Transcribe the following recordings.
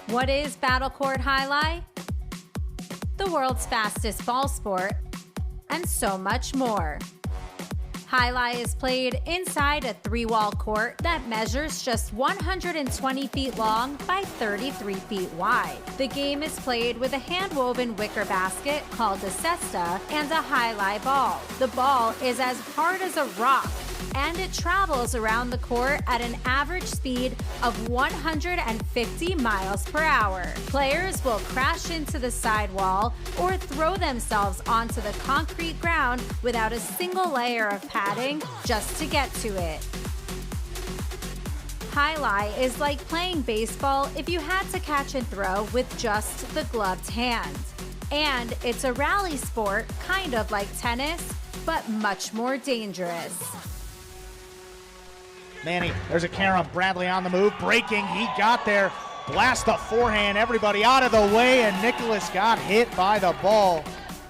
What is battlecourt Jai-Alai? The world's fastest ball sport, and so much more. Jai-Alai is played inside a 3-wall court that measures just 120 feet long by 33 feet wide. The game is played with a hand-woven wicker basket called a cesta and a Jai-Alai ball. The ball is as hard as a rock, and it travels around the court at an average speed of 150 miles per hour. Players will crash into the sidewall or throw themselves onto the concrete ground without a single layer of padding just to get to it. Jai-Alai is like playing baseball if you had to catch and throw with just the gloved hand. And it's a rally sport, kind of like tennis, but much more dangerous. Manny, there's a Karen Bradley on the move, breaking, he got there, blast the forehand, everybody out of the way, and Nicholas got hit by the ball.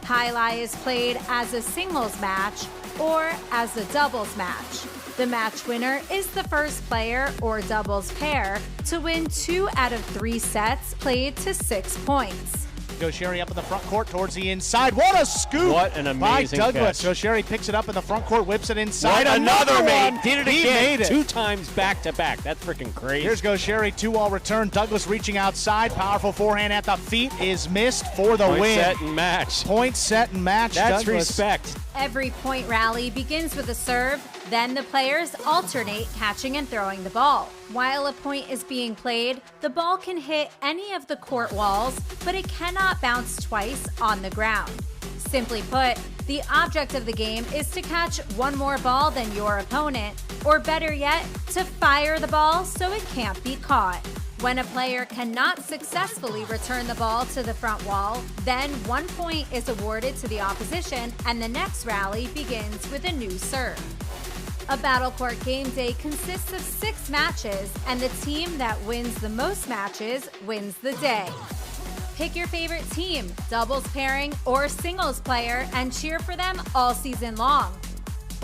Jai-Alai is played as a singles match or as a doubles match. The match winner is the first player or doubles pair to win 2 out of 3 sets played to 6 points. Sherry up in the front court towards the inside. What a scoop! What an amazing by Douglas. catch. Sherry picks it up in the front court, whips it inside. What another one. mate. Did it He again. made it. 2 times back to back. That's freaking crazy. Here's Sherry, 2-all return. Douglas reaching outside. Powerful forehand at the feet is missed for the Point, win. set, and match. Point, set, and match. That's Douglas. respect. Every point rally begins with a serve, then the players alternate catching and throwing the ball. While a point is being played, the ball can hit any of the court walls, but it cannot bounce twice on the ground. Simply put, the object of the game is to catch one more ball than your opponent, or better yet, to fire the ball so it can't be caught. When a player cannot successfully return the ball to the front wall, then 1 point is awarded to the opposition and the next rally begins with a new serve. A battlecourt game day consists of 6 matches, and the team that wins the most matches wins the day. Pick your favorite team, doubles pairing or singles player, and cheer for them all season long.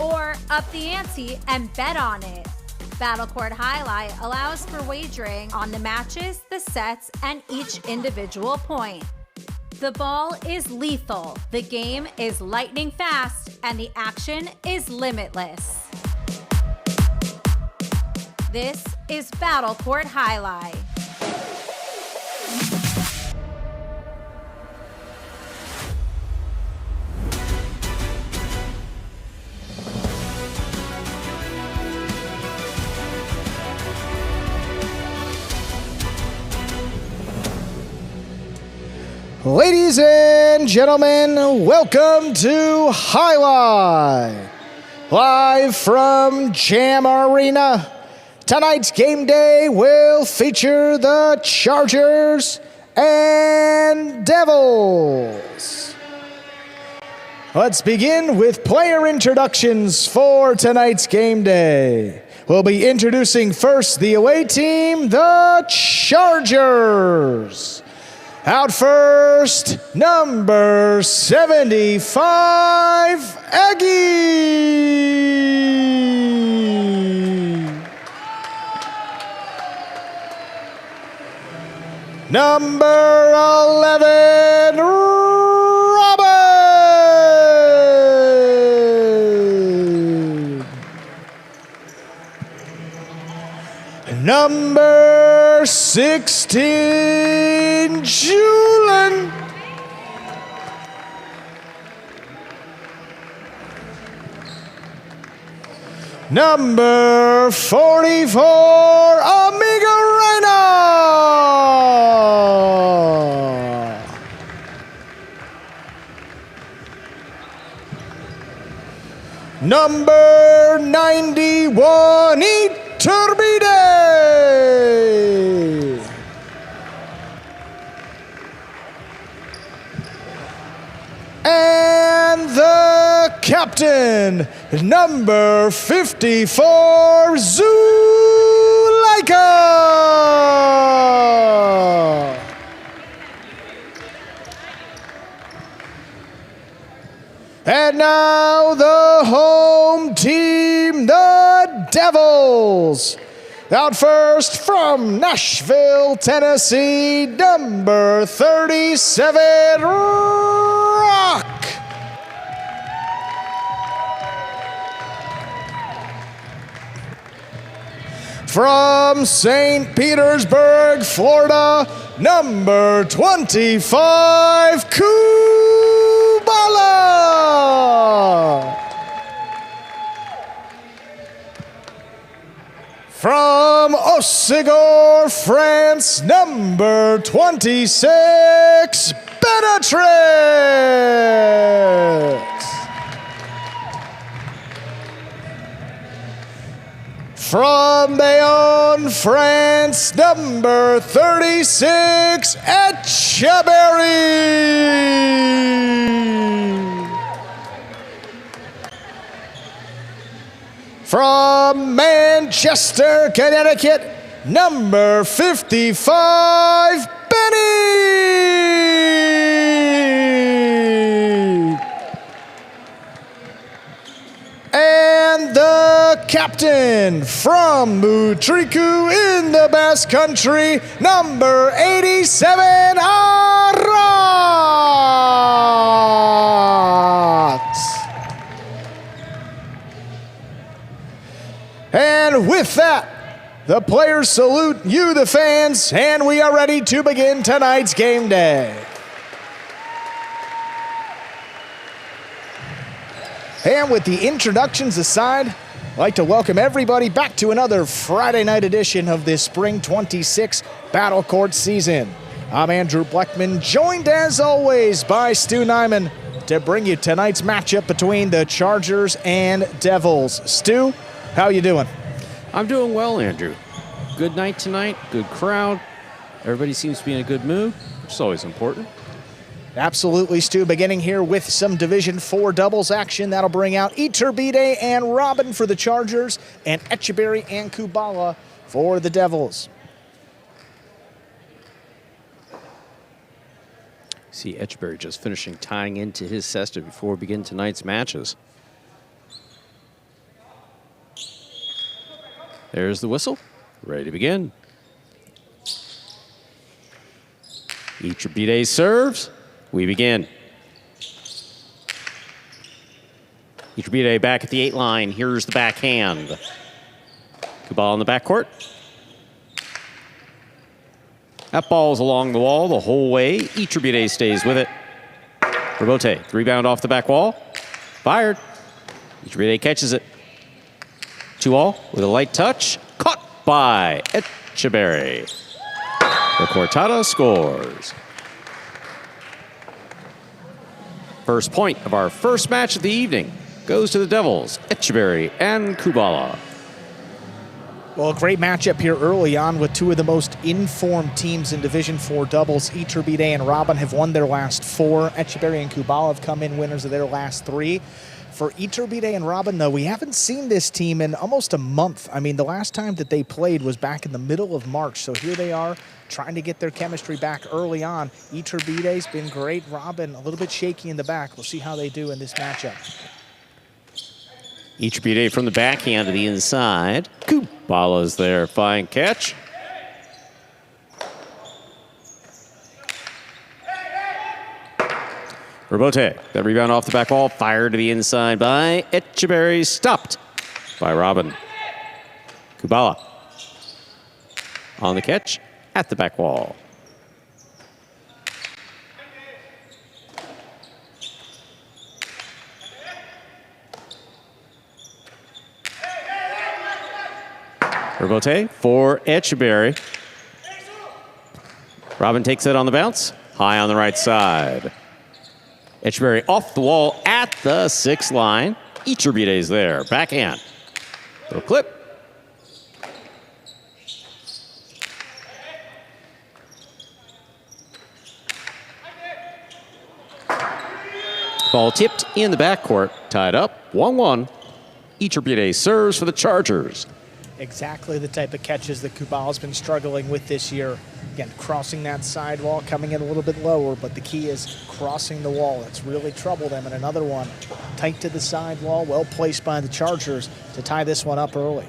Or up the ante and bet on it. Battlecourt Jai-Alai allows for wagering on the matches, the sets, and each individual point. The ball is lethal, the game is lightning fast, and the action is limitless. This is Battlecourt Jai-Alai. Ladies and gentlemen, welcome to Jai-Alai. Live from Amigarena. Tonight's game day will feature the Chargers and Devils. Let's begin with player introductions for tonight's game day. We'll be introducing first the away team, the Chargers. Out first, number 75, Eggy. Number 11, Robin. Number 16, Julian. Number 44, Amigarena. Number 91, Etcheberry. And the captain, number 54, Zulaika. And now the home team, the Devils. Out first from Nashville, Tennessee, number 37, Rock. From St. Petersburg, Florida, number 25, Kubala. From Ossigor, France, number 26, Beatrice. From Bayonne, France, number 36, Etcheberry. From Manchester, Connecticut, number 55, Benny. And the captain from Mutriku in the Basque Country, number 87, Aratz. And with that, the players salute you, the fans, and we are ready to begin tonight's game day. And with the introductions aside, I'd like to welcome everybody back to another Friday night edition of this Spring 26 Battle Court season. I'm Andrew Bleckman, joined as always by Stu Nyman to bring you tonight's matchup between the Chargers and Devils. Stu, how you doing? I'm doing well, Andrew. Good night tonight, good crowd. Everybody seems to be in a good mood, which is always important. Absolutely, Stu. Beginning here with some Division 4 doubles action. That'll bring out Etcheberry and Robin for the Chargers and Etcheberry and Kubala for the Devils. See Etcheberry just finishing tying into his cesta before we begin tonight's matches. There's the whistle. Ready to begin. Etcheberry serves. We begin. Etcheberry back at the 8 line. Here's the backhand. Kubala in the backcourt. That ball's along the wall the whole way. Etcheberry stays with it. Rebote, rebound off the back wall. Fired. Etcheberry catches it. 2-all with a light touch. Caught by Etcheberry. The Cortada scores. First point of our first match of the evening goes to the Devils, Etcheberry and Kubala. Well, a great matchup here early on with two of the most informed teams in Division 4 doubles. Etcheberry and Robin have won their last 4. Etcheberry and Kubala have come in winners of their last 3. For Etcheberry and Robin, though, we haven't seen this team in almost a month. I mean, the last time that they played was back in the middle of March. So here they are trying to get their chemistry back early on. Etcheberry's been great. Robin, a little bit shaky in the back. We'll see how they do in this matchup. Etcheberry from the backhand to the inside. Kubala's there. Fine catch. Rebote, that rebound off the back wall, fired to the inside by Etcheberry, stopped by Robin. Kubala on the catch at the back wall. Rebote for Etcheberry. Robin takes it on the bounce, high on the right side. Etcheberry off the wall at the 6 line. Etcheberry's there. Backhand. Little clip. Ball tipped in the backcourt. Tied up. 1-1. Etcheberry serves for the Chargers. Exactly the type of catches that Kubala's been struggling with this year. Again, crossing that sidewall, coming in a little bit lower, but the key is crossing the wall. It's really troubled them. And another one, tight to the sidewall, well placed by the Chargers to tie this one up early.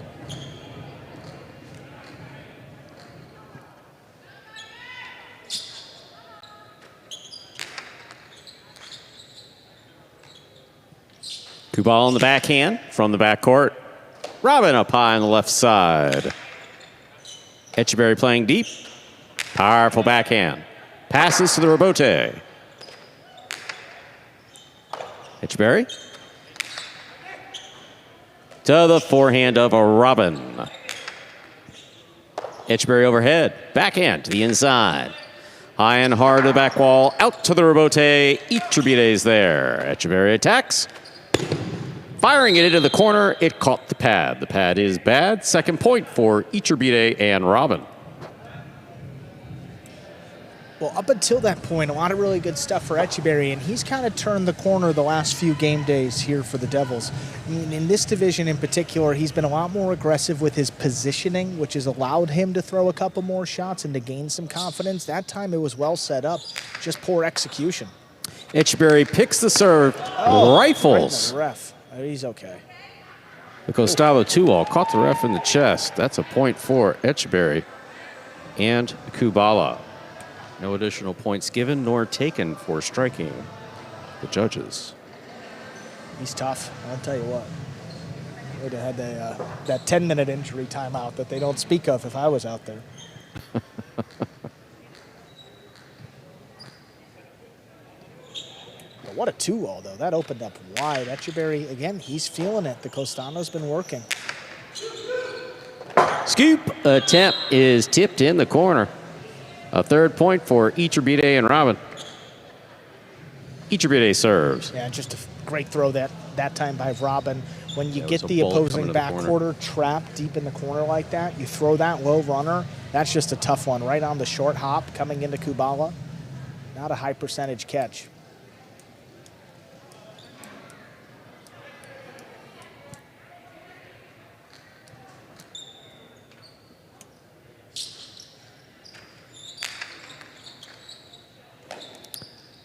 Kubala on the backhand from the backcourt. Robin up high on the left side. Etcheberry playing deep. Powerful backhand. Passes to the rebote. Etcheberry. To the forehand of a Robin. Etcheberry overhead. Backhand to the inside. High and hard to the back wall. Out to the rebote. Etcheberry's there. Etcheberry attacks. Firing it into the corner. It caught the pad. The pad is bad. Second point for Etcheberry and Robin. Well, up until that point, a lot of really good stuff for Etcheberry, and he's kind of turned the corner the last few game days here for the Devils. In this division in particular, he's been a lot more aggressive with his positioning, which has allowed him to throw a couple more shots and to gain some confidence. That time it was well set up, just poor execution. Etcheberry picks the serve, rifles. Right, the ref. He's okay. The Costalo 2-all caught the ref in the chest. That's a point for Etcheberry and Kubala. No additional points given nor taken for striking the judges. He's tough, I'll tell you what. Would have had that 10-minute injury timeout that they don't speak of if I was out there. But what a 2-all, though. That opened up wide. Etcheberry, again, he's feeling it. The Costano's been working. Scoop attempt is tipped in the corner. A third point for Etcheberry and Robin. Etcheberry serves. Yeah, just a great throw that time by Robin. When you get the bolt opposing coming to the backcourter trapped deep in the corner like that, you throw that low runner, that's just a tough one. Right on the short hop coming into Kubala. Not a high percentage catch.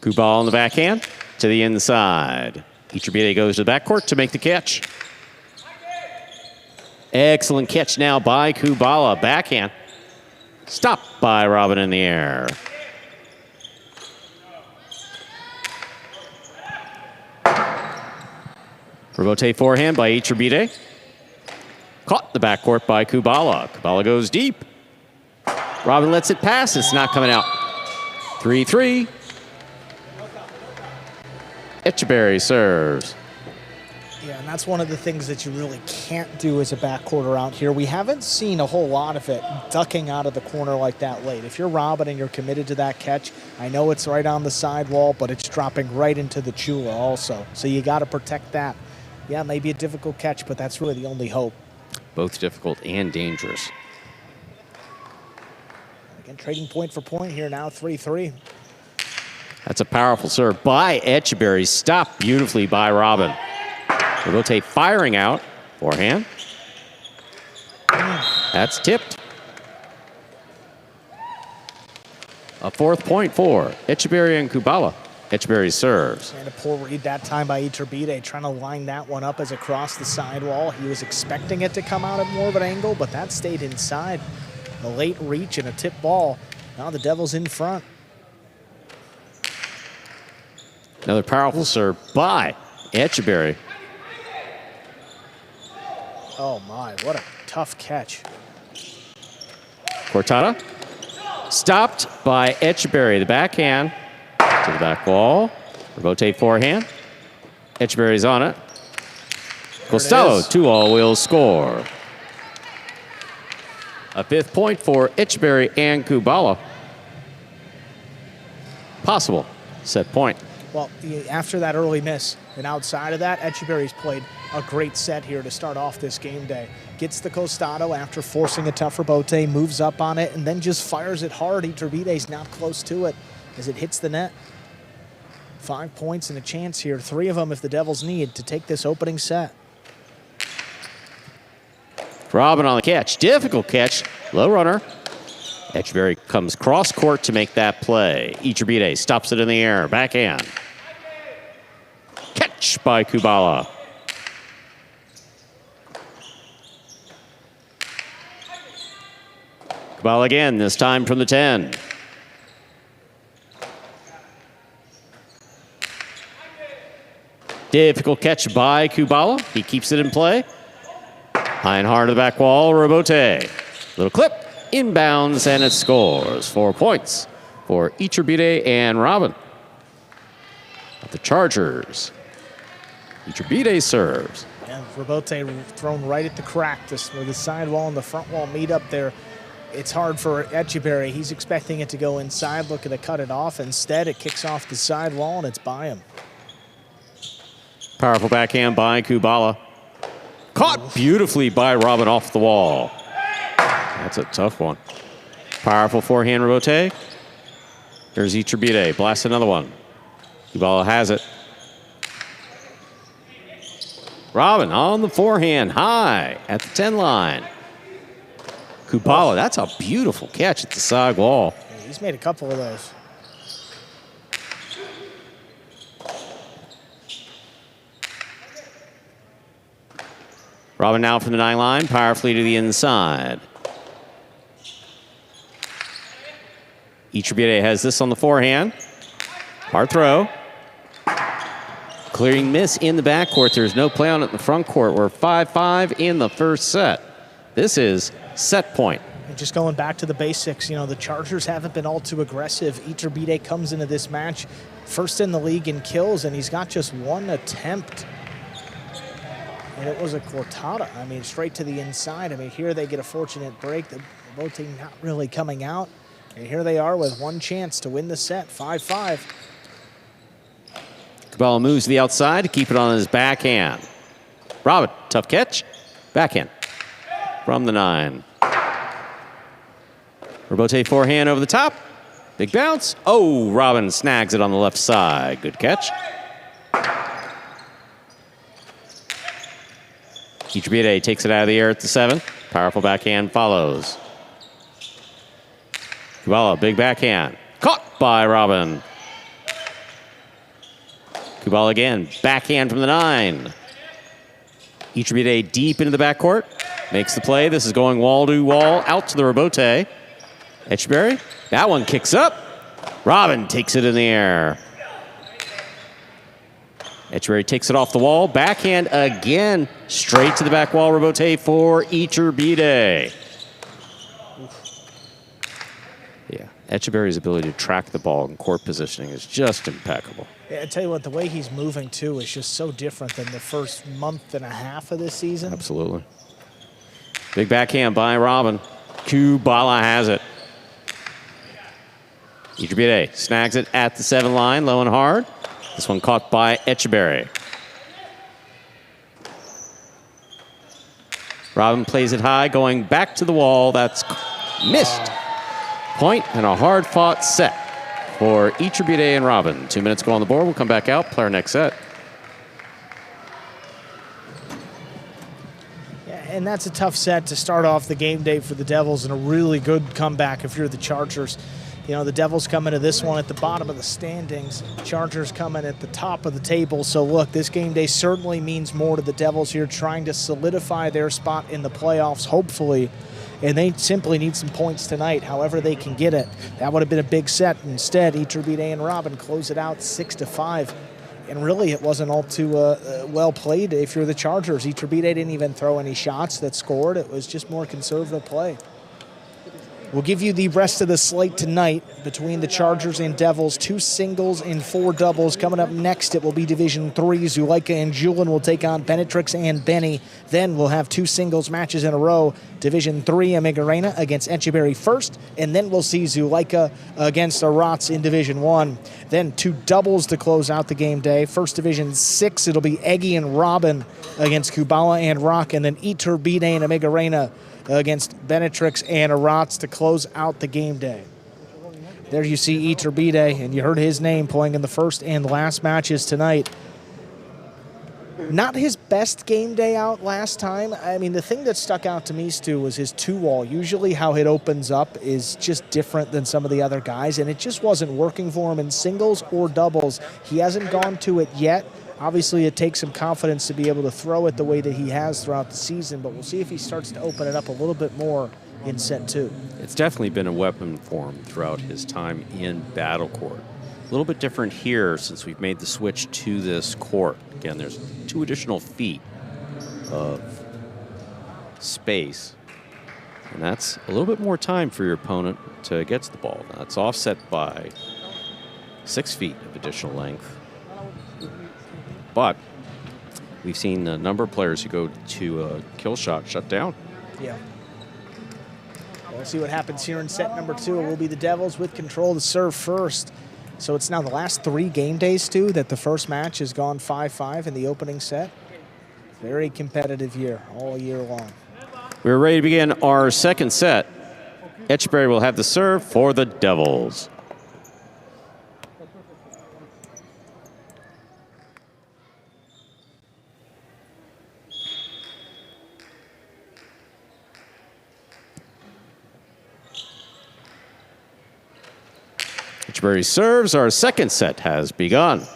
Kubala on the backhand to the inside. Etcheberry goes to the backcourt to make the catch. Excellent catch now by Kubala. Backhand. Stopped by Robin in the air. Rebote forehand by Etcheberry. Caught the backcourt by Kubala. Kubala goes deep. Robin lets it pass. It's not coming out. 3-3. Etcheberry serves. Yeah, and that's one of the things that you really can't do as a backcourt around here. We haven't seen a whole lot of it ducking out of the corner like that late. If you're Robin and you're committed to that catch, I know it's right on the sidewall, but it's dropping right into the Chula also. So you got to protect that. Yeah, maybe a difficult catch, but that's really the only hope. Both difficult and dangerous. Again, trading point for point here now, 3-3. That's a powerful serve by Etcheberry. Stopped beautifully by Robin. Rebote firing out. Forehand. That's tipped. A fourth point for Etcheberry and Kubala. Etcheberry serves. And a poor read that time by Etcheberry, trying to line that one up as across the sidewall. He was expecting it to come out at more of an angle, but that stayed inside. A late reach and a tip ball. Now the Devils in front. Another powerful serve by Etcheberry. Oh my, what a tough catch. Cortada. Stopped by Etcheberry. The backhand to the back wall. Rebote forehand. Etcheberry's on it. Costello, 2-all will score. A fifth point for Etcheberry and Kubala. Possible set point. Well, after that early miss and outside of that, Etcheberry's played a great set here to start off this game day. Gets the Costado after forcing a tough rebote, moves up on it, and then just fires it hard. Etcheberry's not close to it as it hits the net. 5 points and a chance here. 3 of them if the Devils need to take this opening set. Robin on the catch. Difficult catch. Low runner. Etcheberry comes cross court to make that play. Etcheberry stops it in the air. Backhand. Catch by Kubala. Kubala again, this time from the 10. Difficult catch by Kubala. He keeps it in play. High and hard to the back wall, Robote. Little clip, inbounds, and it scores. 4 points for Etcheberry and Robin. The Chargers. Etcheberry serves. And Robote thrown right at the crack where the side wall and the front wall meet up there. It's hard for Etcheberry. He's expecting it to go inside, looking to cut it off. Instead, it kicks off the side wall, and it's by him. Powerful backhand by Kubala. Caught beautifully by Robin off the wall. That's a tough one. Powerful forehand Robote. Here's Etcheberry. Blast another one. Kubala has it. Robin on the forehand, high at the 10 line. Kubala, that's a beautiful catch at the side wall. Yeah, he's made a couple of those. Robin now from the 9 line, powerfully to the inside. Etcheberry has this on the forehand. Hard throw. Clearing miss in the backcourt. There's no play on it in the front court. We're 5-5 in the first set. This is set point. And just going back to the basics, the Chargers haven't been all too aggressive. Etcheberry comes into this match first in the league in kills, and he's got just one attempt. And it was a cortada. Straight to the inside. Here they get a fortunate break. The Robote not really coming out. And here they are with one chance to win the set, 5-5. Kubala moves to the outside to keep it on his backhand. Robin, tough catch. Backhand from the 9. Robote forehand over the top. Big bounce. Oh, Robin snags it on the left side. Good catch. Etcheberry takes it out of the air at the 7. Powerful backhand follows. Kubala, big backhand. Caught by Robin. Kubala again, backhand from the 9. Etcheberry deep into the backcourt. Makes the play. This is going wall to wall, out to the Robote. Etcheberry, that one kicks up. Robin takes it in the air. Etcheberry takes it off the wall. Backhand again, straight to the back wall. Robote for Etcheberry. Yeah, Etcheberry's ability to track the ball in court positioning is just impeccable. Yeah, I tell you what, the way he's moving too is just so different than the first month and a half of this season. Absolutely. Big backhand by Robin. Kubala has it. Etcheberry snags it at the 7 line, low and hard. This one caught by Etcheberry. Robin plays it high, going back to the wall. That's missed. Point and a hard-fought set for Etcheberry and Robin. 2 minutes go on the board. We'll come back out, play our next set. Yeah, and that's a tough set to start off the game day for the Devils, and a really good comeback if you're the Chargers. The Devils come into this one at the bottom of the standings. Chargers coming at the top of the table. So look, this game day certainly means more to the Devils here, trying to solidify their spot in the playoffs, hopefully. And they simply need some points tonight, however they can get it. That would have been a big set. Instead, Etcheberry and Robin close it out 6-5. And really, it wasn't all too well played if you're the Chargers. Etcheberry didn't even throw any shots that scored. It was just more conservative play. We'll give you the rest of the slate tonight between the Chargers and Devils. 2 singles and 4 doubles. Coming up next, it will be Division 3. Zulaika and Julian will take on Benetrix and Benny. Then we'll have 2 singles matches in a row. Division 3, Amigarena against Etcheberry first. And then we'll see Zulaika against Aratz in Division 1. Then 2 doubles to close out the game day. First Division 6, it'll be Eggy and Robin against Kubala and Rock. And then Etcheberry and Amigarena against Benetrix and Aratz to close out the game day. There you see Etcheberry, and you heard his name playing in the first and last matches tonight. Not his best game day out last time. The thing that stuck out to me, Stu, was his 2-wall. Usually how it opens up is just different than some of the other guys, and it just wasn't working for him in singles or doubles. He hasn't gone to it yet. Obviously, it takes some confidence to be able to throw it the way that he has throughout the season, but we'll see if he starts to open it up a little bit more in set 2. It's definitely been a weapon for him throughout his time in battlecourt. little bit different here since we've made the switch to this court. Again, there's 2 additional feet of space. And that's a little bit more time for your opponent to get to the ball. Now, it's offset by 6 feet of additional length. But we've seen a number of players who go to a kill shot shut down. Yeah. We'll see what happens here in set number 2. It will be the Devils with control to serve first. So it's now the last 3 game days, too, that the first match has gone 5-5 in the opening set. Very competitive year, all year long. We're ready to begin our second set. Etcheberry will have the serve for the Devils. Etcheberry serves. Our second set has begun.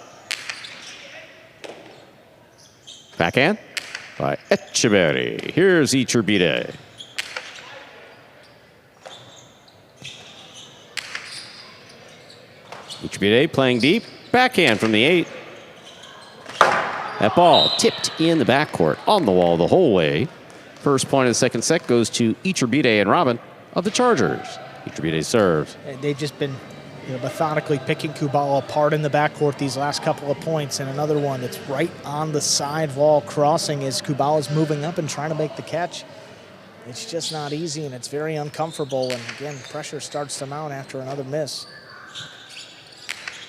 Backhand by Etcheberry. Here's Etcheberry. Etcheberry playing deep. Backhand from the 8. That ball tipped in the backcourt on the wall the whole way. First point of the second set goes to Etcheberry and Robin of the Chargers. Etcheberry serves. They've just been methodically picking Kubala apart in the backcourt these last couple of points, and another one that's right on the side wall crossing as Kubala's moving up and trying to make the catch. It's just not easy, and it's very uncomfortable, and again, pressure starts to mount after another miss.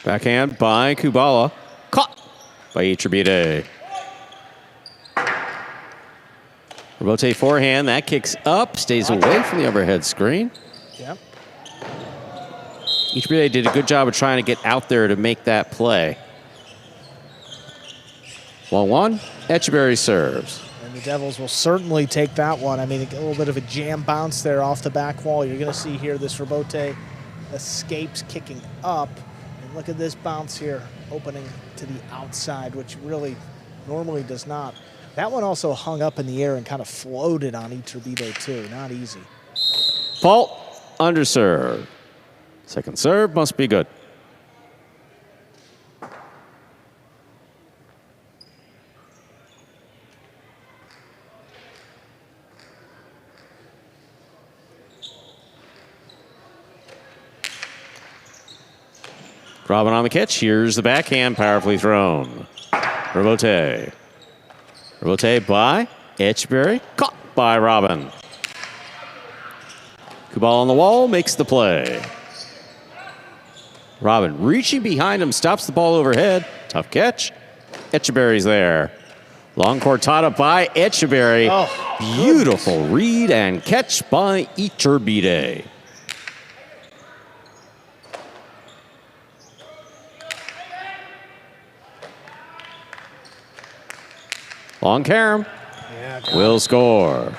Backhand by Kubala. Caught by Etcheberry. Rotate forehand, that kicks up, stays away from the overhead screen. Yep. Etcheberry did a good job of trying to get out there to make that play. 1-1, Etcheberry serves. And the Devils will certainly take that one. I mean, a little bit of a jam bounce there off the back wall. You're going to see here this Robote escapes kicking up. And look at this bounce here, opening to the outside, which really normally does not. That one also hung up in the air and kind of floated on Etcheberry too. Not easy. Fault, underserve. Second serve must be good. Robin on the catch. Here's the backhand, powerfully thrown. Robote. Robote by Etcheberry. Caught by Robin. Kubala on the wall makes the play. Robin reaching behind him, stops the ball overhead. Tough catch. Etcheberry's there. Long cortada by Etcheberry. Oh, beautiful read and catch by Etcheberry. Long carom. Will score.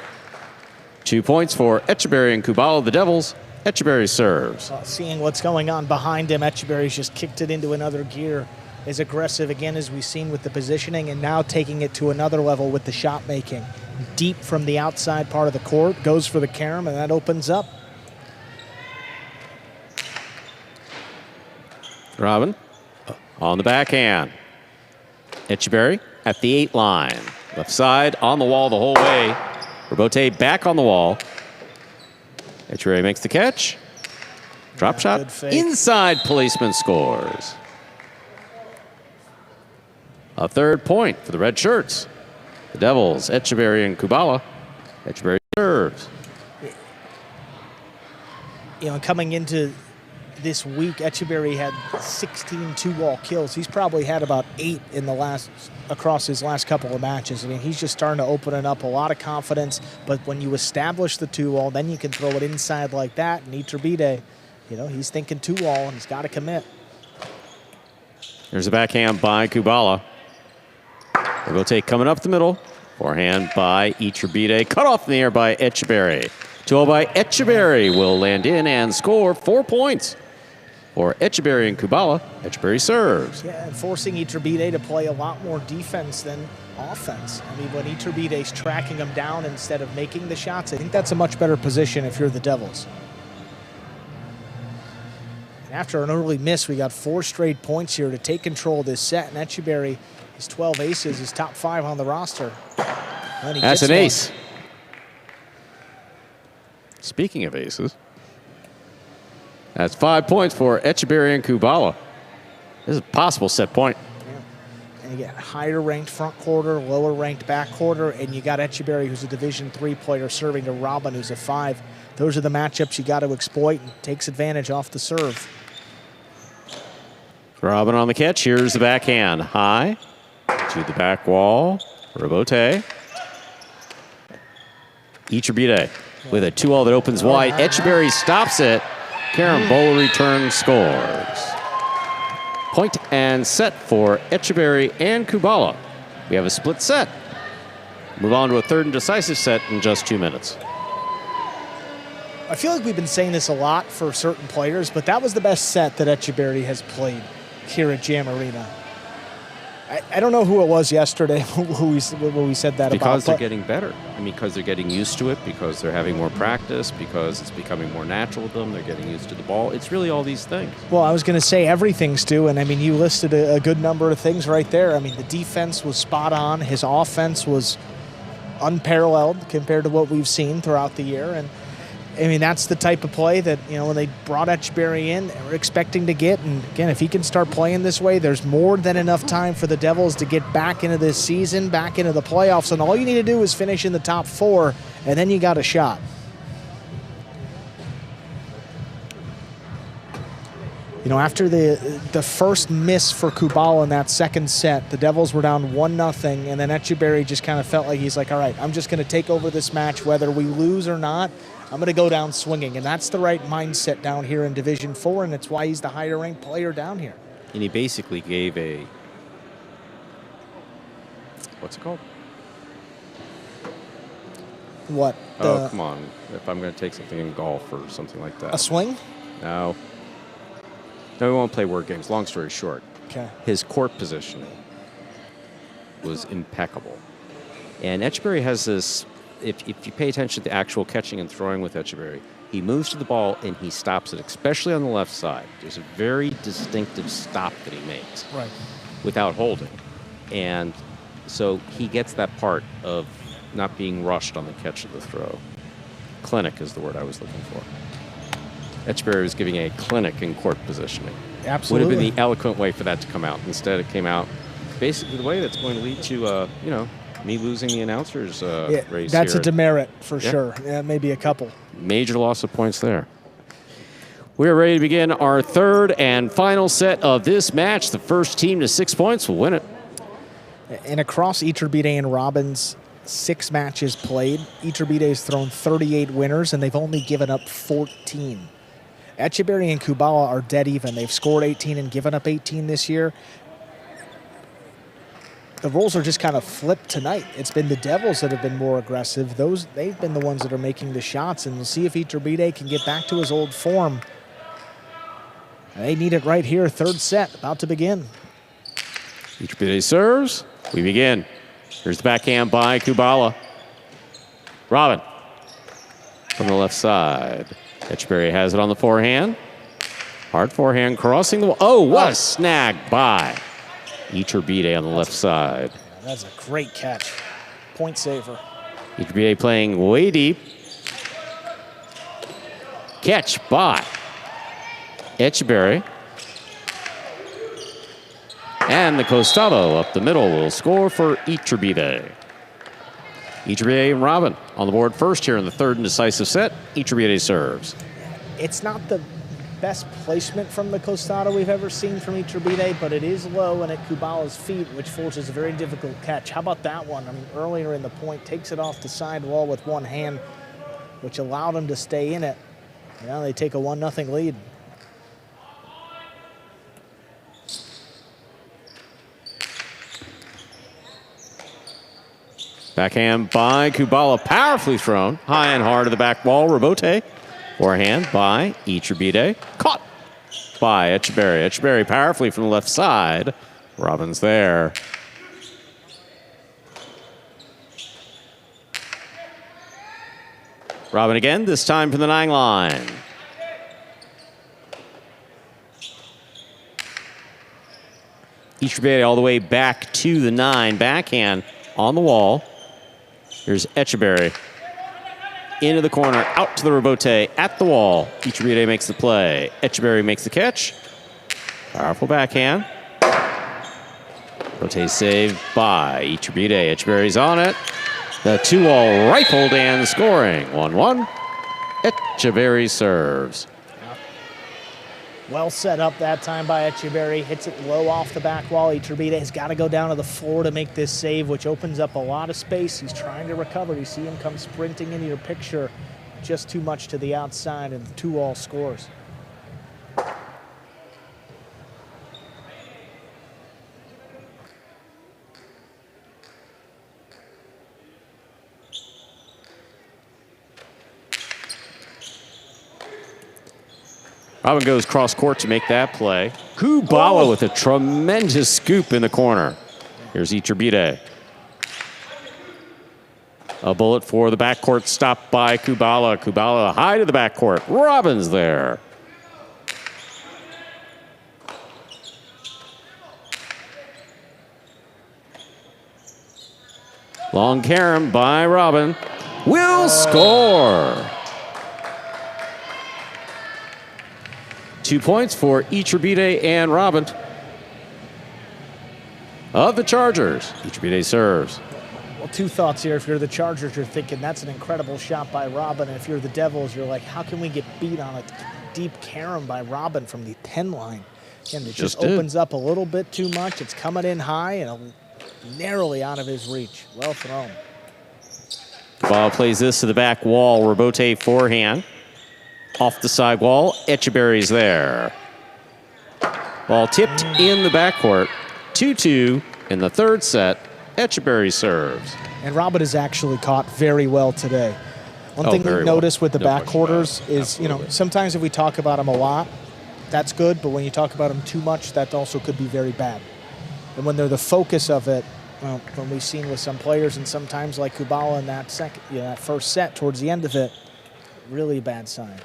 2 points for Etcheberry and Kubala, the Devils. Etcheberry serves. Seeing what's going on behind him, Etcheberry's just kicked it into another gear. Is aggressive again, as we've seen with the positioning, and now taking it to another level with the shot making. Deep from the outside part of the court, goes for the carom, and that opens up. Robin on the backhand. Etcheberry at the 8 line. Left side on the wall the whole way. Robote back on the wall. Etcheberry makes the catch. Drop shot. Inside, policeman scores. A third point for the red shirts. The Devils, Etcheberry and Kubala. Etcheberry serves. Coming into this week, Etcheberry had 16 two-wall kills. He's probably had about 8 in across his last couple of matches. I mean, he's just starting to open it up, a lot of confidence. But when you establish the two-wall, then you can throw it inside like that. And Etcheberry, he's thinking two-wall, and he's got to commit. There's a backhand by Kubala. Rotate coming up the middle. Forehand by Etcheberry. Cut off in the air by Etcheberry. 2-0 by Etcheberry will land in and score 4 points. For Etcheberry and Kubala, Etcheberry serves. Yeah, and forcing Etcheberry to play a lot more defense than offense. I mean, when Etcheberry's tracking him down instead of making the shots, I think that's a much better position if you're the Devils. After an early miss, we got 4 straight points here to take control of this set. And Etcheberry, his 12 aces, is top 5 on the roster. That's an ace. Speaking of aces, that's 5 points for Etcheberry and Kubala. This is a possible set point. And you get higher ranked front quarter, lower ranked back quarter, and you got Etcheberry, who's a Division III player, serving to Robin, who's a 5. Those are the matchups you got to exploit, and takes advantage off the serve. Robin on the catch. Here's the backhand. High to the back wall. Rebote. Etcheberry with a 2-all that opens wide. Etcheberry stops it. Carambola return scores. Point and set for Etcheberry and Kubala. We have a split set. Move on to a third and decisive set in just 2 minutes. I feel like we've been saying this a lot for certain players, but that was the best set that Etcheberry has played here at Jam-Arena. I don't know who it was yesterday who we said that about. Because they're getting better. I mean, because they're getting used to it, because they're having more practice, because it's becoming more natural to them, they're getting used to the ball. It's really all these things. Well, I was going to say everything, Stu, and I mean, you listed a good number of things right there. I mean, the defense was spot on. His offense was unparalleled compared to what we've seen throughout the year. And I mean, that's the type of play that, you know, when they brought Etcheberry in, they were expecting to get. And again, if he can start playing this way, there's more than enough time for the Devils to get back into this season, back into the playoffs. And all you need to do is finish in the top 4, and then you got a shot. You know, after the first miss for Kubala in that second set, the Devils were down 1-0, and then Etcheberry just kind of felt like he's like, all right, I'm just going to take over this match whether we lose or not. I'm going to go down swinging, and that's the right mindset down here in Division 4, and it's why he's the higher-ranked player down here. And he basically gave a, what's it called? What? Oh, come on. If I'm going to take something in golf or something like that. A swing? No. No, we won't play word games. Long story short. Okay. His court positioning was impeccable. And Etcheberry has this, if you pay attention to the actual catching and throwing with Etcheberry, he moves to the ball and he stops it, especially on the left side. There's a very distinctive stop that he makes. Right. Without holding. And so he gets that part of not being rushed on the catch of the throw. Clinic is the word I was looking for. Etcheberry was giving a clinic in court positioning. Absolutely. Would have been the eloquent way for that to come out. Instead, it came out basically the way that's going to lead to, me losing the announcer's race. That's here. A demerit for sure. Yeah, maybe a couple. Major loss of points there. We're ready to begin our third and final set of this match. The first team to 6 points will win it. And across Etcheberry and Robbins' 6 matches played, Etcheberry has thrown 38 winners, and they've only given up 14. Etcheberry and Kubala are dead even. They've scored 18 and given up 18 this year. The roles are just kind of flipped tonight. It's been the Devils that have been more aggressive. They've been the ones that are making the shots, and we'll see if Etcheberry can get back to his old form. They need it right here. Third set about to begin. Etcheberry serves. We begin. Here's the backhand by Kubala. Robin from the left side. Etcheberry has it on the forehand. Hard forehand crossing the wall. Oh, what a snag by Etcheberry on the left side. That's a great catch. Point saver. Etcheberry playing way deep. Catch by Etcheberry. And the Costado up the middle will score for Etcheberry. Etcheberry and Robin on the board first here in the third and decisive set. Etcheberry serves. It's not the best placement from the Costado we've ever seen from Etcheberry, but it is low and at Kubala's feet, which forces a very difficult catch. How about that one? I mean, earlier in the point, takes it off the side wall with one hand, which allowed him to stay in it. Now they take a 1-0 lead. Backhand by Kubala, powerfully thrown. High and hard to the back wall. Rebote. Forehand by Etcheberry. Caught by Etcheberry. Etcheberry powerfully from the left side. Robin's there. Robin again, this time from the 9 line. Etcheberry all the way back to the 9. Backhand on the wall. Here's Etcheberry. Into the corner, out to the rebote, at the wall. Etcheberry makes the play. Etcheberry makes the catch. Powerful backhand. Rebote saved by Etcheberry. Etcheberry's on it. The 2-all rifled and scoring. 1-1. Etcheberry serves. Well set up that time by Etcheberry. Hits it low off the back wall. Etcheberry has got to go down to the floor to make this save, which opens up a lot of space. He's trying to recover. You see him come sprinting into your picture. Just too much to the outside, and the 2-all scores. Robin goes cross court to make that play. Kubala with a tremendous scoop in the corner. Here's Etcheberry. A bullet for the backcourt stop by Kubala. Kubala high to the backcourt. Robin's there. Long carom by Robin. Will score. 2 points for Etcheberry and Robin. Of the Chargers, Etcheberry serves. Well, two thoughts here. If you're the Chargers, you're thinking that's an incredible shot by Robin. And if you're the Devils, you're like, how can we get beat on a deep carom by Robin from the 10 line? Again, it just opens up a little bit too much. It's coming in high and narrowly out of his reach. Well thrown. Ball plays this to the back wall. Rebote forehand. Off the side wall, Etcheberry's there. Ball tipped in the backcourt. 2-2 in the third set. Etcheberry serves. And Robin is actually caught very well today. One thing we notice with the backcourters is, you know, sometimes if we talk about them a lot, that's good, but when you talk about them too much, that also could be very bad. And when they're the focus of it, when we've seen with some players, and sometimes like Kubala in that that first set towards the end of it, really bad sign.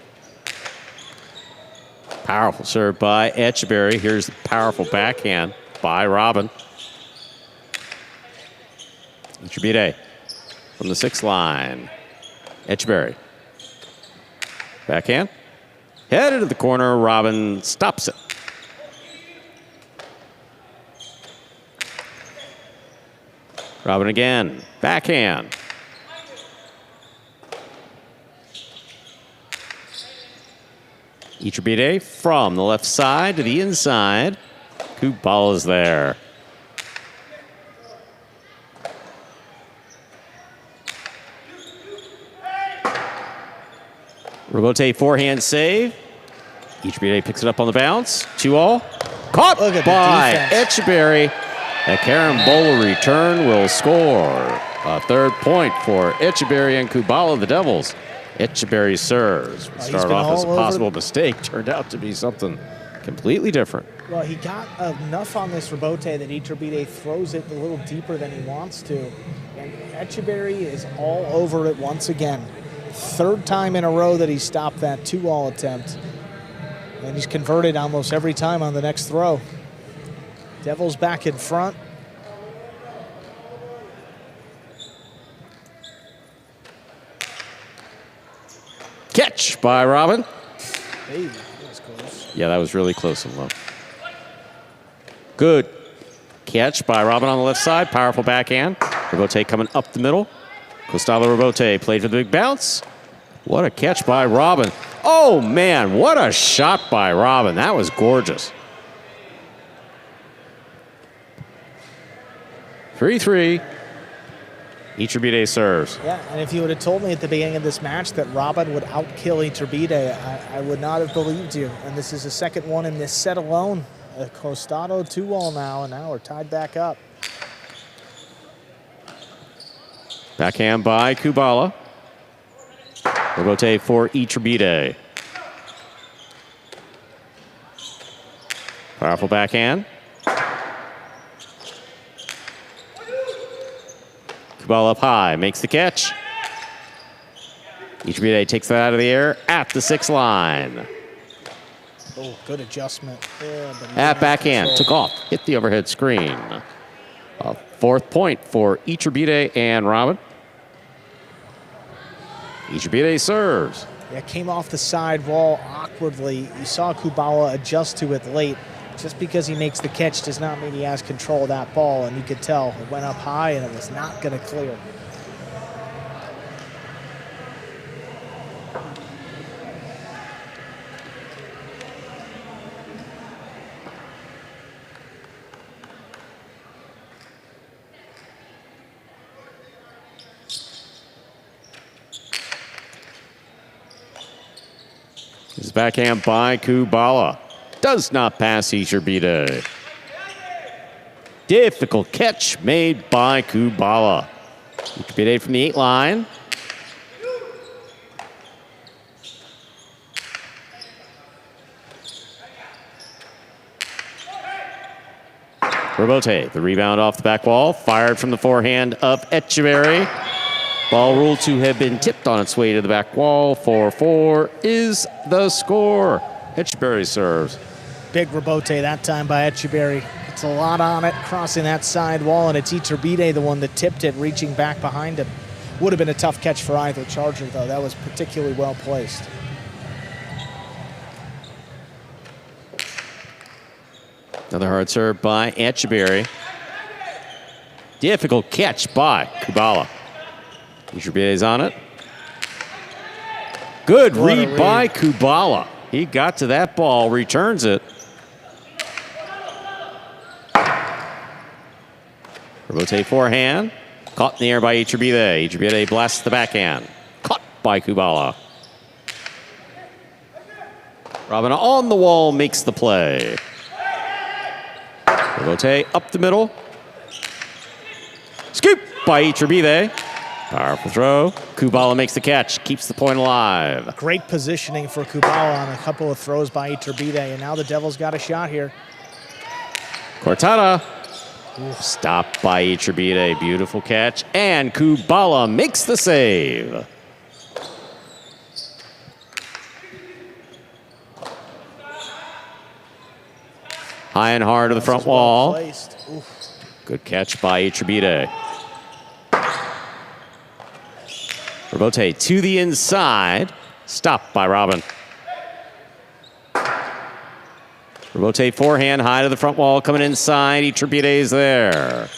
Powerful serve by Etcheberry. Here's the powerful backhand by Robin. Etcheberry from the 6th line. Etcheberry. Backhand. Headed to the corner. Robin stops it. Robin again. Backhand. Etcheberry from the left side to the inside. Kubala's there. Rebote forehand save. Etcheberry picks it up on the bounce. 2-all. Caught by Etcheberry. A carambola return will score. A third point for Etcheberry and Kubala, the Devils. Etcheberry serves. Started off as a possible mistake. Turned out to be something completely different. Well, he got enough on this rebote that Etcheberry throws it a little deeper than he wants to. And Etcheberry is all over it once again. Third time in a row that he stopped that 2-all attempt. And he's converted almost every time on the next throw. Devils back in front. Catch by Robin. Hey, that was close. Yeah, that was really close and low. Good catch by Robin on the left side. Powerful backhand. Rebote coming up the middle. Costalo Rebote played for the big bounce. What a catch by Robin. Oh, man, what a shot by Robin. That was gorgeous. 3-3. Etcheberry serves. Yeah, and if you would have told me at the beginning of this match that Robin would outkill Etcheberry, I would not have believed you. And this is the second one in this set alone. A Costado 2-all now, and now we're tied back up. Backhand by Kubala. Rebote for Etcheberry. Powerful backhand. Kubala up high, makes the catch. Etcheberry takes that out of the air at the 6th line. Oh, good adjustment. Yeah, but At backhand, took off, hit the overhead screen. A 4th point for Etcheberry and Robin. Etcheberry serves. Yeah, came off the side wall awkwardly. You saw Kubala adjust to it late. Just because he makes the catch does not mean he has control of that ball, and you could tell it went up high and it was not going to clear. His backhand by Kubala. Does not pass Etcheberry. Difficult catch made by Kubala. Etcheberry from the 8 line. Robote, the rebound off the back wall. Fired from the forehand of Etcheberry. Ball ruled to have been tipped on its way to the back wall. 4-4 is the score. Etcheberry serves. Big rebote that time by Etcheberry. It's a lot on it, crossing that side wall, and it's Etcheberry the one that tipped it, reaching back behind him. Would have been a tough catch for either Charger, though. That was particularly well placed. Another hard serve by Etcheberry. Difficult catch by Kubala. Etcheberry's on it. Good read by Kubala. He got to that ball, returns it. Robote forehand. Caught in the air by Etcheberry. Etcheberry blasts the backhand. Caught by Kubala. Robin on the wall makes the play. Robote up the middle. Scoop by Etcheberry. Powerful throw. Kubala makes the catch, keeps the point alive. Great positioning for Kubala on a couple of throws by Etcheberry, and now the Devils got a shot here. Cortada. Stopped by Etcheberry. Beautiful catch. And Kubala makes the save. High and hard to the front wall. Good catch by Etcheberry. Robote to the inside. Stopped by Robin. Robote forehand, high to the front wall, coming inside. Etcheberry is there.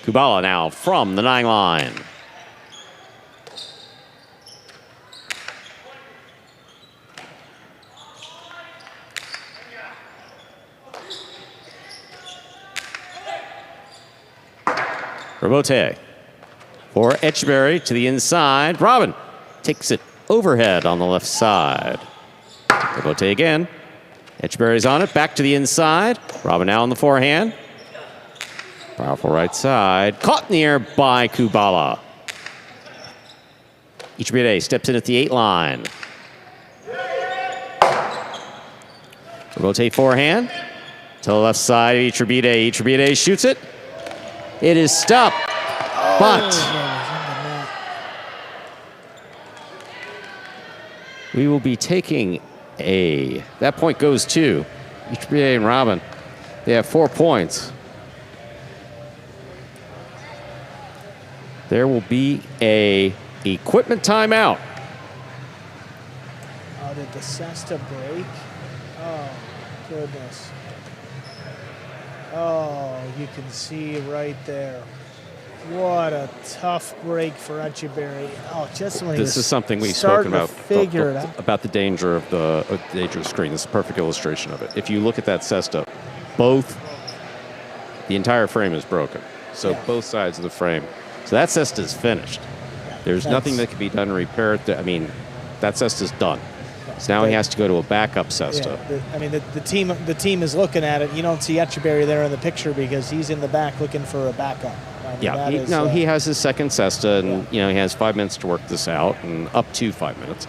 Kubala now from the 9 line. Robote for Etcheberry to the inside. Robin takes it overhead on the left side. Robote again. Etcheberry's on it. Back to the inside. Robin now on the forehand. Powerful right side. Caught in the air by Kubala. Etcheberry steps in at the 8 line. Robote forehand. To the left side of Etcheberry. Etcheberry shoots it. It is stopped. But we will be taking that point goes to Etcheberry and Robin. They have 4 points. There will be a equipment timeout. Oh, did the Cesta break? Oh, goodness. Oh, you can see right there. What a tough break for Etcheberry. Oh, just when this is something we've spoken about. Figure it out. About the danger of the screen. This is a perfect illustration of it. If you look at that Cesta, the entire frame is broken. So both sides of the frame. So that Cesta is finished. There's nothing that can be done to repair it. I mean, that Cesta's done. So now he has to go to a backup Cesta. Yeah, the team is looking at it. You don't see Etcheberry there in the picture because he's in the back looking for a backup. He has his second Cesta, and he has 5 minutes to work this out, and up to 5 minutes.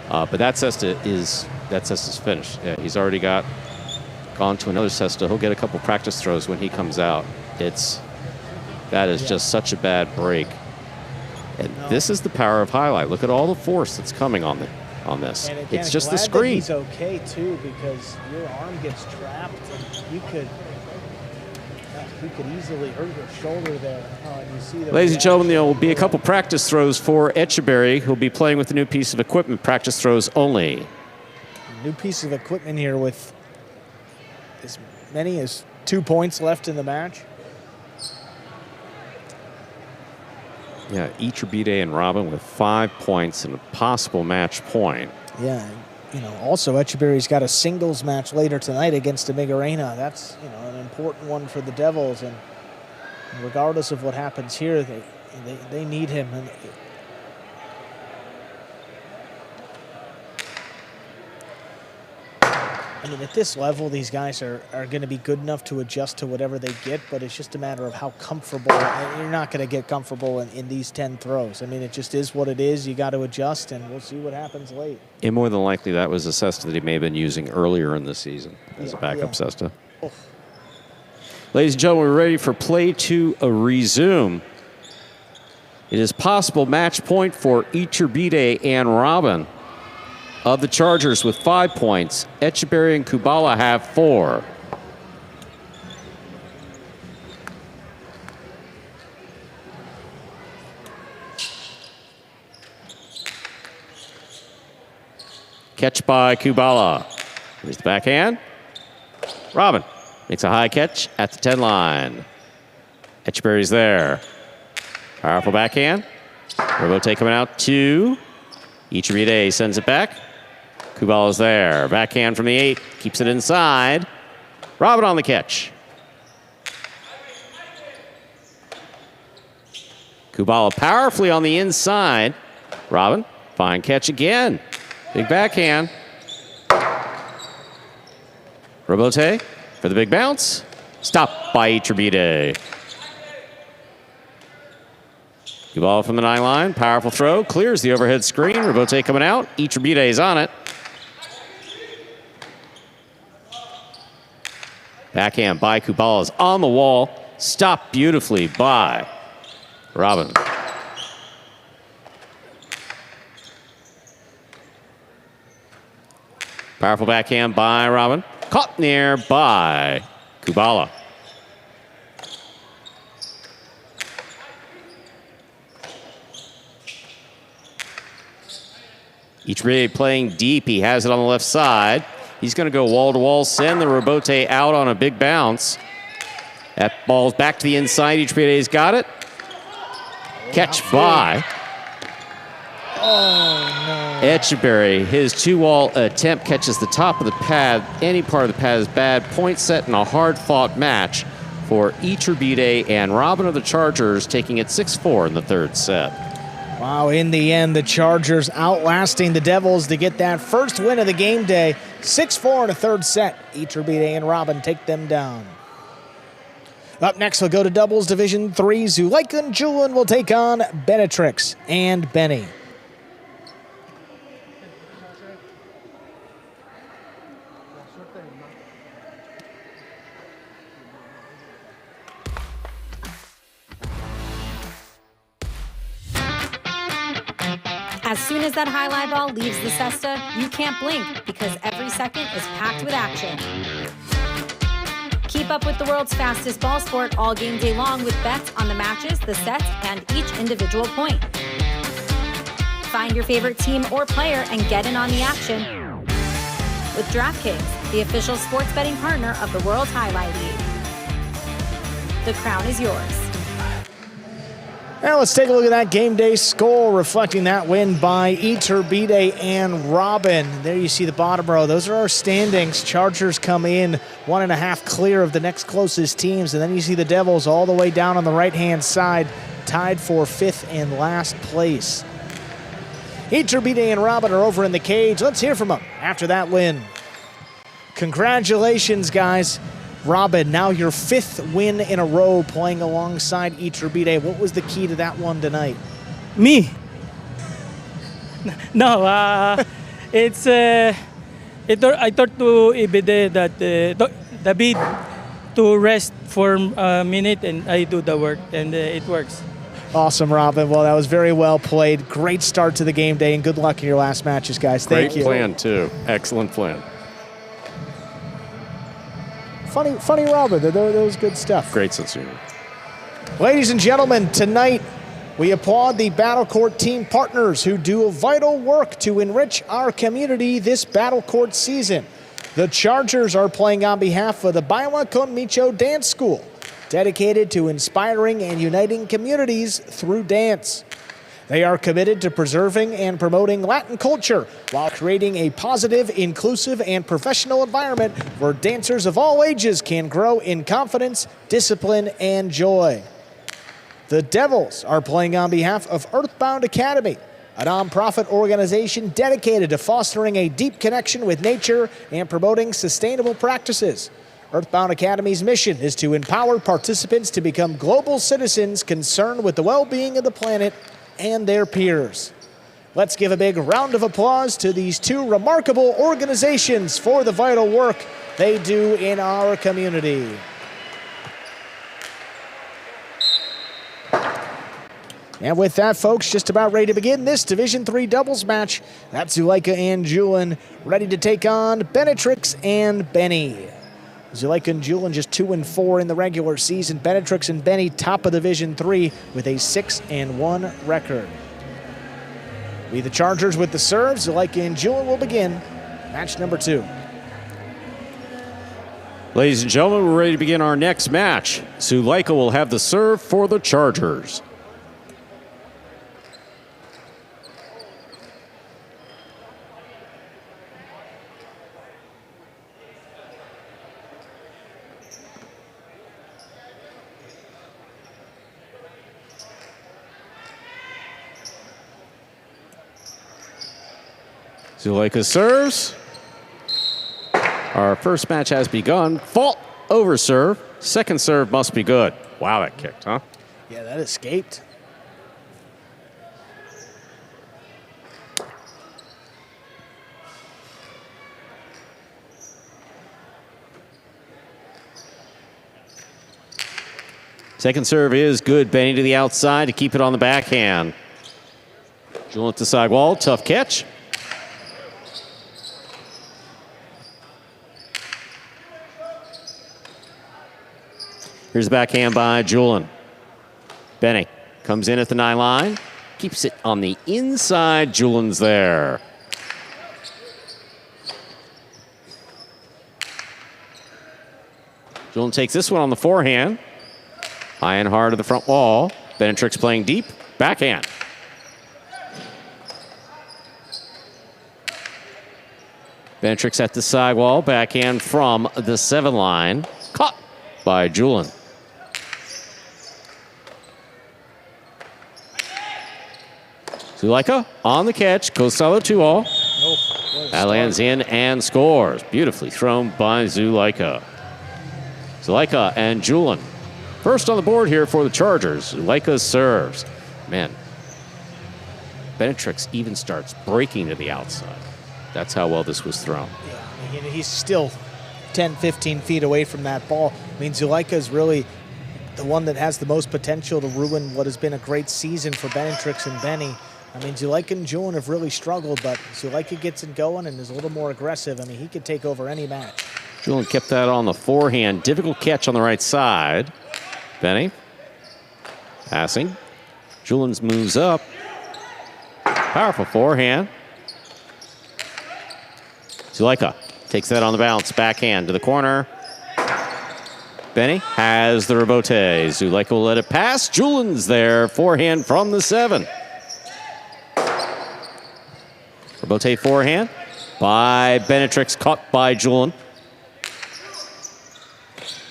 But that Cesta's finished. Yeah, he's already gone to another Cesta. He'll get a couple practice throws when he comes out. That is just such a bad break. And this is the power of highlight. Look at all the force that's coming on on this. And again, It's just glad the screen. He's okay too, because your arm gets trapped and you could easily hurt your shoulder there. And you see the Ladies and gentlemen, there will be a couple practice throws for Etcheberry, who'll be playing with a new piece of equipment. Practice throws only. New piece of equipment here with as many as 2 points left in the match. Yeah, Etcheberry and Robin with 5 points and a possible match point. Yeah, you know, also Etcheberry's got a singles match later tonight against Amigarena. That's, you know, an important one for the Devils, and regardless of what happens here, they need him. And I mean, at this level, these guys are going to be good enough to adjust to whatever they get, but it's just a matter of how comfortable. You're not going to get comfortable in these 10 throws. I mean, it just is what it is. You got to adjust, and we'll see what happens late. And more than likely, that was a cesta that he may have been using earlier in the season as a backup cesta. Oh. Ladies and gentlemen, we're ready for play to resume. It is possible match point for Etcheberry and Robin. Of the Chargers with 5 points, Etcheberry and Kubala have 4. Catch by Kubala. Here's the backhand. Robin makes a high catch at the 10 line. Etcheberry's there. Powerful backhand. Robote coming out 2. Etcheberry sends it back. Kubala's there. Backhand from the 8. Keeps it inside. Robin on the catch. Kubala powerfully on the inside. Robin, fine catch again. Big backhand. Robote for the big bounce. Stopped by Etcheberry. Kubala from the 9 line. Powerful throw. Clears the overhead screen. Robote coming out. Etcheberry's on it. Backhand by Kubala is on the wall. Stopped beautifully by Robin. Powerful backhand by Robin. Caught near by Kubala. Etcheberry playing deep. He has it on the left side. He's going to go wall-to-wall, send the Robote out on a big bounce. That ball's back to the inside. Etcheberry's got it. Catch by Etcheberry. His 2-wall attempt catches the top of the pad. Any part of the pad is bad. Point set in a hard-fought match for Etcheberry and Robin of the Chargers, taking it 6-4 in the 3rd set. Wow, in the end, the Chargers outlasting the Devils to get that first win of the game day. 6-4 in a 3rd set. Etcheberry and Robin take them down. Up next, we'll go to doubles Division 3. Zulaika and Julian will take on Benetrix and Benny. As soon as that highlight ball leaves the cesta, you can't blink because every second is packed with action. Keep up with the world's fastest ball sport all game day long with bets on the matches, the sets, and each individual point. Find your favorite team or player and get in on the action with DraftKings, the official sports betting partner of the World Jai-Alai League. The crown is yours. Now let's take a look at that game day score, reflecting that win by Etcheberry and Robin. There you see the bottom row. Those are our standings. Chargers come in 1.5 clear of the next closest teams, and then you see the Devils all the way down on the right-hand side, tied for 5th and last place. Etcheberry and Robin are over in the cage. Let's hear from them after that win. Congratulations, guys. Robin, now your 5th win in a row playing alongside Etcheberry. What was the key to that one tonight? Me? No, it's I thought to Ibide that David to rest for a minute and I do the work and it works. Awesome, Robin. Well, that was very well played. Great start to the game day, and good luck in your last matches, guys. Thank you. Great plan, too. Excellent plan. Funny, Robin. That was good stuff. Great sense of humor. Ladies and gentlemen, tonight we applaud the battlecourt team partners who do vital work to enrich our community this battlecourt season. The Chargers are playing on behalf of the Baiwa Con Micho Dance School, dedicated to inspiring and uniting communities through dance. They are committed to preserving and promoting Latin culture while creating a positive, inclusive, and professional environment where dancers of all ages can grow in confidence, discipline, and joy. The Devils are playing on behalf of Earthbound Academy, a nonprofit organization dedicated to fostering a deep connection with nature and promoting sustainable practices. Earthbound Academy's mission is to empower participants to become global citizens concerned with the well-being of the planet and their peers. Let's give a big round of applause to these two remarkable organizations for the vital work they do in our community. And with that, folks, just about ready to begin this Division III doubles match. That's Zulaika and Julian ready to take on Benetrix and Benny. Zulaika and Julian just 2-4 in the regular season. Benetrix and Benny top of Division III with a 6-1 record. Be the Chargers with the serves. Zulaika and Julian will begin match number 2. Ladies and gentlemen, we're ready to begin our next match. Zulaika will have the serve for the Chargers. Zulaika serves. Our first match has begun. Fault over serve. Second serve must be good. Wow, that kicked, huh? Yeah, that escaped. Second serve is good. Benny to the outside to keep it on the backhand. Julian at the side wall. Tough catch. Here's the backhand by Julian. Benny comes in at the 9 line. Keeps it on the inside. Julian's there. Julian takes this one on the forehand. High and hard to the front wall. Benetrix playing deep. Backhand. Benetrix at the sidewall. Backhand from the 7 line. Caught by Julian. Zulaika on the catch. Goes solo 2-all. That lands in and scores. Beautifully thrown by Zulaika. Zulaika and Julian. First on the board here for the Chargers. Zulaika serves. Man, Benetrix even starts breaking to the outside. That's how well this was thrown. Yeah, he's still 10, 15 feet away from that ball. I mean, Zulaika is really the one that has the most potential to ruin what has been a great season for Benetrix and Benny. I mean, Zulaika and Julian have really struggled, but Zulaika gets it going and is a little more aggressive. I mean, he could take over any match. Julian kept that on the forehand. Difficult catch on the right side. Benny passing. Julian moves up. Powerful forehand. Zulaika takes that on the bounce. Backhand to the corner. Benny has the rebote. Zulaika will let it pass. Julian's there. Forehand from the 7. Rebote forehand by Benetrix, caught by Julian.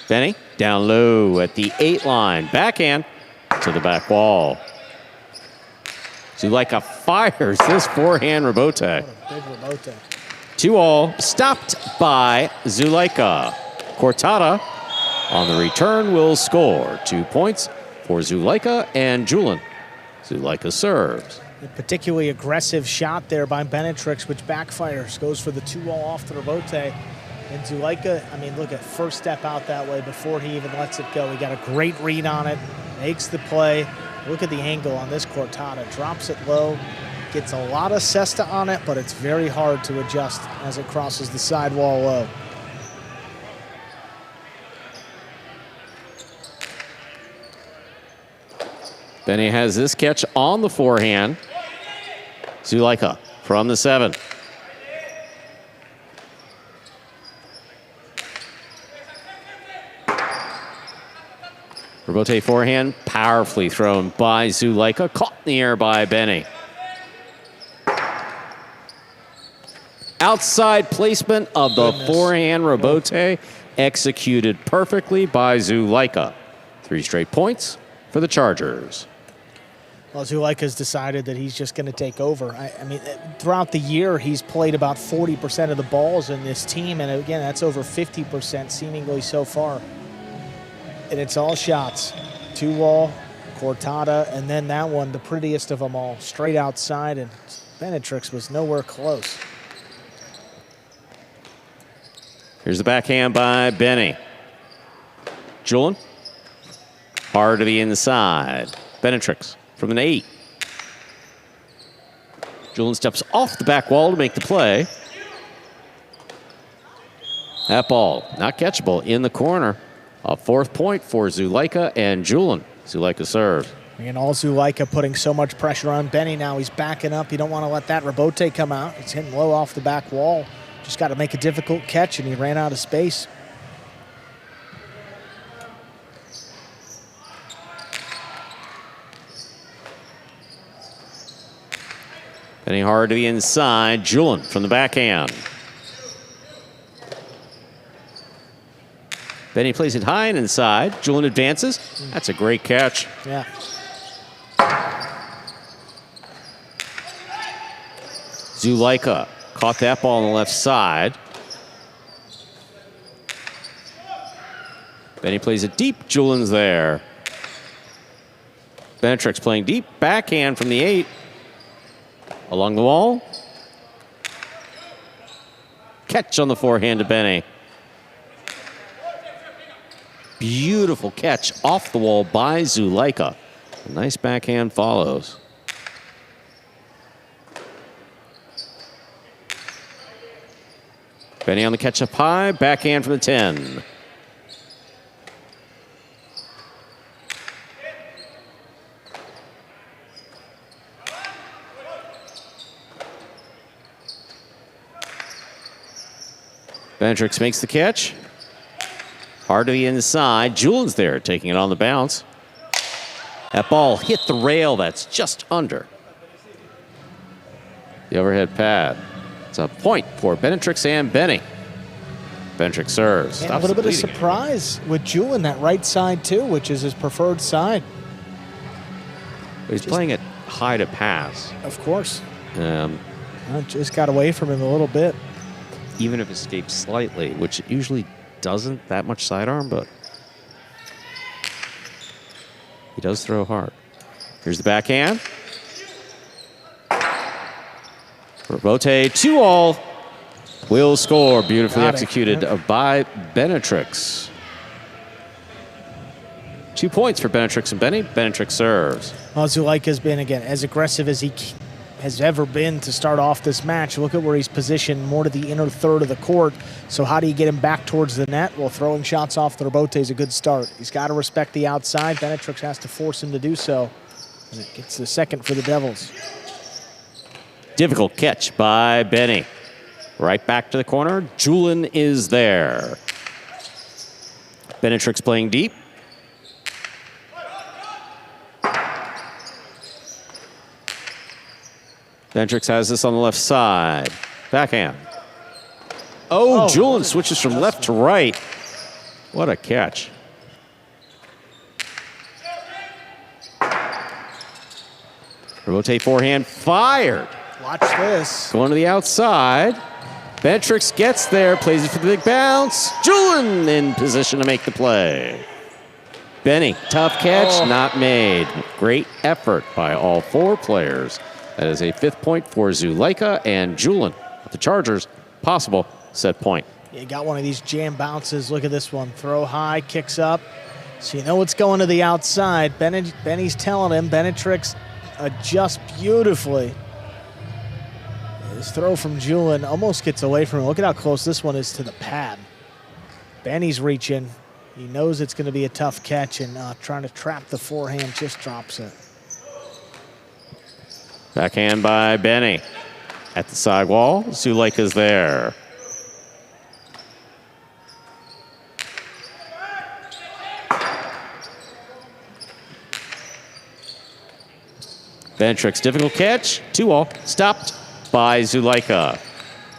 Benny down low at the 8 line. Backhand to the back wall. Zulaika fires this forehand rebote. What a big rebote. 2-all, stopped by Zulaika. Cortada on the return will score. 2 points for Zulaika and Julian. Zulaika serves. A particularly aggressive shot there by Benetrix, which backfires. Goes for the 2-all off the rebote. And Zulaika, I mean, look at first step out that way before he even lets it go. He got a great read on it, makes the play, Look at the angle on this cortada. Drops it low, gets a lot of cesta on it, but it's very hard to adjust as it crosses the sidewall low. Benny has this catch on the forehand. Zulaika from the 7. Rebote forehand, powerfully thrown by Zulaika. Caught in the air by Benny. Outside placement of the forehand rebote, executed perfectly by Zulaika. 3 straight points for the Chargers. Well, Zulaika's decided that he's just going to take over. I mean, throughout the year, he's played about 40% of the balls in this team, and again, that's over 50% seemingly so far. And it's all shots. 2-wall, cortada, and then that one, the prettiest of them all, straight outside, and Benetrix was nowhere close. Here's the backhand by Benny. Julian, hard to the inside. Benetrix from an 8. Julian steps off the back wall to make the play. That ball, not catchable, in the corner. A 4th point for Zulaika and Julian. Zulaika serves. And all Zulaika putting so much pressure on Benny now. He's backing up. You don't want to let that rebote come out. It's hitting low off the back wall. Just got to make a difficult catch, and he ran out of space. Benny hard to the inside. Julian from the backhand. Benny plays it high and inside. Julian advances. That's a great catch. Yeah. Zulaika caught that ball on the left side. Benny plays it deep. Julian's there. Benetrix playing deep. Backhand from the 8. Along the wall. Catch on the forehand to Benny. Beautiful catch off the wall by Zulaika. A nice backhand follows. Benny on the catch up high. Backhand from the 10. Benetrix makes the catch. Hard to the inside. Julian's there, taking it on the bounce. That ball hit the rail. That's just under the overhead pad. It's a point for Benetrix and Benny. Benetrix serves. And a little bit of surprise with Julian, that right side too, which is his preferred side. He's playing it high to pass. Of course. Um, just got away from him a little bit. Even if it escapes slightly, which it usually doesn't that much sidearm, but he does throw hard. Here's the backhand. Rebote 2-all. Will score. Beautifully executed by Benetrix. 2 points for Benetrix and Benny. Benetrix serves. Well, Zulaika's been, again, as aggressive as he has ever been to start off this match. Look at where he's positioned, more to the inner third of the court. So how do you get him back towards the net? Well, throwing shots off the rebote is a good start. He's got to respect the outside. Benetrix has to force him to do so. And it gets the second for the Devils. Difficult catch by Benny. Right back to the corner. Julian is there. Benetrix playing deep. Benetrix has this on the left side. Backhand. Oh, Julian switches from left to right. What a catch. Rebote forehand fired. Watch this. Going to the outside. Benetrix gets there, plays it for the big bounce. Julian in position to make the play. Benny, tough catch, not made. Great effort by all 4 players. That is a 5th point for Zulaika and Julian. The Chargers, possible set point. Yeah, got one of these jam bounces. Look at this one. Throw high, kicks up. So you know what's going to the outside. Benny's telling him. Benetrix adjusts beautifully. His throw from Julian almost gets away from him. Look at how close this one is to the pad. Benny's reaching. He knows it's going to be a tough catch, and trying to trap the forehand, just drops it. Backhand by Benny. At the side wall, Zulaika's there. Benetrix, difficult catch. 2-all, stopped by Zulaika.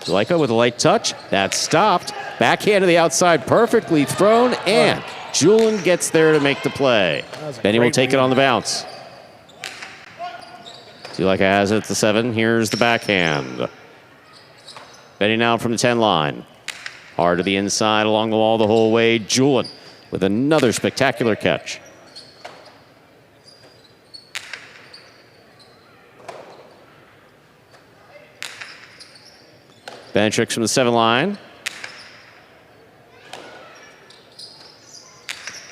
Zulaika with a light touch. That's stopped. Backhand to the outside, perfectly thrown, and Julian gets there to make the play. Benny will take it on the bounce. Zulaika has it at the 7. Here's the backhand. Benny now from the 10 line. Hard to the inside along the wall the whole way. Julian with another spectacular catch. Benetrix from the 7 line.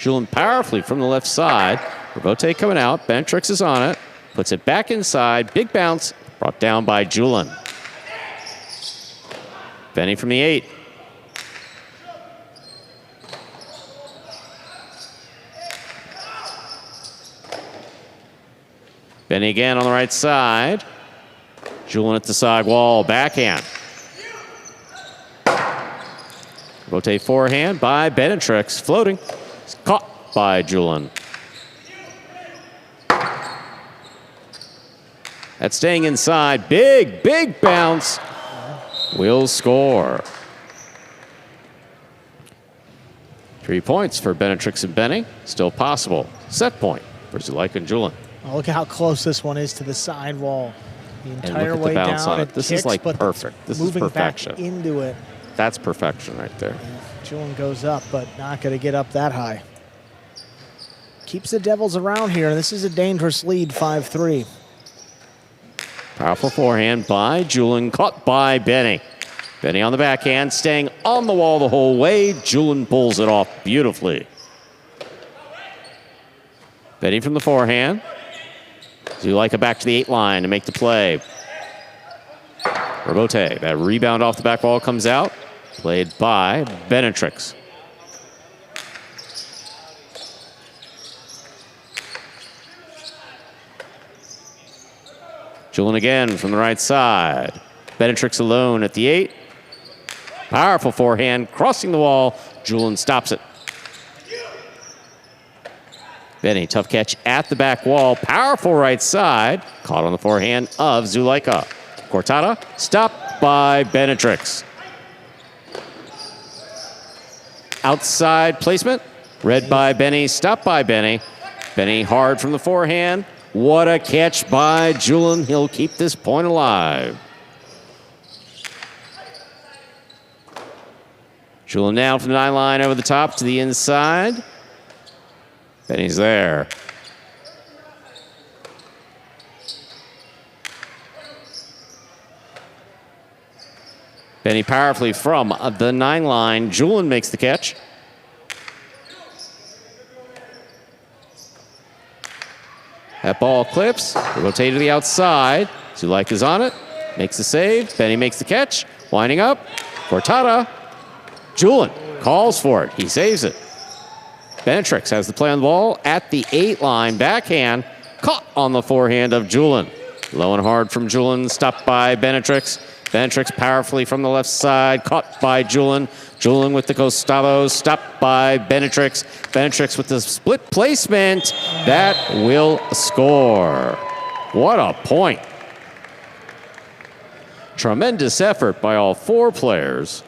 Julian powerfully from the left side. Rebote coming out. Benetrix is on it. Puts it back inside. Big bounce. Brought down by Julian. Benny from the 8. Benny again on the right side. Julian at the side wall. Backhand. Rebote forehand by Benetrix. Floating. It's caught by Julian. That's staying inside. Big, big bounce. Will score. 3 points for Benetrix and Benny. Still possible. Set point for Zulaika and Julian. Oh, look at how close this one is to the side wall. The entire and look at way the bounce down. on it. This kicks, is like but perfect. This is moving perfection. Back into it. That's perfection right there. Julian goes up, but not going to get up that high. Keeps the Devils around here. This is a dangerous lead, 5-3. Powerful forehand by Julian, caught by Benny. Benny on the backhand, staying on the wall the whole way. Julian pulls it off beautifully. Benny from the forehand. Zulaika back to the 8 line to make the play. Rebote, that rebound off the back wall comes out. Played by Benetrix. Julian again from the right side. Benetrix alone at the 8. Powerful forehand, crossing the wall. Julian stops it. Benny, tough catch at the back wall. Powerful right side. Caught on the forehand of Zulaika. Cortada, stopped by Benetrix. Outside placement. Read by Benny, stopped by Benny. Benny hard from the forehand. What a catch by Julian. He'll keep this point alive. Julian now from the 9 line over the top to the inside. Benny's there. Benny powerfully from the 9 line. Julian makes the catch. That ball clips. Rotate to the outside. Zulaika's on it. Makes the save. Benny makes the catch. Winding up. Cortada. Julian calls for it. He saves it. Benetrix has the play on the ball at the 8 line. Backhand. Caught on the forehand of Julian. Low and hard from Julian. Stopped by Benetrix. Benetrix powerfully from the left side. Caught by Julian. Julian with the costado. Stopped by Benetrix. Benetrix with the split placement. That will score. What a point. Tremendous effort by all 4 players.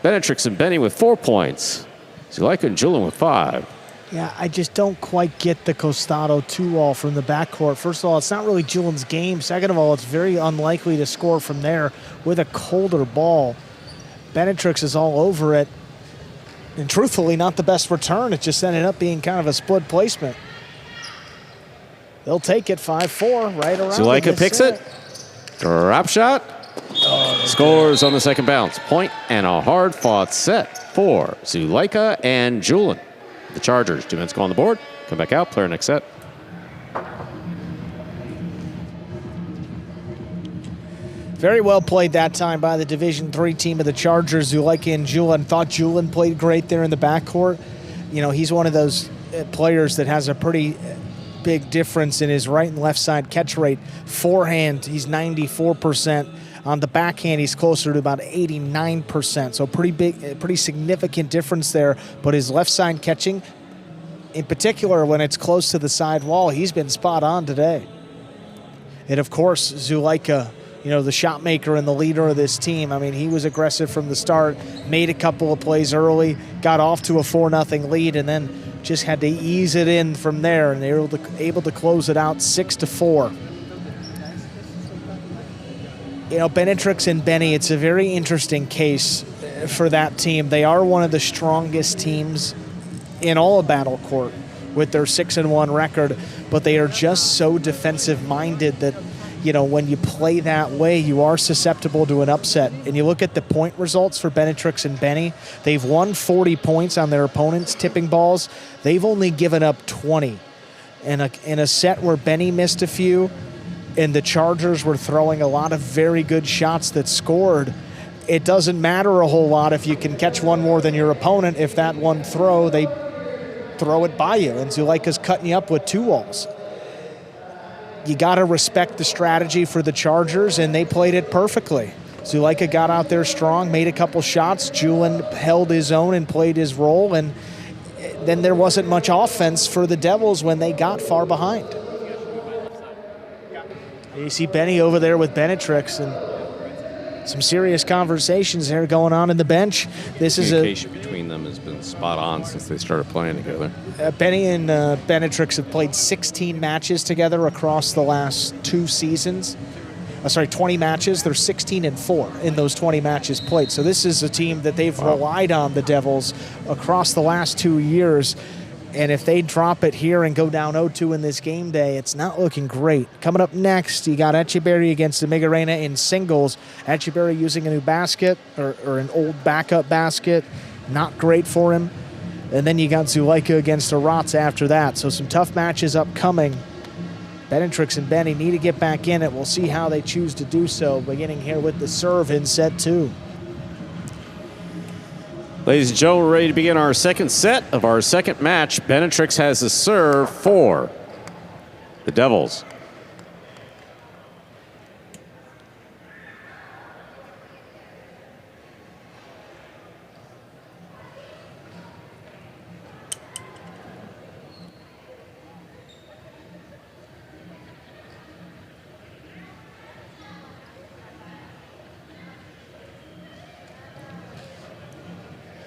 Benetrix and Benny with 4 points. Zulaika and Julian with 5. Yeah, I just don't quite get the costado 2-all from the backcourt. First of all, it's not really Julian's game. Second of all, it's very unlikely to score from there with a colder ball. Benetrix is all over it. And truthfully, not the best return. It just ended up being kind of a split placement. They'll take it 5-4 right around. Zulaika picks it. Drop shot. Scores on the second bounce. Point and a hard-fought set for Zulaika and Julian. The Chargers, 2 minutes go on the board. Come back out, player next set. Very well played that time by the Division III team of the Chargers. Zulaika and Julian. Thought Julian played great there in the backcourt. You know, he's one of those players that has a pretty big difference in his right and left side catch rate. Forehand, he's 94%. On the backhand, he's closer to about 89%. So pretty significant difference there. But his left side catching, in particular when it's close to the side wall, he's been spot on today. And of course, Zulaika, you know, the shot maker and the leader of this team. I mean, he was aggressive from the start, made a couple of plays early, got off to a 4-0 lead, and then just had to ease it in from there, and they were able to close it out 6-4. You know, Benetrix and Benny, it's a very interesting case for that team. They are one of the strongest teams in all of Battlecourt with their 6-1 record, but they are just so defensive-minded that, you know, when you play that way, you are susceptible to an upset. And you look at the point results for Benetrix and Benny, they've won 40 points on their opponents' tipping balls. They've only given up 20. In a set where Benny missed a few and the Chargers were throwing a lot of very good shots that scored, it doesn't matter a whole lot if you can catch one more than your opponent. If that one throw, they throw it by you. And Zulaika's cutting you up with 2 walls. You got to respect the strategy for the Chargers, and they played it perfectly. Zulaika got out there strong, made a couple shots. Julian held his own and played his role, and then there wasn't much offense for the Devils when they got far behind. You see Benny over there with Benetrix, and some serious conversations there going on in the bench. This is communication between them has been spot on since they started playing together. Benny and Benetrix have played 16 matches together across the last 2 seasons. 20 matches. They're 16-4 in those 20 matches played. So this is a team that they've relied on, the Devils, across the last 2 years. And if they drop it here and go down 0-2 in this game day, it's not looking great. Coming up next, you got Etcheberry against Amigarena in singles. Etcheberry using a new basket, or an old backup basket. Not great for him. And then you got Zulaika against Aratz after that. So some tough matches upcoming. Benetrix and Benny need to get back in it. We'll see how they choose to do so, beginning here with the serve in set 2. Ladies and gentlemen, we're ready to begin our second set of our second match. Benetrix has the serve for the Devils.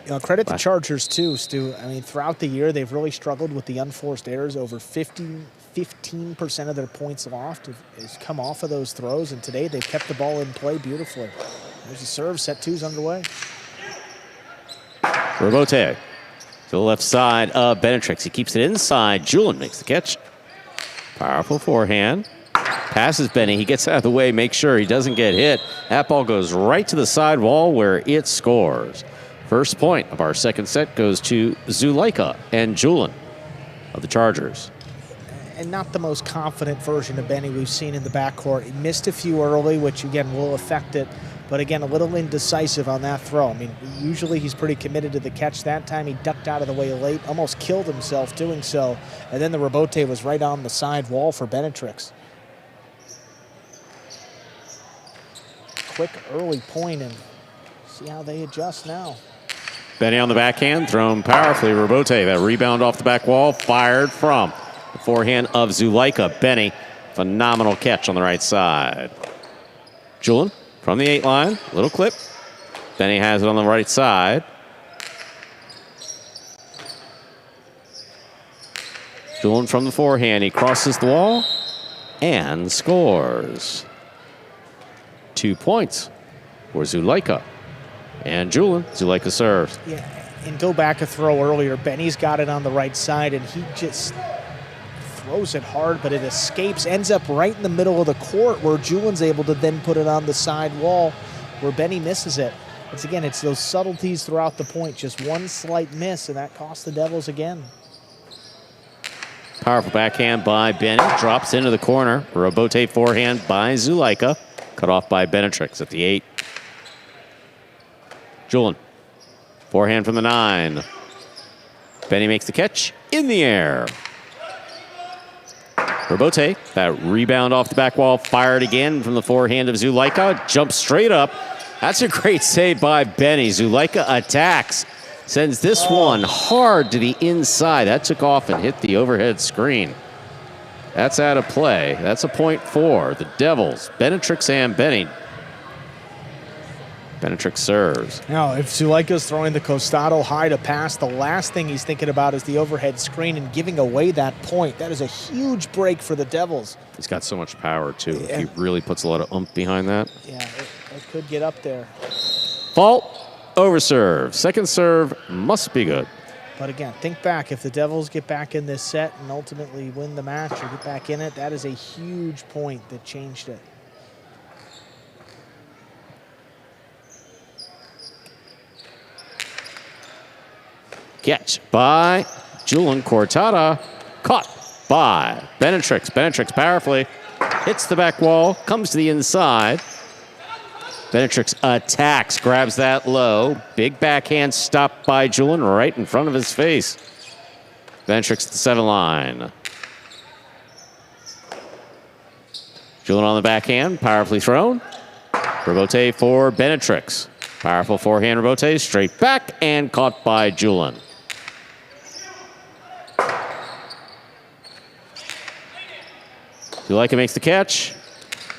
You know, credit the Chargers too, Stu. I mean, throughout the year, they've really struggled with the unforced errors. Over 15% of their points lost has come off of those throws, and today they've kept the ball in play beautifully. There's a serve, set 2's underway. Robote to the left side of Benetrix. He keeps it inside. Julian makes the catch. Powerful forehand. Passes Benny. He gets out of the way, makes sure he doesn't get hit. That ball goes right to the side wall where it scores. First point of our second set goes to Zulaika and Julian of the Chargers. And not the most confident version of Benny we've seen in the backcourt. He missed a few early, which again will affect it. But again, a little indecisive on that throw. I mean, usually he's pretty committed to the catch. That time he ducked out of the way late, almost killed himself doing so. And then the rebote was right on the side wall for Benetrix. Quick early point, and see how they adjust now. Benny on the backhand, thrown powerfully. Robote, that rebound off the back wall, fired from the forehand of Zulaika. Benny, phenomenal catch on the right side. Julian from the 8 line, little clip. Benny has it on the right side. Julian from the forehand, he crosses the wall and scores. 2 points for Zulaika. And Julian, Zulaika serves. Yeah, and go back a throw earlier. Benny's got it on the right side, and he just throws it hard, but it escapes, ends up right in the middle of the court where Julian's able to then put it on the side wall where Benny misses it. It's those subtleties throughout the point. Just one slight miss, and that cost the Devils again. Powerful backhand by Benny. Drops into the corner. Robote forehand by Zulaika. Cut off by Benetrix at the 8. Julien. Forehand from the 9. Benny makes the catch in the air. Robote, that rebound off the back wall, fired again from the forehand of Zulaika. Jumps straight up. That's a great save by Benny. Zulaika attacks. Sends this one hard to the inside. That took off and hit the overhead screen. That's out of play. That's a point for the Devils. Benetrix and Benny. Benetrix serves. Now, if Zulaika's throwing the costado high to pass, the last thing he's thinking about is the overhead screen and giving away that point. That is a huge break for the Devils. He's got so much power, too. He really puts a lot of oomph behind that. Yeah, it could get up there. Fault. Overserve. Second serve must be good. But again, think back. If the Devils get back in this set and ultimately win the match or get back in it, that is a huge point that changed it. Catch by Julien. Cortada. Caught by Benetrix. Benetrix powerfully hits the back wall, comes to the inside. Benetrix attacks, grabs that low. Big backhand stopped by Julien right in front of his face. Benetrix at the 7 line. Julien on the backhand, powerfully thrown. Robote for Benetrix. Powerful forehand Robote, straight back and caught by Julien. Zulaika makes the catch.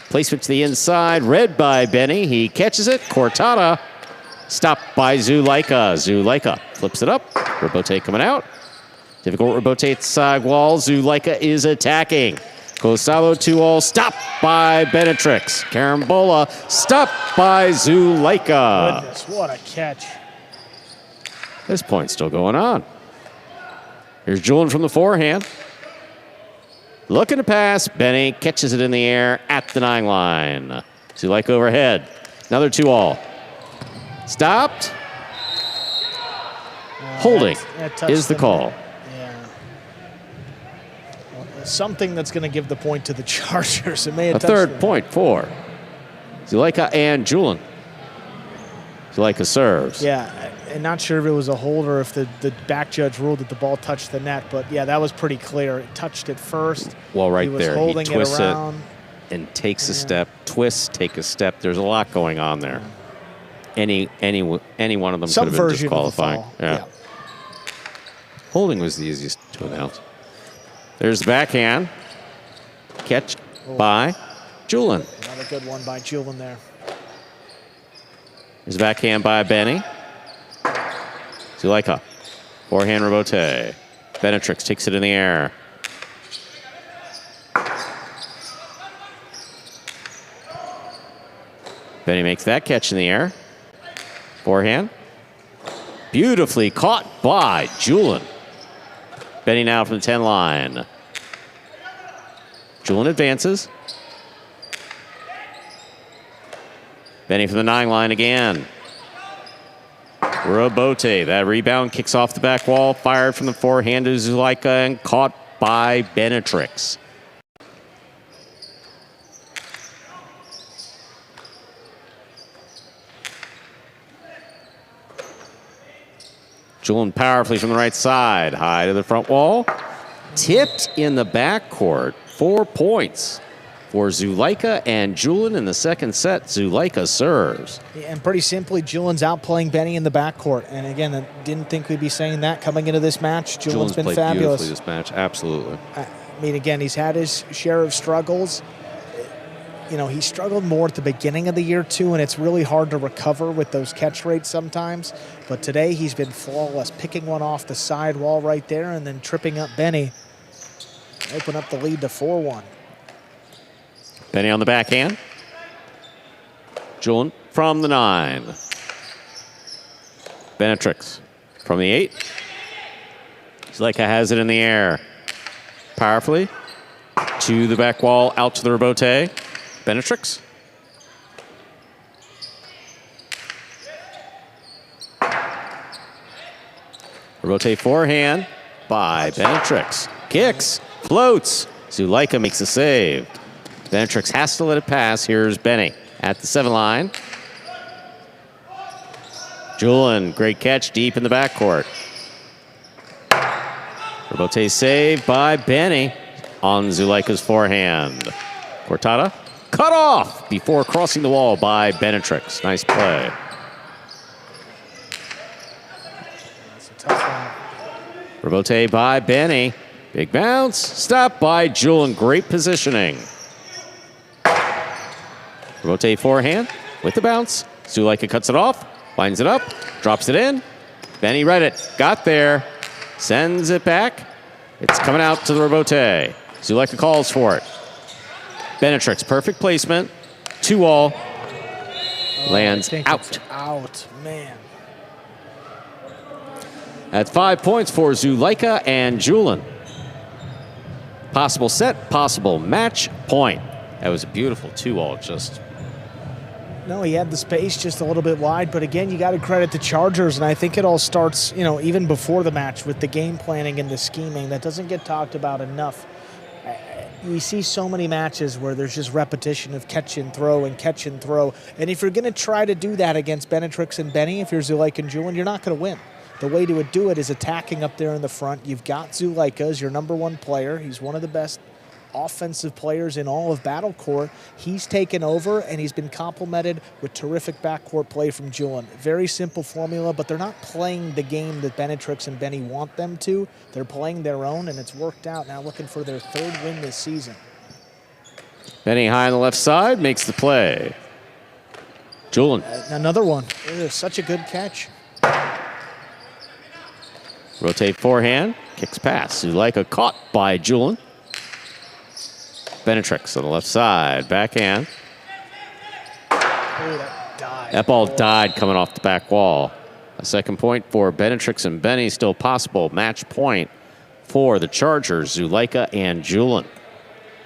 Placement to the inside, read by Benny. He catches it. Cortada stopped by Zulaika. Zulaika flips it up. Robote coming out. Difficult Robote at the side wall. Zulaika is attacking. Costalo 2-all, stopped by Benetrix. Carambola, stopped by Zulaika. Goodness, what a catch. This point's still going on. Here's Julien from the forehand. Looking to pass. Benny catches it in the air at the 9 line. Zulaika overhead. Another 2-all. Stopped. Holding that is the call. Yeah. Well, something that's going to give the point to the Chargers. It may have A third point for Zulaika and Julien. Zulaika serves. Yeah, and not sure if it was a hold or if the back judge ruled that the ball touched the net, but yeah, that was pretty clear. It touched it first. Well, right he was there, holding he twists it around. And takes a step, twists, take a step. There's a lot going on there. Any one of them Some could have been version disqualifying. of the fall. Yeah. Holding was the easiest to announce. There's the backhand. Catch by Julien. Another good one by Julien there. There's a backhand by Benny. Zulaika. Forehand Robote. Benetrix takes it in the air. Benny makes that catch in the air. Forehand. Beautifully caught by Julien. Benny now from the 10 line. Julien advances. Benny from the 9 line again. Robote, that rebound kicks off the back wall, fired from the forehand to Zulaika and caught by Benetrix. Julien powerfully from the right side, high to the front wall. Tipped in the backcourt, 4 points for Zulaika and Julien in the second set. Zulaika serves. And pretty simply, Julien's outplaying Benny in the backcourt. And again, I didn't think we'd be saying that coming into this match. Julien's been played fabulous. Beautifully this match, absolutely. I mean, again, he's had his share of struggles. You know, he struggled more at the beginning of the year, too, and it's really hard to recover with those catch rates sometimes. But today, he's been flawless, picking one off the side wall right there and then tripping up Benny. Open up the lead to 4-1. Benny on the backhand. Julien from the 9. Benetrix from the 8. Zulaika has it in the air. Powerfully to the back wall, out to the Robote. Benetrix. Robote forehand by Benetrix. Kicks Floats. Zulaika makes a save. Benetrix has to let it pass. Here's Benny at the 7 line. Julian, great catch deep in the backcourt. Rebote save by Benny on Zulaika's forehand. Cortada cut off before crossing the wall by Benetrix. Nice play. That's a tough one. Rebote by Benny. Big bounce. Stop by Julian. Great positioning. Rebote forehand with the bounce. Zulaika cuts it off. Winds it up. Drops it in. Benny read it. Got there. Sends it back. It's coming out to the rebote. Zulaika calls for it. Benetrix, perfect placement. 2-all. Lands out. Out, man. At 5 points for Zulaika and Julian. Possible set, possible match point. That was a beautiful 2-all, just. No, he had the space just a little bit wide, but again, you got to credit the Chargers, and I think it all starts, even before the match with the game planning and the scheming. That doesn't get talked about enough. We see so many matches where there's just repetition of catch and throw and catch and throw, and if you're going to try to do that against Benetrix and Benny, if you're Zulaika and Julian, you're not going to win. The way to do it is attacking up there in the front. You've got Zulaika as your #1 player. He's one of the best offensive players in all of battlecourt. He's taken over, and he's been complemented with terrific backcourt play from Julian. Very simple formula, but they're not playing the game that Benetrix and Benny want them to. They're playing their own, and it's worked out. Now looking for their 3rd win this season. Benny high on the left side makes the play. Julian. Another one. It is such a good catch. Rotate forehand. Kicks pass. Zulaika caught by Julian. Benetrix on the left side. Backhand. That ball died coming off the back wall. A 2nd point for Benetrix and Benny. Still possible match point for the Chargers, Zulaika and Julian.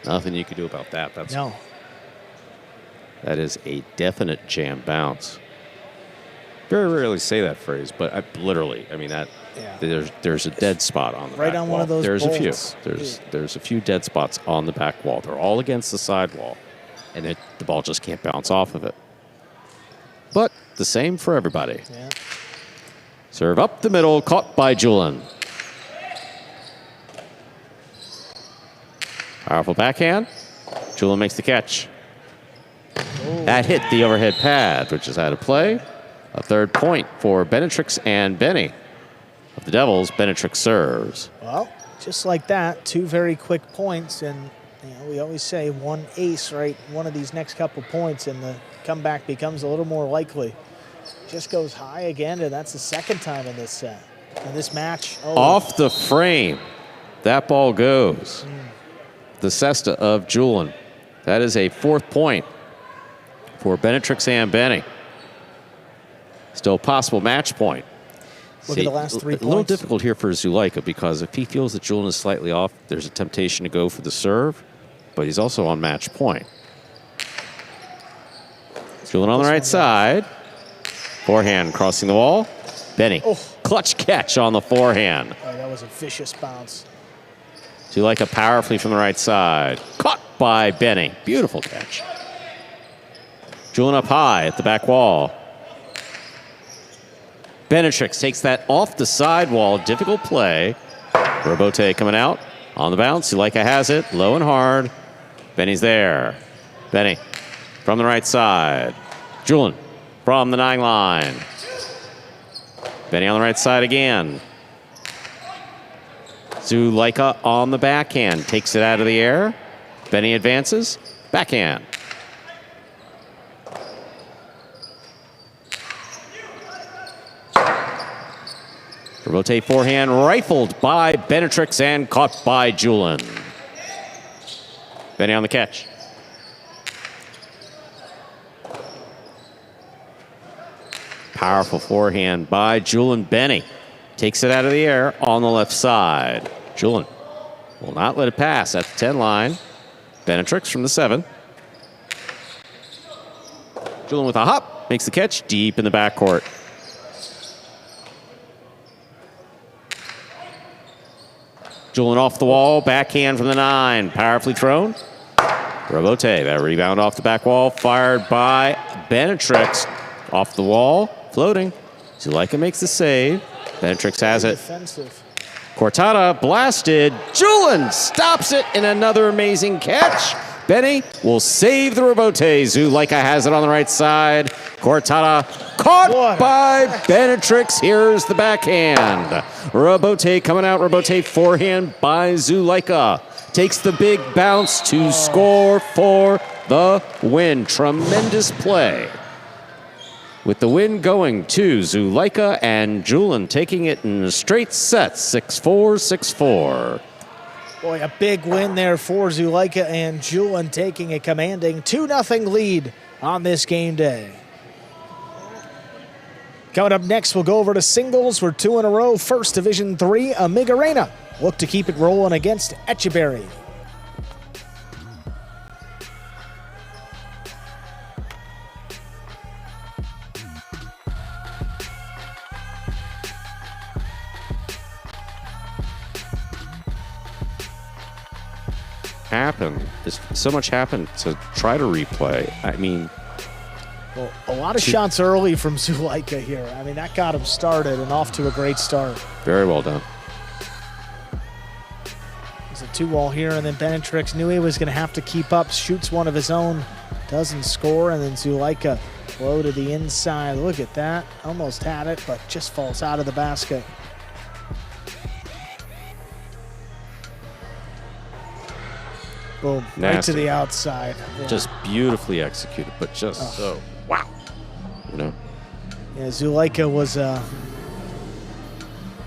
Nothing you can do about that. That is a definite jam bounce. Very rarely say that phrase, but there's a dead spot on the back on wall. One of those There's bolts. a few. There's a few dead spots on the back wall. They're all against the side wall, and the ball just can't bounce off of it. But the same for everybody. Yeah. Serve up the middle, caught by Julian. Powerful backhand. Julian makes the catch. That hit the overhead pad, which is out of play. A 3rd point for Benetrix and Benny. Of the Devils, Benetrix serves. Well, just like that, 2 very quick points, and we always say one ace, right? One of these next couple points, and the comeback becomes a little more likely. Just goes high again, and that's the 2nd time in this set. In this match. Off the frame. That ball goes. The cesta of Julian. That is a 4th point for Benetrix and Benny. Still possible match point. Look at the last 3 points. A little difficult here for Zulaika because if he feels that Julian is slightly off, there's a temptation to go for the serve, but he's also on match point. Julian on the right side. Forehand crossing the wall. Benny. Clutch catch on the forehand. Oh, that was a vicious bounce. Zulaika powerfully from the right side. Caught by Benny. Beautiful catch. Julian up high at the back wall. Benetrix takes that off the sidewall. Difficult play. Rebote coming out on the bounce. Zulaika has it. Low and hard. Benny's there. Benny from the right side. Julian from the 9 line. Benny on the right side again. Zulaika on the backhand. Takes it out of the air. Benny advances. Backhand. Rebote forehand rifled by Benetrix and caught by Julian. Benny on the catch. Powerful forehand by Julian. Benny takes it out of the air on the left side. Julian will not let it pass at the 10 line. Benetrix from the 7. Julian with a hop makes the catch deep in the backcourt. Julian off the wall, backhand from the 9, powerfully thrown. Robote, that rebound off the back wall, fired by Benetrix. Off the wall, floating. Zulaika makes the save. Benetrix has it. Defensive. Cortada blasted. Julian stops it in another amazing catch. Benny will save the Robote. Zulaika has it on the right side. Cortada caught by Benetrix. Here's the backhand. Robote coming out. Robote forehand by Zulaika. Takes the big bounce to score for the win. Tremendous play. With the win going to Zulaika and Julian taking it in a straight set, 6-4, 6-4. Boy, a big win there for Zulaika and Julian taking a commanding 2-0 lead on this game day. Coming up next, we'll go over to singles. We're 2 in a row. First Division III, Amigarena look to keep it rolling against Etcheberry. So much happened to try to replay. I mean, well, a lot of shots early from Zulaika here. I mean, that got him started and off to a great start. Very well done. There's a 2-wall here, and then Benetrix knew he was going to have to keep up, shoots one of his own, doesn't score, and then Zulaika low to the inside. Look at that. Almost had it, but just falls out of the basket. Boom, right to the outside. Yeah. Just beautifully executed, but just so, wow. You know? Yeah, Zulaika was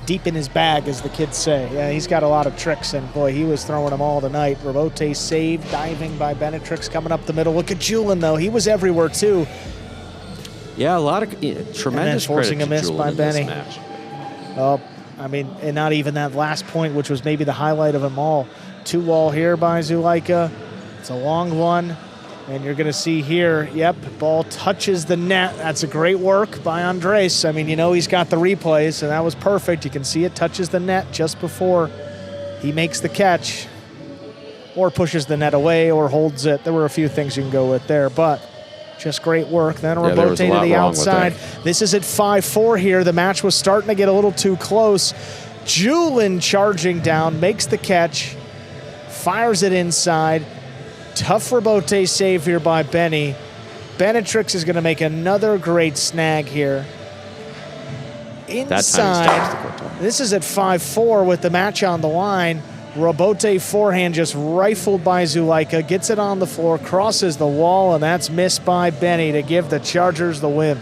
deep in his bag, as the kids say. Yeah, he's got a lot of tricks, and boy, he was throwing them all tonight. Robote saved, diving by Benetrix, coming up the middle. Look at Julian, though. He was everywhere, too. Yeah, a lot of tremendous forcing credit a miss to by Julian in Benny. this match. Oh, I mean, and not even that last point, which was maybe the highlight of them all. 2-wall here by Zulaika. It's a long one. And you're going to see here, yep, ball touches the net. That's a great work by Andres. I mean, you know he's got the replays, and that was perfect. You can see it touches the net just before he makes the catch, or pushes the net away, or holds it. There were a few things you can go with there, but just great work. Then Robote to the outside. This is at 5-4 here. The match was starting to get a little too close. Julian charging down, makes the catch, fires it inside. Tough Robote save here by Benny. Benetrix is going to make another great snag here. Inside. This is at 5-4 with the match on the line. Robote forehand just rifled by Zulaika. Gets it on the floor, crosses the wall, and that's missed by Benny to give the Chargers the win.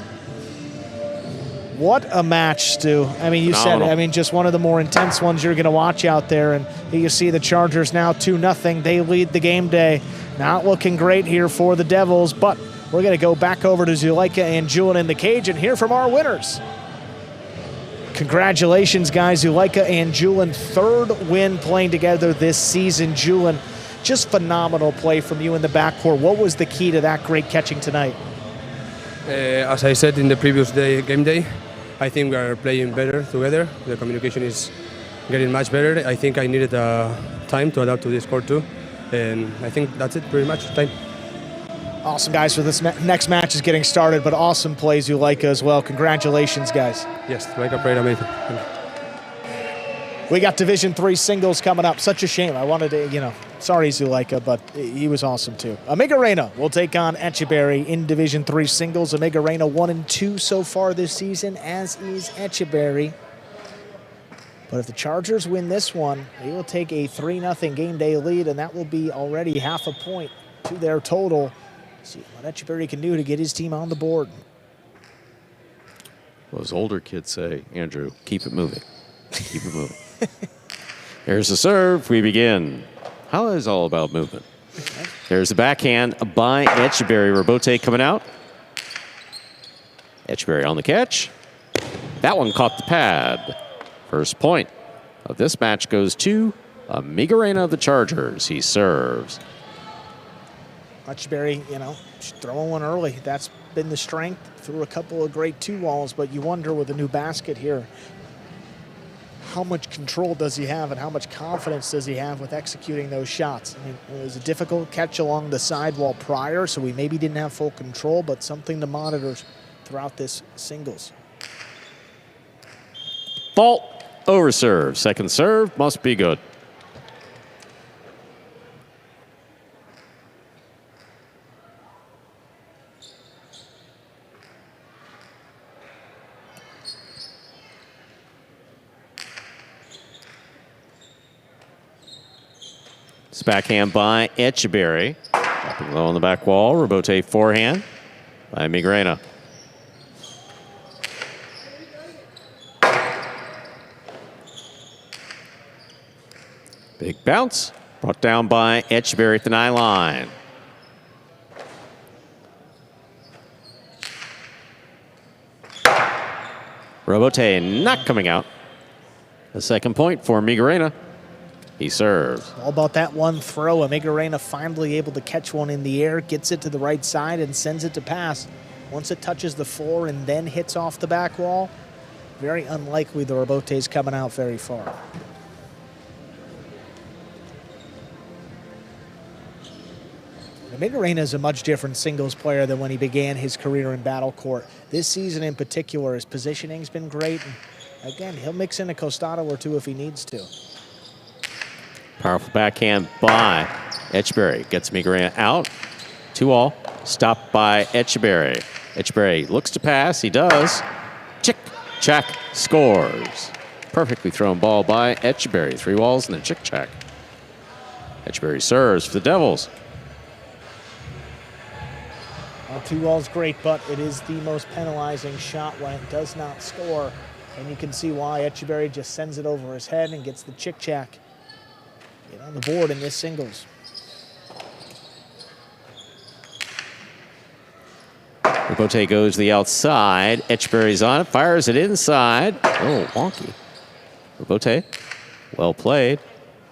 What a match, Stu. I mean, you said it. I mean, just one of the more intense ones you're going to watch out there. And you see the Chargers now 2-0. They lead the game day. Not looking great here for the Devils, but we're going to go back over to Zulaika and Julian in the cage and hear from our winners. Congratulations, guys. Zulaika and Julian, third win playing together this season. Julian, just phenomenal play from you in the backcourt. What was the key to that great catching tonight? As I said in the previous game day, I think we are playing better together. The communication is getting much better. I think I needed time to adapt to this court too. And I think that's it, pretty much. Time. Awesome, guys. So this next match is getting started, but awesome play, Zulaika, as well. Congratulations, guys. Yes, Zulaika played amazing. We got Division III singles coming up. Such a shame. I wanted to, sorry, Zulaika, but he was awesome, too. Amigarena will take on Etcheberry in Division III singles. Amigarena 1-2 so far this season, as is Etcheberry. But if the Chargers win this one, they will take a 3-0 game day lead, and that will be already half a point to their total. See what Etcheberry can do to get his team on the board. Well, as older kids say, Andrew, keep it moving. Keep it moving. Here's the serve. We begin. How is all about movement? There's the backhand by Etcheberry. Robote coming out. Etcheberry on the catch. That one caught the pad. First point of this match goes to Amigarena of the Chargers. He serves. Etcheberry, throwing one early. That's been the strength. Threw a couple of great 2-walls, but you wonder with a new basket here. how much control does he have and how much confidence does he have with executing those shots? I mean, it was a difficult catch along the sidewall prior, so we maybe didn't have full control, but something to monitor throughout this singles. Fault, over serve. Second serve must be good. It's backhand by Etcheberry. Dropping low on the back wall. Rebote forehand by Amigarena. Big bounce. Brought down by Etcheberry at the 9 line. Rebote not coming out. The second point for Amigarena. He serves. All about that one throw. Amigarena finally able to catch one in the air, gets it to the right side, and sends it to pass. Once it touches the floor and then hits off the back wall, very unlikely the rebote's coming out very far. Amigarena is a much different singles player than when he began his career in battle court. This season in particular, his positioning's been great. And again, he'll mix in a costado or two if he needs to. Powerful backhand by Etcheberry. Gets Amigarena out. 2-all. Stopped by Etcheberry. Etcheberry looks to pass. He does. Chick, check, scores. Perfectly thrown ball by Etcheberry. 3 walls and then chick, check. Etcheberry serves for the Devils. Well, 2 walls great, but it is the most penalizing shot when it does not score. And you can see why Etcheberry just sends it over his head and gets the chick check. Get on the board in this singles. Rebote goes to the outside. Etcheberry's on it. Fires it inside. Oh, wonky. Rebote, well played.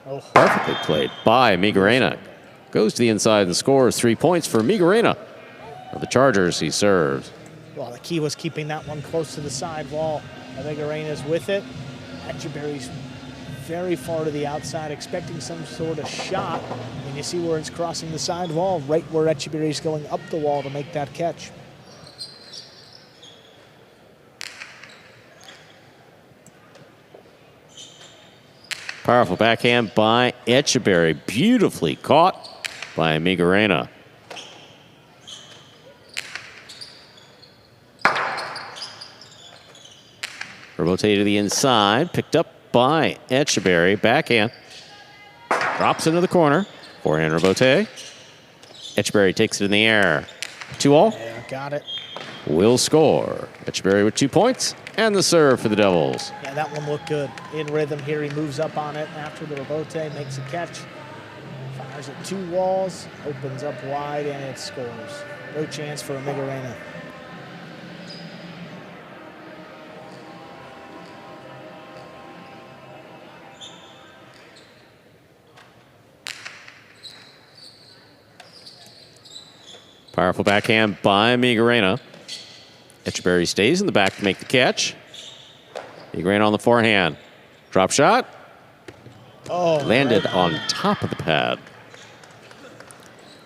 Oh. Perfectly played by Amigarena. Goes to the inside and scores 3 points for Amigarena. For the Chargers, he serves. Well, the key was keeping that one close to the side wall. Amigarena's with it. Etcheberry's very far to the outside, expecting some sort of shot. And you see where it's crossing the side wall, right where Etcheberry's going up the wall to make that catch. Powerful backhand by Etcheberry. Beautifully caught by Amigarena. Rebote to the inside. Picked up by Etcheberry. Backhand. Drops into the corner. Forehand Rebote. Etcheberry takes it in the air. 2-all. Yeah, got it. Will score. Etcheberry with 2 points. And the serve for the Devils. Yeah, that one looked good. In rhythm here, he moves up on it after the Rebote, makes a catch. Fires at 2 walls, opens up wide, and it scores. No chance for Amigarena. Powerful backhand by Amigarena. Etcheberry stays in the back to make the catch. Amigarena on the forehand. Drop shot. Oh, landed on top of the pad.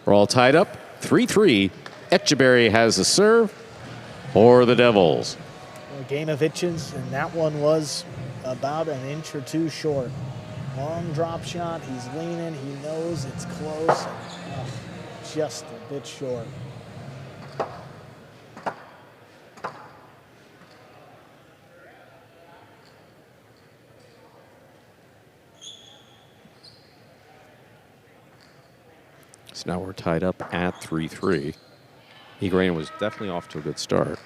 We're all tied up. 3-3. Etcheberry has the serve for the Devils. A game of itches, and that one was about an inch or 2 short. Long drop shot. He's leaning. He knows it's close. And, just a bit short. So now we're tied up at 3-3. Amigarena was definitely off to a good start.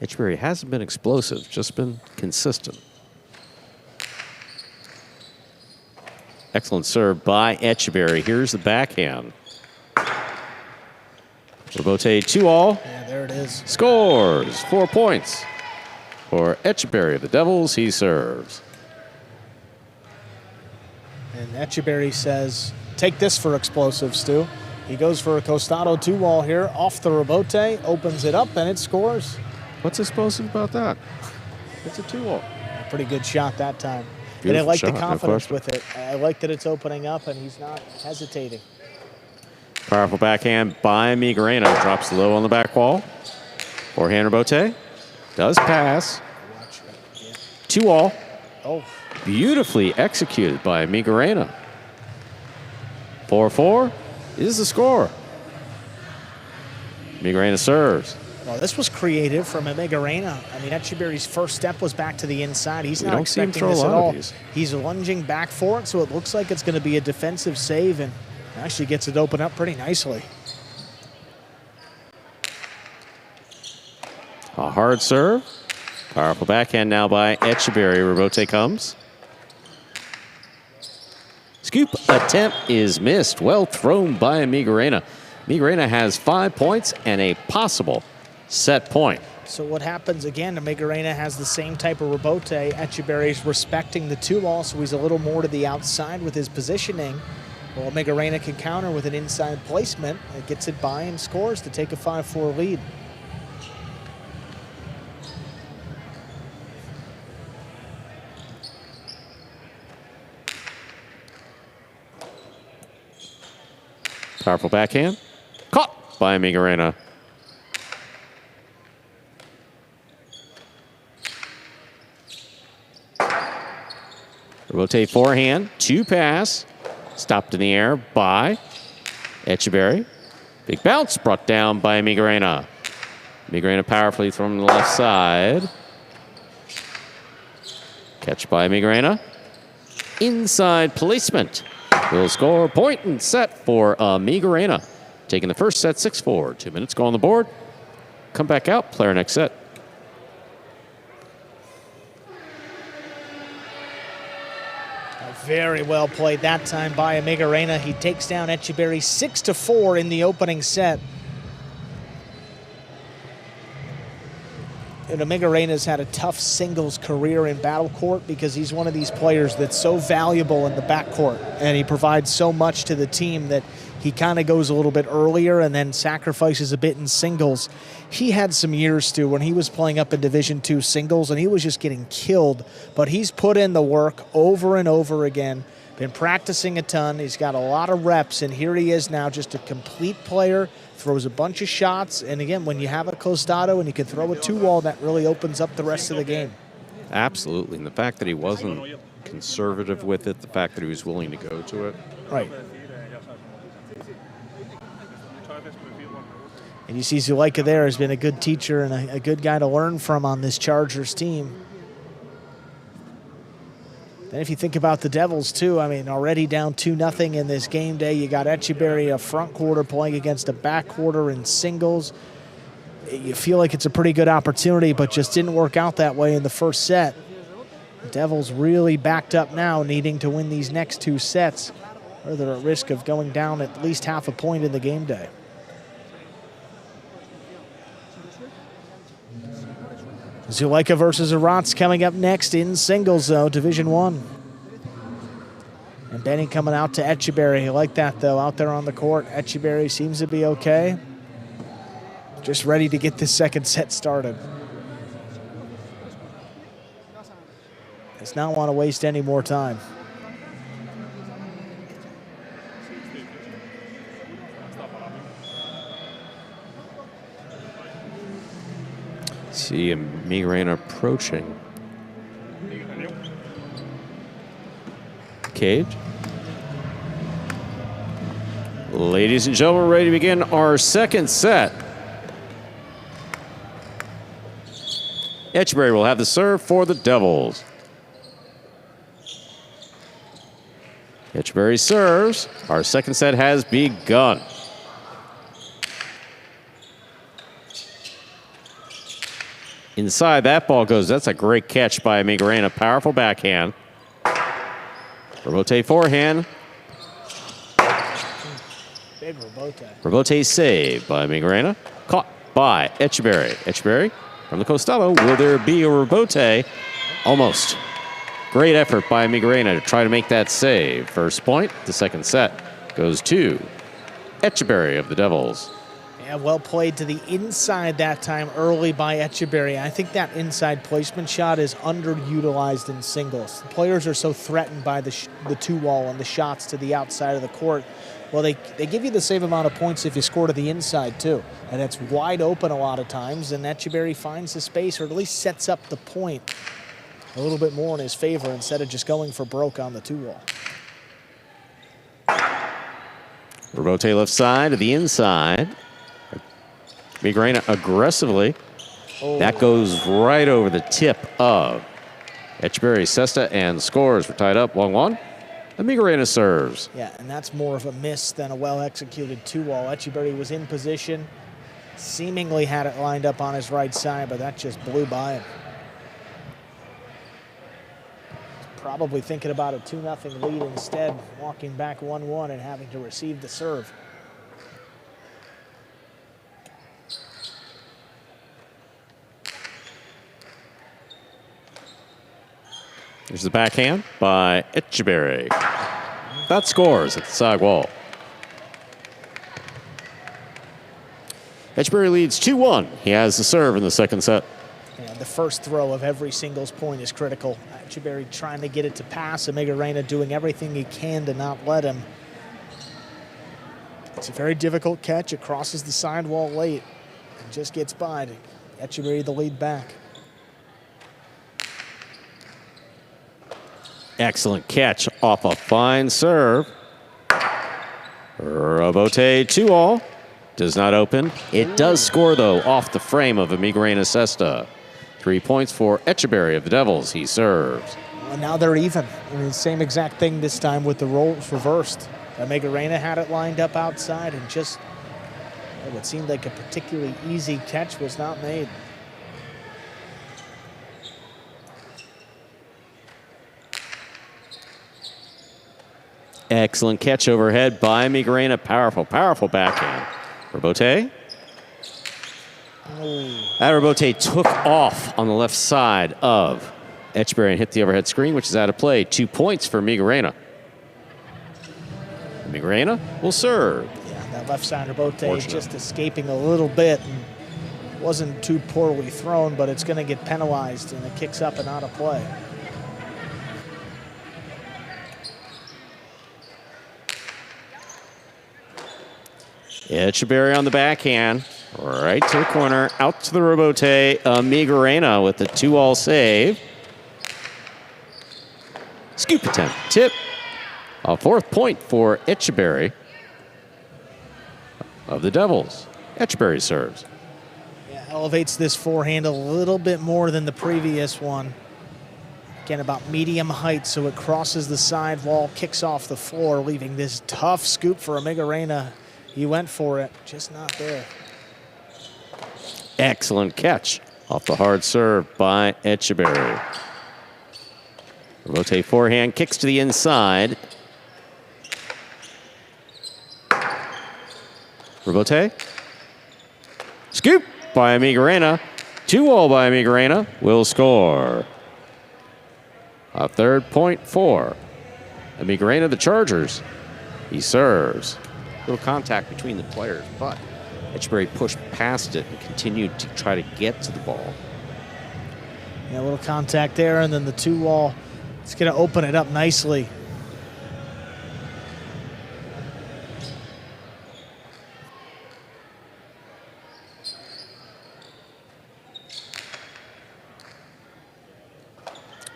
Etcheberry hasn't been explosive, just been consistent. Excellent serve by Etcheberry. Here's the backhand. Rebote 2-all. Yeah, there it is. Scores 4 points for Etcheberry of the Devils. He serves. And Etcheberry says, take this for explosive, Stu. He goes for a costado 2-wall here, off the Rebote, opens it up, and it scores. What's explosive about that? It's a 2-wall. pretty good shot that time. Beautiful and I like shot, the no confidence question. with it. I like that it's opening up and he's not hesitating. Powerful backhand by Amigarena. Drops low on the back wall. Forehand rebote. Does pass. 2-all. Oh, Beautifully executed by Amigarena. 4-4 is the score. Amigarena serves. well, this was creative from Amigarena. I mean, Etcheberry's first step was back to the inside. He's We not don't see him expecting throw a this at lot of all. these. He's lunging back for it, so it looks like it's going to be a defensive save and actually gets it open up pretty nicely. A hard serve. Powerful backhand now by Etcheberry. Rebote comes. Scoop attempt is missed. Well thrown by Amigarena. Amigarena has 5 points and a possible set point. So what happens again, Amigarena has the same type of rebote. Etcheberry's respecting the 2-all, so he's a little more to the outside with his positioning. Well, Amigarena can counter with an inside placement. It gets it by and scores to take a 5-4 lead. Powerful backhand. Caught by Amigarena. Rotate forehand. 2 pass. Stopped in the air by Etcheberry. Big bounce brought down by Amigarena. Amigarena powerfully from the left side. Catch by Amigarena. Inside placement. Will score point and set for Amigarena. Taking the first set 6-4. 2 minutes go on the board. Come back out. Player next set. Very well played that time by Amigarena. He takes down Etcheberry 6-4 in the opening set. And Amigarena's had a tough singles career in battlecourt because he's one of these players that's so valuable in the backcourt, and he provides so much to the team that he kind of goes a little bit earlier and then sacrifices a bit in singles. He had some years, Stu, when he was playing up in Division II singles, and he was just getting killed. But he's put in the work over and over again, been practicing a ton. He's got a lot of reps, and here he is now, just a complete player, throws a bunch of shots. And again, when you have a costado and you can throw a 2-wall, that really opens up the rest of the game. Absolutely. And the fact that he wasn't conservative with it, the fact that he was willing to go to it. Right. And you see Zulaika there has been a good teacher and a good guy to learn from on this Chargers team. Then if you think about the Devils too, I mean, already down 2-0 in this game day. You got Etcheberry, a front quarter, playing against a back quarter in singles. You feel like it's a pretty good opportunity, but just didn't work out that way in the first set. The Devils really backed up now, needing to win these next 2 sets, or they're at risk of going down at least half a point in the game day. Zulaika versus Aratz coming up next in singles, though, Division I. And Benny coming out to Etcheberry. I like that, though, out there on the court. Etcheberry seems to be okay. Just ready to get this second set started. Does not want to waste any more time. See Amigarena approaching. Cage. Ladies and gentlemen, we're ready to begin our second set. Etcheberry will have the serve for the Devils. Etcheberry serves. Our second set has begun. Inside that ball goes. That's a great catch by Amigarena. Powerful backhand. Rebote forehand. Big rebote. Rebote save by Amigarena. Caught by Etcheberry. Etcheberry from the costado. Will there be a rebote? Almost. Great effort by Amigarena to try to make that save. First point. The second set goes to Etcheberry of the Devils. Yeah, Yeah, well played to the inside that time early by Etcheberry. I think that inside placement shot is underutilized in singles. The players are so threatened by the two-wall and the shots to the outside of the court. Well, they give you the same amount of points if you score to the inside, too. And it's wide open a lot of times, and Etcheberry finds the space, or at least sets up the point a little bit more in his favor instead of just going for broke on the two-wall. Rebote left side to the inside. Amigarena aggressively. Oh. That goes right over the tip of Etcheberry. Cesta and scores. We're tied up 1-1. Amigarena serves. Yeah, and that's more of a miss than a well-executed two-wall. Etcheberry was in position, seemingly had it lined up on his right side, but that just blew by him. Probably thinking about a 2-0 lead instead, walking back 1-1 and having to receive the serve. Here's the backhand by Etcheberry. That scores at the side wall. Etcheberry leads 2-1. He has the serve in the second set. Yeah, the first throw of every singles point is critical. Etcheberry trying to get it to pass. Amigarena doing everything he can to not let him. It's a very difficult catch. It crosses the sidewall late and just gets by. Etcheberry the lead back. Excellent catch off a fine serve. Rebote 2-all. Does not open. It does score, though, off the frame of Amigarena Cesta. 3 points for Etcheberry of the Devils. He serves. And now they're even. I mean, same exact thing this time with the roles reversed. Amigarena had it lined up outside and just what seemed like a particularly easy catch was not made. Excellent catch overhead by Amigarena. Powerful, powerful backhand. Rebote. That Rebote took off on the left side of Etcheberry and hit the overhead screen, which is out of play. 2 points for Amigarena. Amigarena will serve. Yeah, that left side Rebote is just escaping a little bit and wasn't too poorly thrown, but it's going to get penalized and it kicks up and out of play. Etcheberry on the backhand, right to the corner, out to the Rebote. Amigarena with the 2-all save. Scoop attempt, tip. A 4th point for Etcheberry of the Devils. Etcheberry serves. Yeah, elevates this forehand a little bit more than the previous one. Again, about medium height, so it crosses the sidewall, kicks off the floor, leaving this tough scoop for Amigarena. He went for it, just not there. Excellent catch off the hard serve by Etcheberry. Rebote forehand, kicks to the inside. Rebote. Scoop by Amigarena. 2-all by Amigarena will score. A 3rd point for Amigarena, the Chargers. He serves. Little contact between the players, but Etcheberry pushed past it and continued to try to get to the ball. Yeah, a little contact there, and then the 2-wall. It's going to open it up nicely.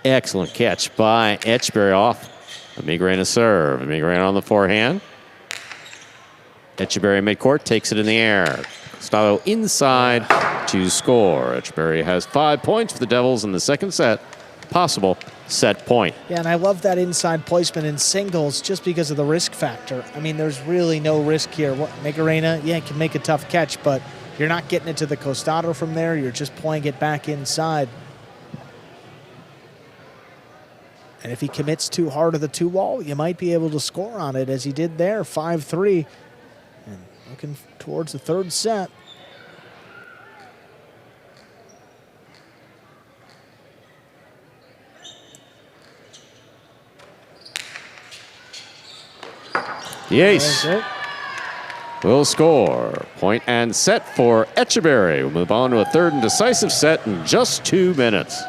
Excellent catch by Etcheberry off Amigarena serve. Amigarena on the forehand. Etcheberry midcourt takes it in the air. Stalo inside to score. Etcheberry has 5 points for the Devils in the second set. Possible set point. Yeah, and I love that inside placement in singles just because of the risk factor. I mean, there's really no risk here. Amigarena, yeah, can make a tough catch, but you're not getting it to the costado from there. You're just playing it back inside. And if he commits too hard to the 2-wall, you might be able to score on it as he did there, 5-3. And looking towards the 3rd set. The ace. will score. Point and set for Etcheberry. We'll move on to a third and decisive set in just 2 minutes.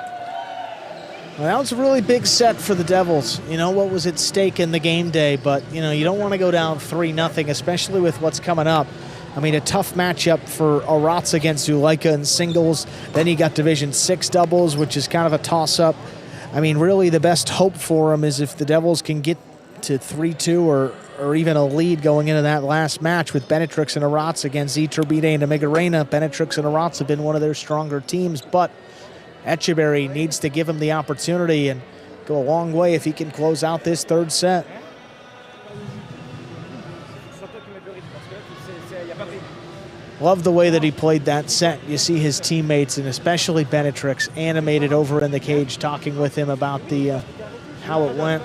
Well, that was a really big set for the Devils. You know what was at stake in the game day, but you know you don't want to go down 3-0, especially with what's coming up. I mean, a tough matchup for Aratz against Zulaika in singles. Then you got Division 6 doubles, which is kind of a toss-up. I mean, really the best hope for them is if the Devils can get to 3-2 or even a lead going into that last match with Benetrix and Aratz against Etcheberry and Amigarena. Benetrix and Aratz have been one of their stronger teams, but Etcheberry needs to give him the opportunity and go a long way if he can close out this third set. Love the way that he played that set. You see his teammates, and especially Benetrix, animated over in the cage, talking with him about the how it went.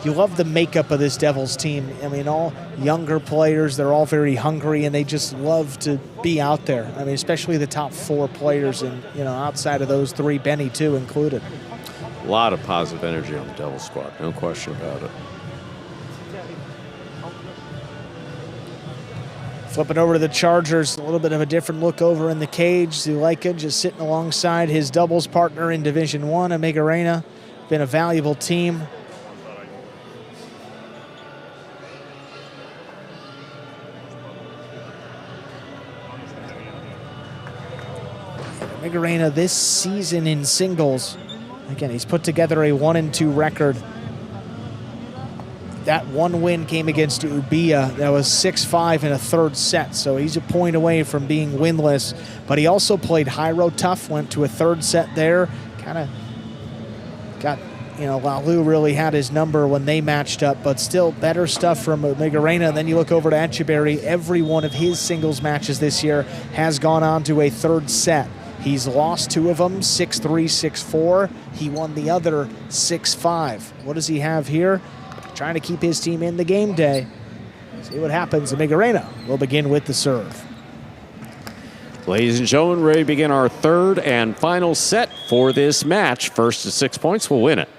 You love the makeup of this Devils team. I mean, all younger players, they're all very hungry, and they just love to be out there. I mean, especially the top 4 players, and you know, outside of those 3, Benny too included. A lot of positive energy on the Devils squad, no question about it. Flipping over to the Chargers, a little bit of a different look over in the cage. Zulaika just sitting alongside his doubles partner in Division 1, Amigarena. Been a valuable team. Amigarena this season in singles, again, he's put together a 1-2 record. That one win came against Ubia. That was 6-5 in a third set, so he's a point away from being winless. But he also played Hyro tough, went to a third set there. Kind of got, you know, Lalu really had his number when they matched up, but still better stuff from Amigarena. Then you look over to Etcheberry. Every one of his singles matches this year has gone on to a third set. He's lost 2 of them, 6-3, 6-4. He won the other 6-5. What does he have here? Trying to keep his team in the game day. See what happens. Amigarena will begin with the serve. Ladies and gentlemen, ready to begin our third and final set for this match. First to 6 points will win it.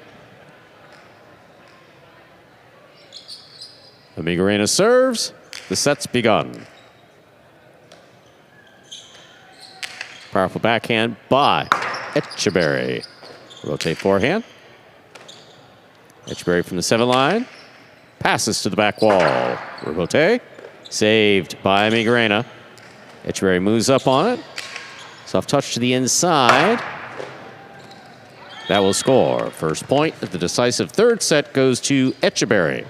Amigarena serves. The set's begun. Powerful backhand by Etcheberry. Rotate forehand. Etcheberry from the 7 line. Passes to the back wall. Robote. Saved by Amigarena. Etcheberry moves up on it. Soft touch to the inside. That will score. First point of the decisive third set goes to Etcheberry.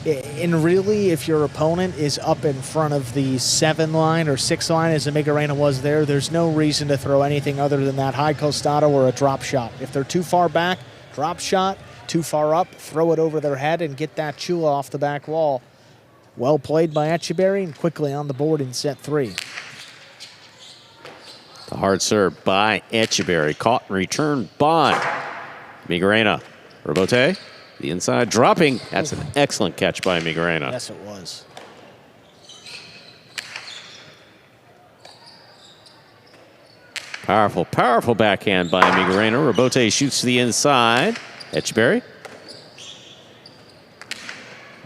And really, if your opponent is up in front of the 7 line or 6 line, as Amigarena was there, there's no reason to throw anything other than that high costado or a drop shot. If they're too far back, drop shot. Too far up, throw it over their head and get that chula off the back wall. Well played by Etcheberry and quickly on the board in set 3. The hard serve by Etcheberry. Caught and returned by Amigarena. Robote. The inside dropping. That's an excellent catch by Amigarena. Yes, it was. Powerful, powerful backhand by Amigarena. Robote shoots to the inside. Etcheberry.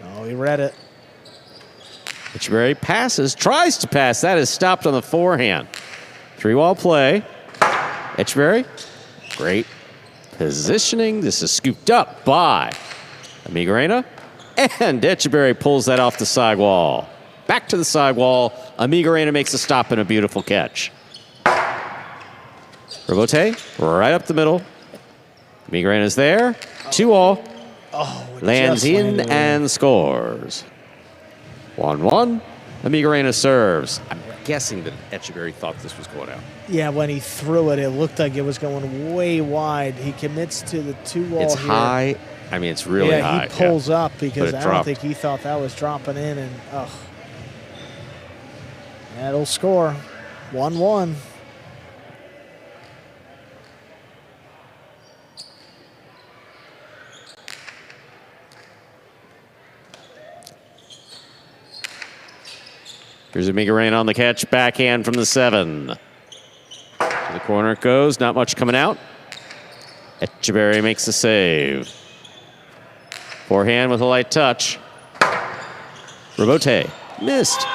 Oh, he read it. Etcheberry passes, tries to pass. That is stopped on the forehand. 3-wall play. Etcheberry. Great positioning. This is scooped up by Amigarena. And Etcheberry pulls that off the sidewall. Back to the sidewall. Amigarena makes a stop and a beautiful catch. Robote, right up the middle. Amigarena's there. 2-all. Oh, Lands in and scores. 1-1. Amigarena serves. I'm guessing that Etcheberry thought this was going out. Yeah, when he threw it, it looked like it was going way wide. He commits to the 2-wall. It's here. high. I mean, it's really high. He pulls up because I don't dropped. think he thought that was dropping in. And, that'll score. 1-1. Here's Amigarena on the catch. Backhand from the 7. To the corner it goes. Not much coming out. Etcheberry makes the save. Forehand with a light touch. Rebote missed.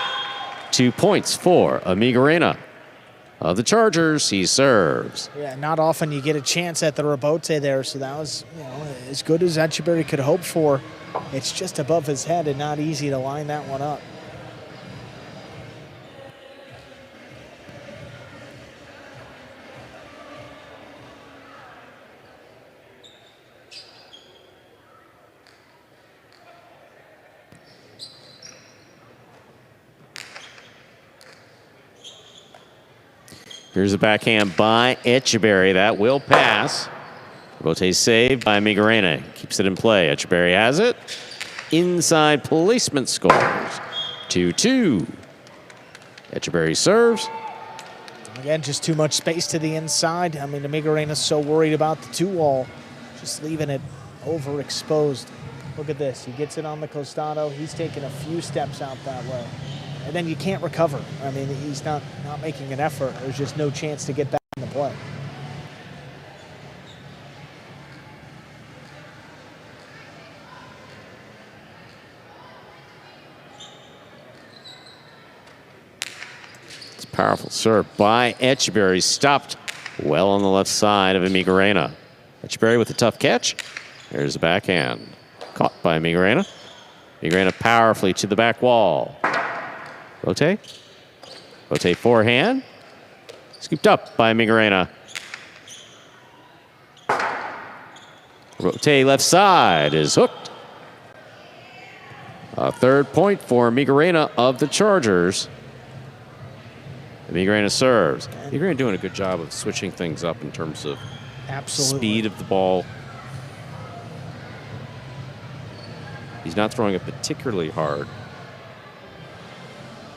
2 points for Amigarena of the Chargers. He serves. Yeah, not often you get a chance at the rebote there, so that was as good as Etcheberry could hope for. It's just above his head and not easy to line that one up. Here's a backhand by Etcheberry. That will pass. Rebote saved by Amigarena. Keeps it in play. Etcheberry has it. Inside placement scores. 2-2. Etcheberry serves. Again, just too much space to the inside. I mean, Amigarena's so worried about the 2-wall, just leaving it overexposed. Look at this. He gets it on the costado. He's taking a few steps out that way. And then you can't recover. I mean, he's not making an effort. There's just no chance to get back in the play. It's a powerful serve by Etcheberry. Stopped well on the left side of Amigarena. Etcheberry with a tough catch. There's the backhand. Caught by Amigarena. Amigarena powerfully to the back wall. Rote. Rote forehand. Scooped up by Amigarena. Rote left side is hooked. A 3rd point for Amigarena of the Chargers. Amigarena serves. Amigarena doing a good job of switching things up in terms of speed of the ball. He's not throwing it particularly hard.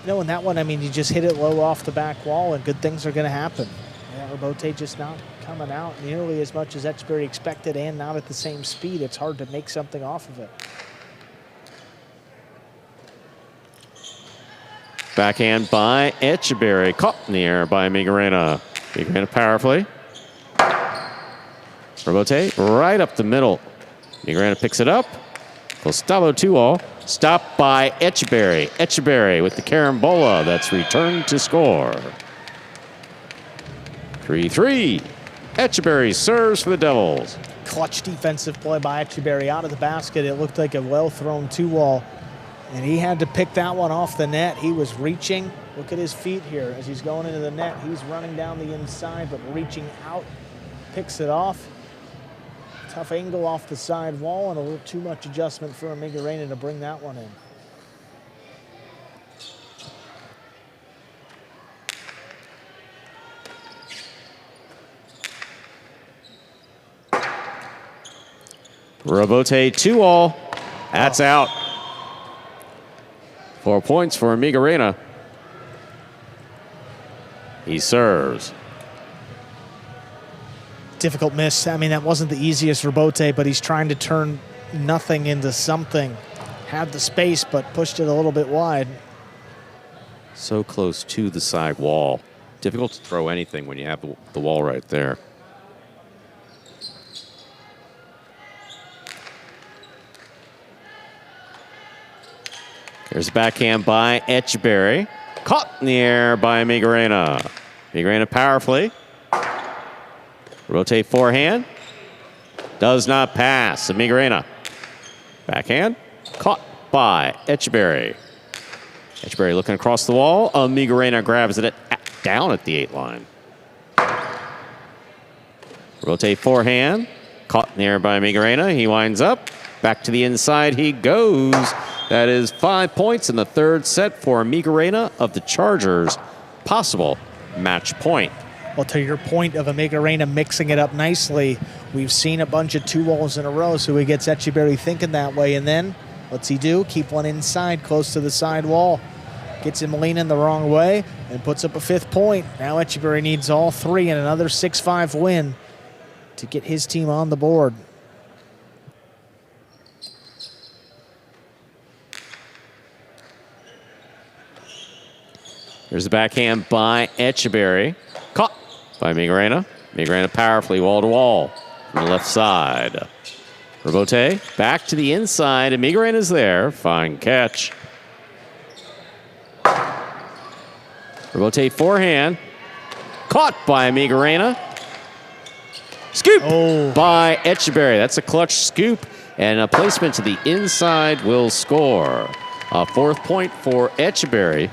No, in that one, I mean, you just hit it low off the back wall and good things are going to happen. Yeah, Rebote just not coming out nearly as much as Etcheberry expected and not at the same speed. It's hard to make something off of it. Backhand by Etcheberry. Caught in the air by Amigarena. Amigarena powerfully. Rebote right up the middle. Amigarena picks it up. Gustavo 2-all. Stopped by Etcheberry. Etcheberry with the carambola that's returned to score. 3-3. Etcheberry serves for the Devils. Clutch defensive play by Etcheberry out of the basket. It looked like a well-thrown 2-wall. And he had to pick that one off the net. He was reaching. Look at his feet here as he's going into the net. He's running down the inside, but reaching out. Picks it off. Tough angle off the side wall and a little too much adjustment for Amigarena to bring that one in. Rebote 2-all. That's out. 4 points for Amigarena. He serves. Difficult miss. I mean, that wasn't the easiest Rebote, but he's trying to turn nothing into something. Had the space, but pushed it a little bit wide. So close to the side wall. Difficult to throw anything when you have the wall right there. There's a backhand by Etcheberry. Caught in the air by Amigarena. Amigarena powerfully. Rotate forehand. Does not pass. Amigarena. Backhand. Caught by Etcheberry. Etcheberry looking across the wall. Amigarena grabs it down at the 8 line. Rotate forehand. Caught in the air by Amigarena. He winds up. Back to the inside he goes. That is 5 points in the 3rd set for Amigarena of the Chargers. Possible match point. Well, to your point of Amigarena mixing it up nicely, we've seen a bunch of 2-walls in a row, so he gets Etcheberry thinking that way. And then, what's he do? Keep one inside, close to the side wall. Gets him leaning the wrong way and puts up a 5th point. Now Etcheberry needs all 3 and another 6-5 win to get his team on the board. There's the backhand by Etcheberry. Caught by Amigarena. Amigarena powerfully wall to wall from the left side. Robote back to the inside. Amigarena is there. Fine catch. Robote forehand. Caught by Amigarena. Scoop by Etcheberry. That's a clutch scoop. And a placement to the inside will score. A 4th point for Etcheberry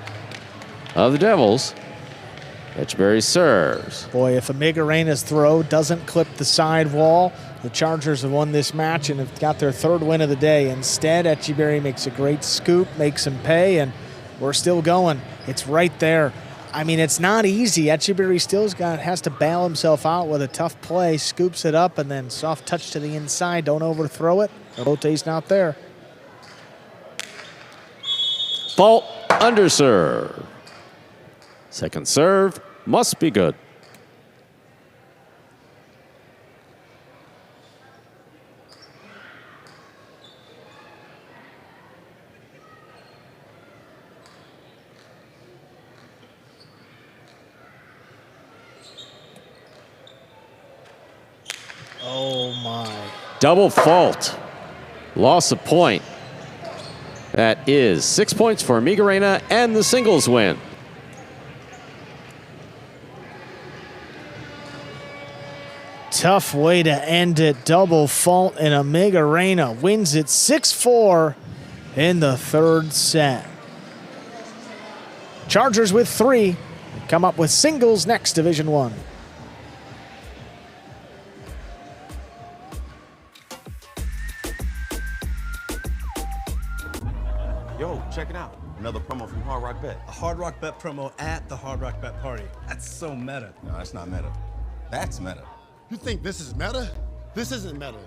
of the Devils. Etcheberry serves. Boy, if Amigarena's throw doesn't clip the side wall, the Chargers have won this match and have got their 3rd win of the day. Instead, Etcheberry makes a great scoop, makes him pay, and we're still going. It's right there. I mean, it's not easy. Etcheberry still has to bail himself out with a tough play, scoops it up, and then soft touch to the inside. Don't overthrow it. Robote's not there. Fault underserve. Second serve must be good. Oh, my. Double fault. Loss of point. That is 6 points for Amigarena and the singles win. Tough way to end it. Double fault, and Amigarena wins it 6-4 in the 3rd set. Chargers with 3 come up with singles next, Division 1. Yo, check it out. Another promo from Hard Rock Bet. A Hard Rock Bet promo at the Hard Rock Bet party. That's so meta. No, that's not meta. That's meta. You think this is meta? This isn't meta.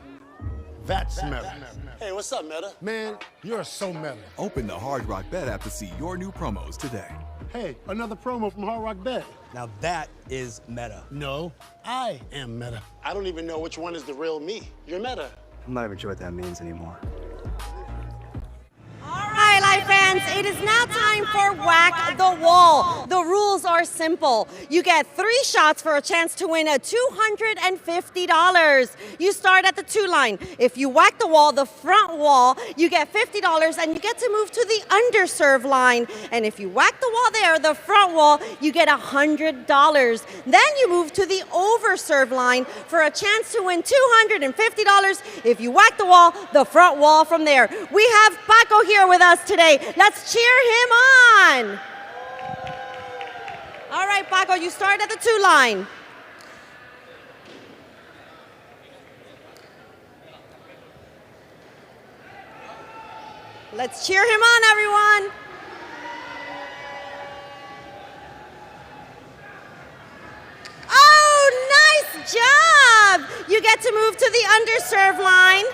That's meta. Hey, what's up, Meta? Man, you're so meta. Open the Hard Rock Bet app to see your new promos today. Hey, another promo from Hard Rock Bet. Now that is meta. No, I am meta. I don't even know which one is the real me. You're Meta. I'm not even sure what that means anymore. All right, Life fans, it is now time for Whack the Wall. The rules are simple. You get 3 shots for a chance to win a $250. You start at the 2 line. If you whack the wall, the front wall, you get $50 and you get to move to the underserve line. And if you whack the wall there, the front wall, you get $100. Then you move to the overserve line for a chance to win $250. If you whack the wall, the front wall from there. We have Paco here with us today. Let's cheer him on. All right, Paco, you start at the 2 line. Let's cheer him on, everyone. Oh, nice job. You get to move to the underserve line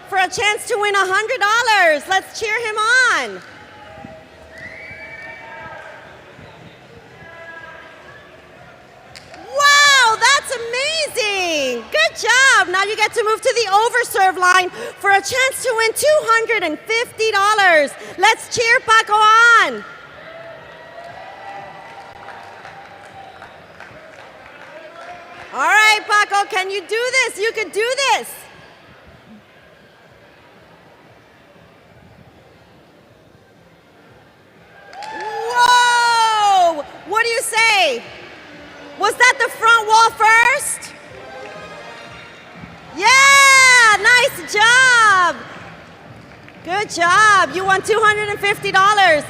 for a chance to win $100. Let's cheer him on. Wow, that's amazing. Good job. Now you get to move to the overserve line for a chance to win $250. Let's cheer Paco on. All right, Paco, can you do this? You can do this. Whoa! What do you say? Was that the front wall first? Yeah, nice job. Good job. You won $250.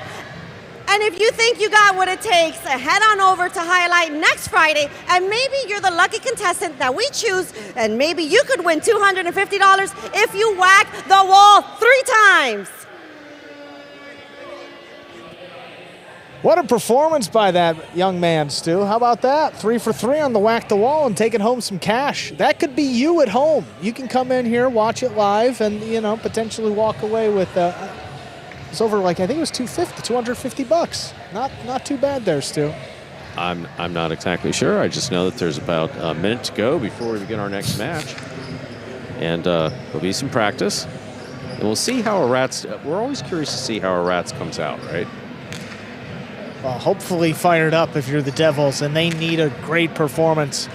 And if you think you got what it takes, head on over to Jai-Alai next Friday, and maybe you're the lucky contestant that we choose, and maybe you could win $250 if you whack the wall 3 times. What a performance by that young man, Stu. How about that? 3 for 3 on the whack the wall and taking home some cash. That could be you at home. You can come in here, watch it live, and potentially walk away with it's over I think it was $250 Not too bad there, Stu. I'm not exactly sure. I just know that there's about a minute to go before we begin our next match, and there'll be some practice, and we'll see how Aratz. We're always curious to see how Aratz comes out, right? Well, hopefully fired up if you're the Devils, and they need a great performance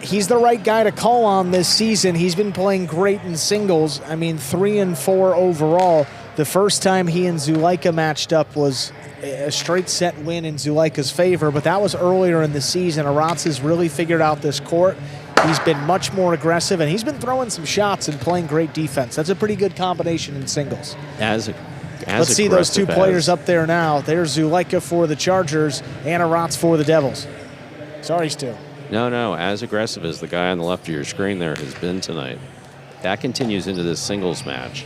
he's the right guy to call on this season. He's been playing great in singles. I mean, 3-4 overall. The first time he and Zulaika matched up was a straight set win in Zulaika's favor, but that was earlier in the season. Aratz has really figured out this court. He's been much more aggressive, and he's been throwing some shots and playing great defense. That's a pretty good combination in singles. Let's see those two players up there now. There's Zulaika for the Chargers and Aratz for the Devils. Sorry, Stu. No, as aggressive as the guy on the left of your screen there has been tonight. That continues into this singles match.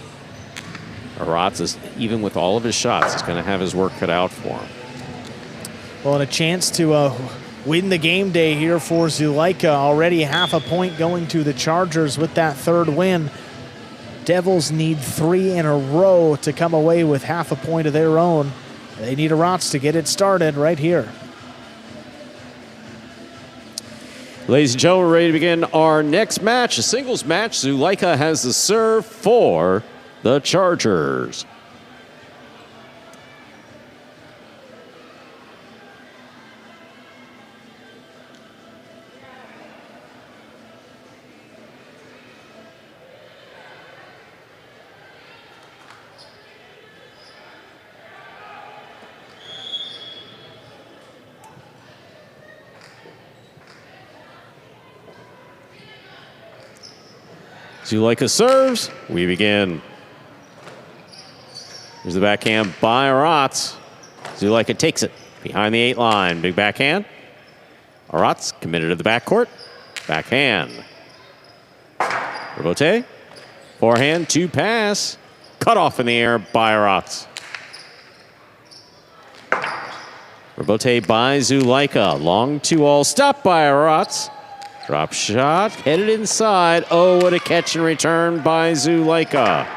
Aratz is, even with all of his shots, he's going to have his work cut out for him. Well, and a chance to win the game day here for Zulaika. Already half a point going to the Chargers with that third win. Devils need 3 in a row to come away with half a point of their own. They need Aratz to get it started right here. Ladies and gentlemen, we're ready to begin our next match, a singles match. Zulaika has the serve for the Chargers. Zulaika serves. We begin. Here's the backhand by Aratz. Zulaika takes it behind the 8 line. Big backhand. Aratz committed to the backcourt. Backhand. Rebote. Forehand to pass. Cut off in the air by Aratz. Rebote by Zulaika. Long 2-all stop by Aratz. Drop shot, headed inside. Oh, what a catch and return by Zulaika.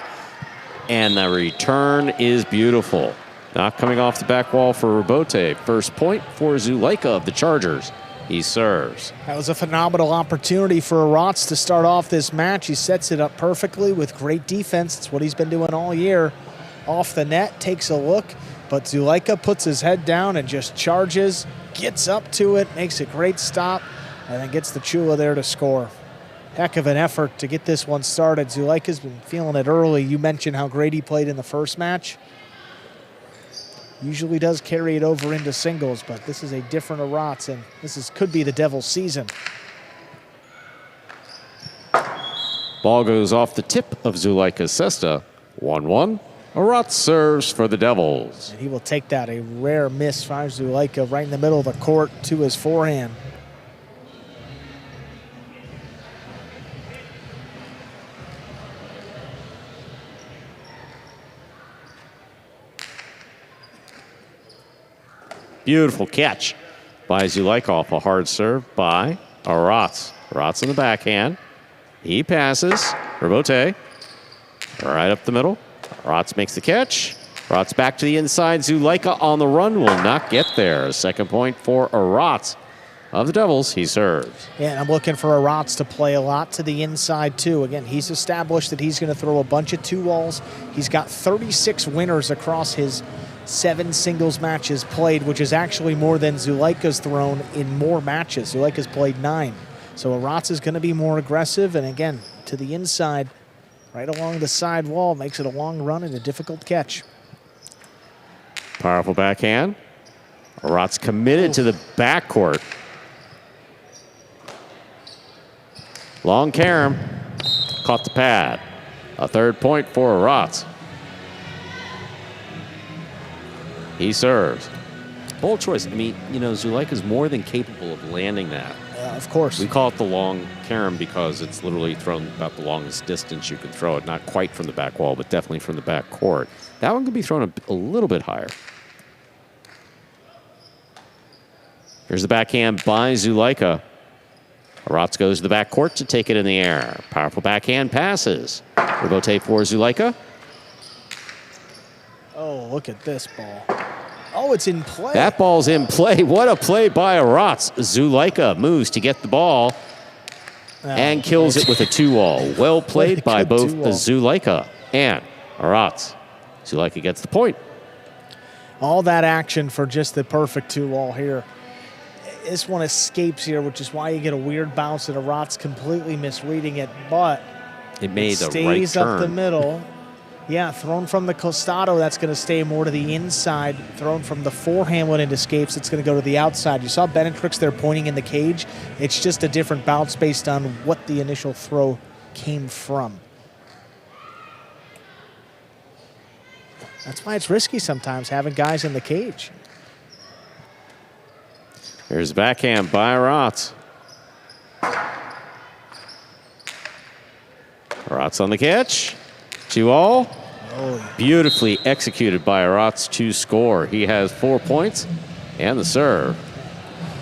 And the return is beautiful. Not coming off the back wall for Rebote. First point for Zulaika of the Chargers. He serves. That was a phenomenal opportunity for Aratz to start off this match. He sets it up perfectly with great defense. It's what he's been doing all year. Off the net, takes a look, but Zulaika puts his head down and just charges, gets up to it, makes a great stop, and then gets the Chula there to score. Heck of an effort to get this one started. Zulaika's been feeling it early. You mentioned how great he played in the first match. Usually does carry it over into singles, but this is a different Aratz, and could be the Devils' season. Ball goes off the tip of Zulaika's cesta. 1-1. Aratz serves for the Devils. And he will take that. A rare miss by Zulaika right in the middle of the court to his forehand. Beautiful catch by Zulaika off a hard serve by Aratz. Aratz in the backhand. He passes. Rebote. Right up the middle. Aratz makes the catch. Aratz back to the inside. Zulaika on the run will not get there. Second point for Aratz of the Devils. He serves. Yeah, and I'm looking for Aratz to play a lot to the inside, too. Again, he's established that he's going to throw a bunch of 2-walls. He's got 36 winners across his 7 singles matches played, which is actually more than Zulaika's thrown in more matches. Zulaika's played 9. So Aratz is going to be more aggressive, and again, to the inside, right along the side wall, makes it a long run and a difficult catch. Powerful backhand. Aratz committed to the backcourt. Long carom. Caught the pad. A third point for Aratz. He serves. Bold choice. I mean, you know, Zulaika's more than capable of landing that. Of course. We call it the long carom because it's literally thrown about the longest distance you can throw it. Not quite from the back wall, but definitely from the back court. That one could be thrown a little bit higher. Here's the backhand by Zulaika. Aratz goes to the back court to take it in the air. Powerful backhand passes. Rebote for Zulaika. Oh, look at this ball. Oh, it's in play. That ball's in play. What a play by Aratz. Zulaika moves to get the ball and kills it with a 2-all. Well played by both Zulaika and Aratz. Zulaika gets the point. All that action for just the perfect 2-all here. This one escapes here, which is why you get a weird bounce and Aratz completely misreading it, but it made the right stays turn. Up the middle. Yeah, thrown from the costado, that's going to stay more to the inside. Thrown from the forehand when it escapes, it's going to go to the outside. You saw Benetrix there pointing in the cage. It's just a different bounce based on what the initial throw came from. That's why it's risky sometimes having guys in the cage. Here's backhand by Aratz. Aratz on the catch. 2-all. Oh. Beautifully executed by Aratz to score. He has 4 points and the serve.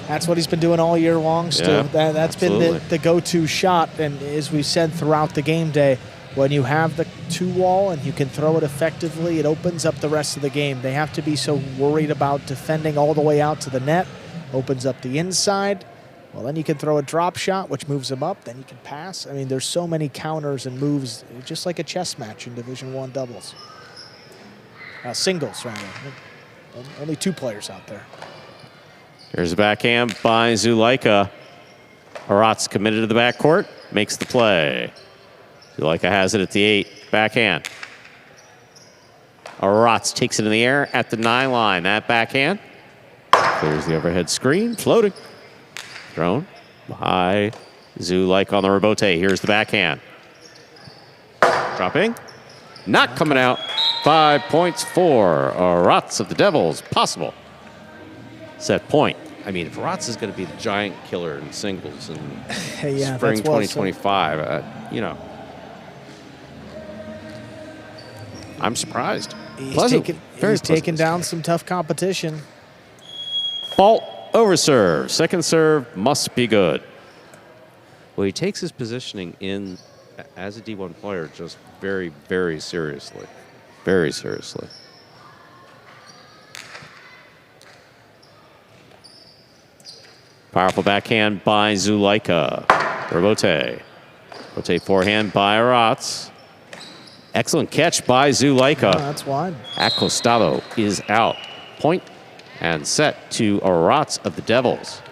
That's what he's been doing all year long, Stu. Yeah, that's been the go-to shot. And as we said throughout the game day, when you have the 2-wall and you can throw it effectively, it opens up the rest of the game. They have to be so worried about defending all the way out to the net. Opens up the inside. Well, then you can throw a drop shot, which moves them up. Then you can pass. I mean, there's so many counters and moves, just like a chess match in Division I doubles. Singles, rather. Only 2 players out there. Here's a backhand by Zulaika. Aratz committed to the backcourt, makes the play. Zulaika has it at the 8, backhand. Aratz takes it in the air at the 9 line. That backhand clears the overhead screen, floating. Thrown by Zulaika on the rebote. Here's the backhand. Dropping, not coming out. 5 points for Aratz of the Devils. Possible set point. I mean, if Aratz is going to be the giant killer in singles in spring 2025, you know, I'm surprised. He's taking down some tough competition. Fault over serve. Second serve must be good. Well, he takes his positioning in as a D1 player just very, very seriously. Very seriously. Powerful backhand by Zulaika. Rebote. Rebote forehand by Aratz. Excellent catch by Zulaika. Oh, that's wide. Acostado is out. Point and set to Aratz of the Devils.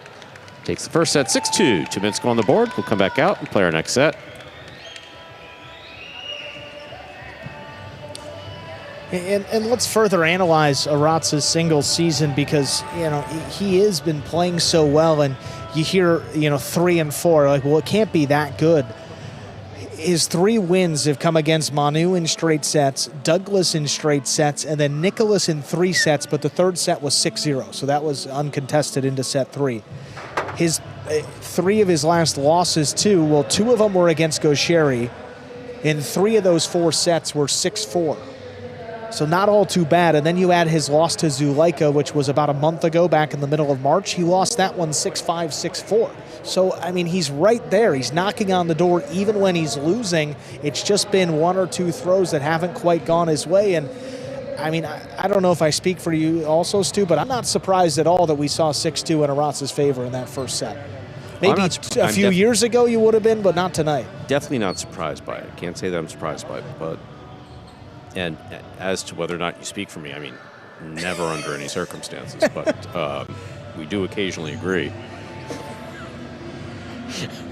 Takes the first set 6-2. 2 minutes go on the board. We'll come back out and play our next set. And let's further analyze Aratz's singles season because, you know, he has been playing so well, and you hear, 3 and 4, like, well, it can't be that good. His 3 wins have come against Manu in straight sets, Douglas in straight sets, and then Nicholas in 3 sets, but the 3rd set was 6-0, so that was uncontested into set 3. His 3 of his last losses, too, well, 2 of them were against Gaucheri, and 3 of those 4 sets were 6-4. So not all too bad. And then you add his loss to Zulaika, which was about a month ago, back in the middle of March. He lost that one 6-5, 6-4. So, I mean, he's right there. He's knocking on the door even when he's losing. It's just been 1 or 2 throws that haven't quite gone his way. And, I mean, I don't know if I speak for you also, Stu, but I'm not surprised at all that we saw 6-2 in Aratz's favor in that first set. Maybe a few years ago you would have been, but not tonight. Definitely not surprised by it. Can't say that I'm surprised by it, but... And as to whether or not you speak for me, I mean, never under any circumstances, but we do occasionally agree.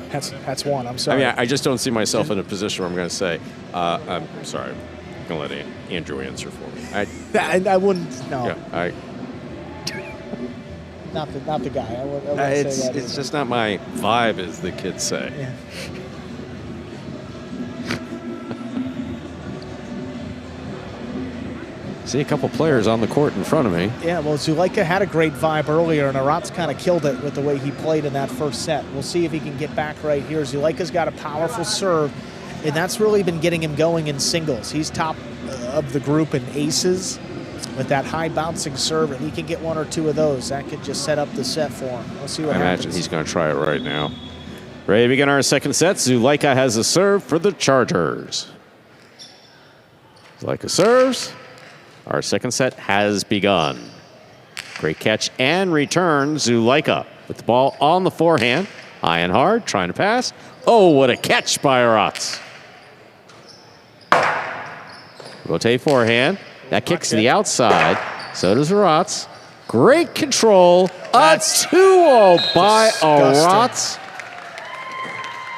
That's one. I'm sorry. I mean, I just don't see myself in a position where I'm going to say, I'm sorry, I'm going to let Andrew answer for me. I wouldn't, no. Yeah, not the guy. I wouldn't say that. It's just not my vibe, as the kids say. Yeah. See a couple players on the court in front of me. Yeah, well, Zulaika had a great vibe earlier, and Aratz kind of killed it with the way he played in that first set. We'll see if he can get back right here. Zulaika's got a powerful serve, and that's really been getting him going in singles. He's top of the group in aces with that high bouncing serve, and he can get 1 or 2 of those. That could just set up the set for him. We'll see what happens. I imagine he's going to try it right now. Ready to begin our second set. Zulaika has a serve for the Chargers. Zulaika serves. Our second set has begun. Great catch and return. Zulaika with the ball on the forehand. High and hard, trying to pass. Oh, what a catch by Aratz. Rotate forehand. That kicks to the outside. So does Aratz. Great control. A 2-all by Aratz.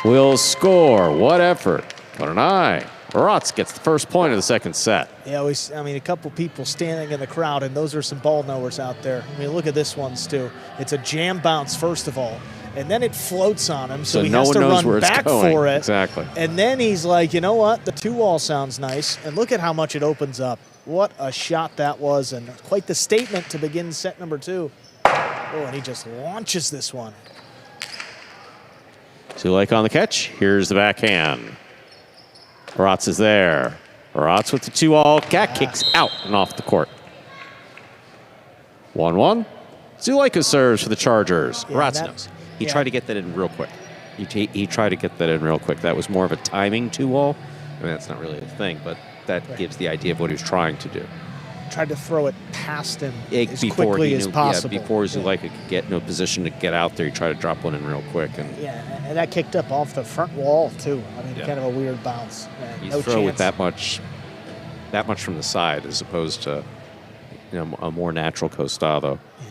Will score. What effort. What an eye. Aratz gets the first point of the second set. Yeah, a couple people standing in the crowd, and those are some ball knowers out there. I mean, look at this one, Stu. It's a jam bounce, first of all, and then it floats on him, so he no has one to knows run where it's back going. for it. Exactly. And then he's like, you know what? The 2-all sounds nice, and look at how much it opens up. What a shot that was, and quite the statement to begin set number 2. Oh, and he just launches this one. Zulaika on the catch. Here's the backhand. Aratz is there. Aratz with the 2-all. Cat kicks out and off the court. 1-1. Zulaika serves for the Chargers. Aratz knows. He tried to get that in real quick. He tried to get that in real quick. That was more of a timing 2-all. I mean, that's not really a thing, but that gives the idea of what he was trying to do. Tried to throw it past him as before quickly as possible. Yeah, before Zulaika could get no position to get out there, he tried to drop one in real quick. And and that kicked up off the front wall, too. I mean, kind of a weird bounce. You no throw chance. with that much from the side as opposed to a more natural costado. Yeah.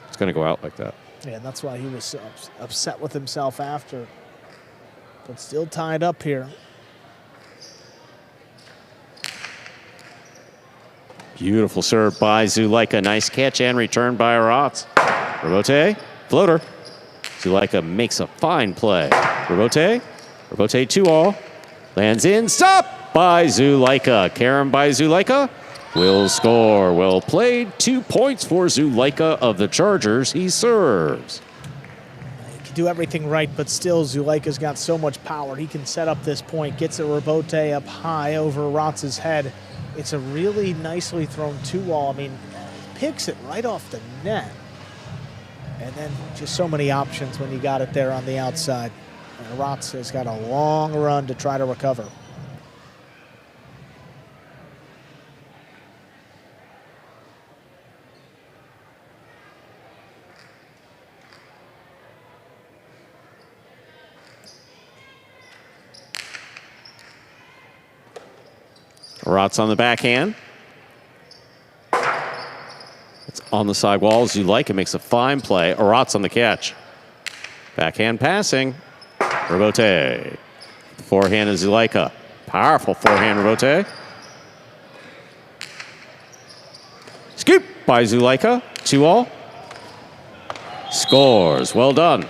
It's going to go out like that. Yeah, and that's why he was so upset with himself after. But still tied up here. Beautiful serve by Zulaika. Nice catch and return by Aratz. Rebote, floater. Zulaika makes a fine play. Rebote 2-all. Lands in, stop by Zulaika. Carom by Zulaika. Will score. Well played. 2 points for Zulaika of the Chargers. He serves. He can do everything right, but still Zulaika's got so much power. He can set up this point, gets a rebote up high over Aratz's head. It's a really nicely thrown 2-all. I mean, picks it right off the net. And then just so many options when you got it there on the outside. And Aratz has got a long run to try to recover. Aratz on the backhand. It's on the side wall. Zulaika makes a fine play. Aratz on the catch. Backhand passing. Rebote. Forehand is Zulaika. Powerful forehand Rebote. Scoop by Zulaika. 2-all. Scores. Well done.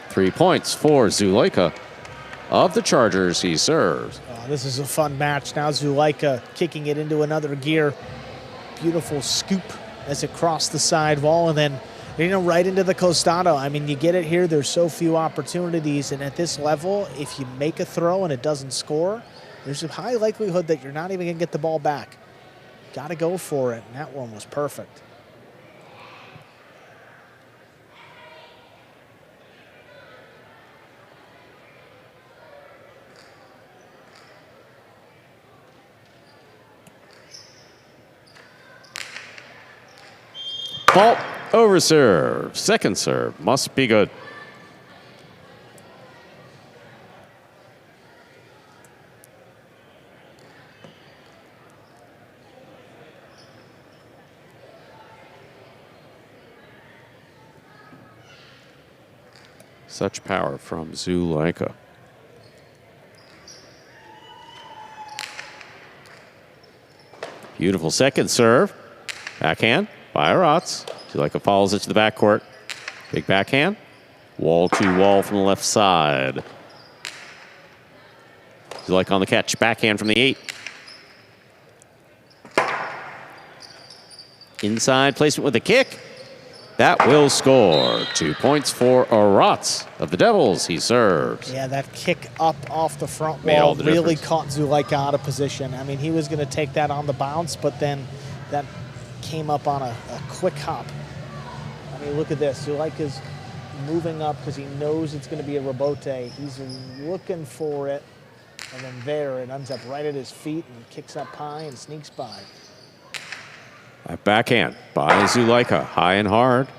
3 points for Zulaika of the Chargers. He serves. This is a fun match. Now Zulaika kicking it into another gear. Beautiful scoop as it crossed the side wall and then, right into the costado. I mean, you get it here. There's so few opportunities. And at this level, if you make a throw and it doesn't score, there's a high likelihood that you're not even going to get the ball back. Got to go for it. And that one was perfect. Fault over serve. Second serve must be good. Such power from Zulaika. Beautiful second serve. Backhand by Aratz. Zulaika follows it to the backcourt. Big backhand. Wall to wall from the left side. Zulaika on the catch. Backhand from the 8. Inside placement with a kick. That will score. 2 points for Aratz of the Devils. He serves. Yeah, that kick up off the front Made all wall the really difference. caught Zulaika out of position. I mean, he was going to take that on the bounce, but then that came up on a quick hop. I mean, look at this. Zulaika's moving up because he knows it's going to be a rebote. He's looking for it, and then there it ends up right at his feet and kicks up high and sneaks by. That backhand by Zulaika. High and hard.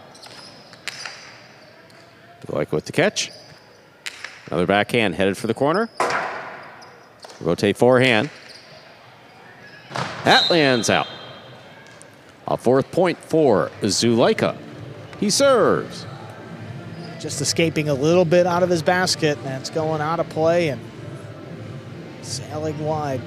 Zulaika with the catch. Another backhand headed for the corner. Rotate forehand. That lands out. A 4th point for Zulaika. He serves. Just escaping a little bit out of his basket. That's going out of play and sailing wide.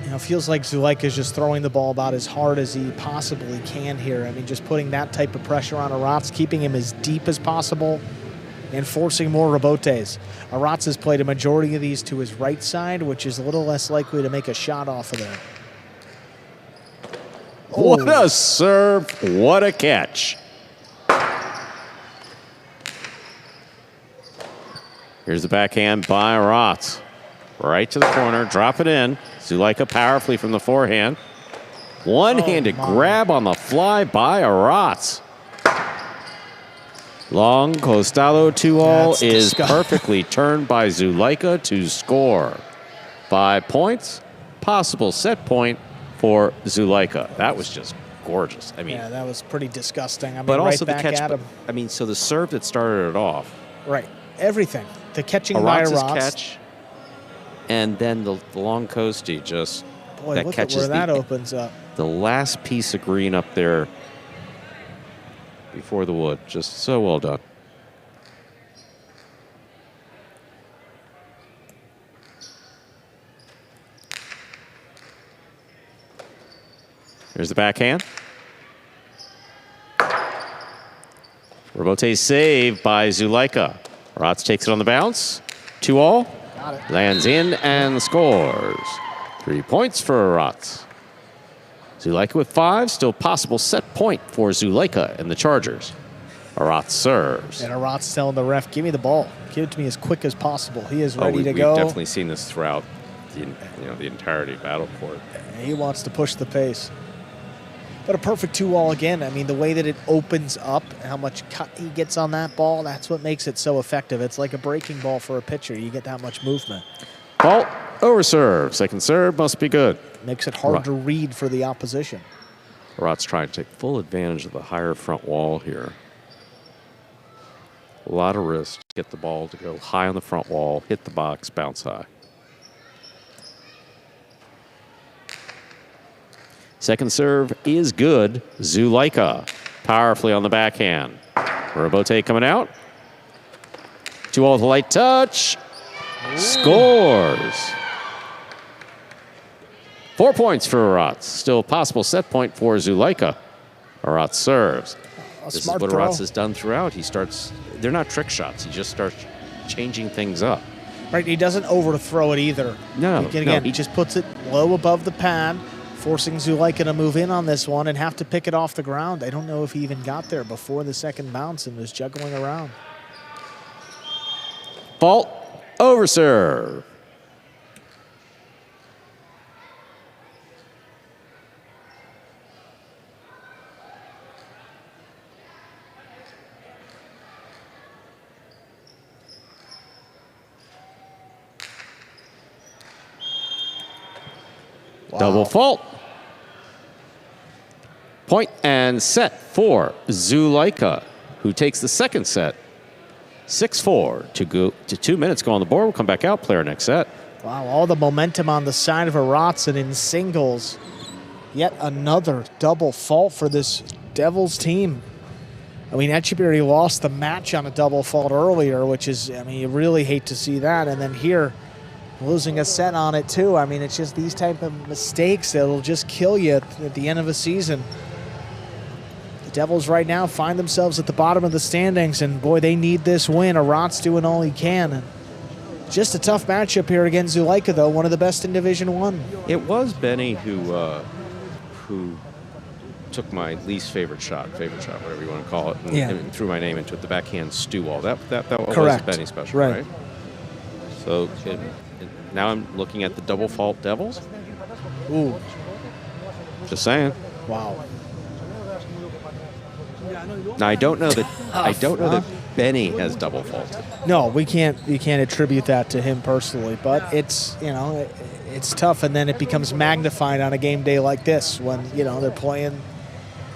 You know, it feels like Zulaika is just throwing the ball about as hard as he possibly can here. I mean, just putting that type of pressure on Aratz, keeping him as deep as possible, and forcing more rebotes. Aratz has played a majority of these to his right side, which is a little less likely to make a shot off of there. What a serve. What a catch. Here's the backhand by Aratz. Right to the corner. Drop it in. Zulaika powerfully from the forehand. One-handed grab on the fly by Aratz. Long costado 2-all is perfectly turned by Zulaika to score. 5 points. Possible set point for Zulaika. That was just gorgeous. I mean, yeah, that was pretty disgusting. I mean, but right also the back catch. at him. I mean, so the serve that started it off. Right. Everything. The catching by Aratz's Aratz. catch, and then the long coastie just Boy, that look catches at where that opens up. The last piece of green up there before the wood. Just so well done. Here's the backhand. Rebote save by Zulaika. Aratz takes it on the bounce. 2-all. Got it. Lands in and scores. 3 points for Aratz. Zulaika with 5. Still possible set point for Zulaika and the Chargers. Aratz serves. And Aratz telling the ref, give me the ball. Give it to me as quick as possible. He is ready to go. We've definitely seen this throughout the entirety of battle court. He wants to push the pace. But a perfect 2-all again. I mean, the way that it opens up, how much cut he gets on that ball, that's what makes it so effective. It's like a breaking ball for a pitcher. You get that much movement. Ball over serve. Second serve must be good. Makes it hard to read for the opposition. Aratz trying to take full advantage of the higher front wall here. A lot of risk to get the ball to go high on the front wall, hit the box, bounce high. Second serve is good. Zulaika powerfully on the backhand. Rebote coming out. 2-all with a light touch. Ooh. Scores. 4 points for Aratz. Still a possible set point for Zulaika. Aratz serves. This is what Aratz has done throughout. He starts, they're not trick shots. He just starts changing things up. Right, he doesn't overthrow it either. No, he just puts it low above the pad, forcing Zulaika to move in on this one and have to pick it off the ground. I don't know if he even got there before the second bounce and was juggling around. Fault over serve. Wow. Double fault. Point and set for Zulaika, who takes the second set. 6-4 to go to 2 minutes go on the board. We'll come back out, play our next set. Wow, all the momentum on the side of Aratz and in singles. Yet another double fault for this Devils team. I mean, Etcheberry lost the match on a double fault earlier, which is, I mean, you really hate to see that. And then here, losing a set on it too. I mean, it's just these type of mistakes that'll just kill you at the end of a season. The Devils right now find themselves at the bottom of the standings, and boy, they need this win. Aratz doing all he can. Just a tough matchup here against Zulaika, though, one of the best in Division I. It was Benny who took my least favorite shot, whatever you want to call it, and threw my name into it, the backhand stew wall. That was Benny special, right? So now I'm looking at the double fault Devils. Ooh. Just saying. Wow. Now I don't know that Benny has double faulted. No, we can't attribute that to him personally, but it's, you know, it's tough, and then it becomes magnified on a game day like this when, you know, they're playing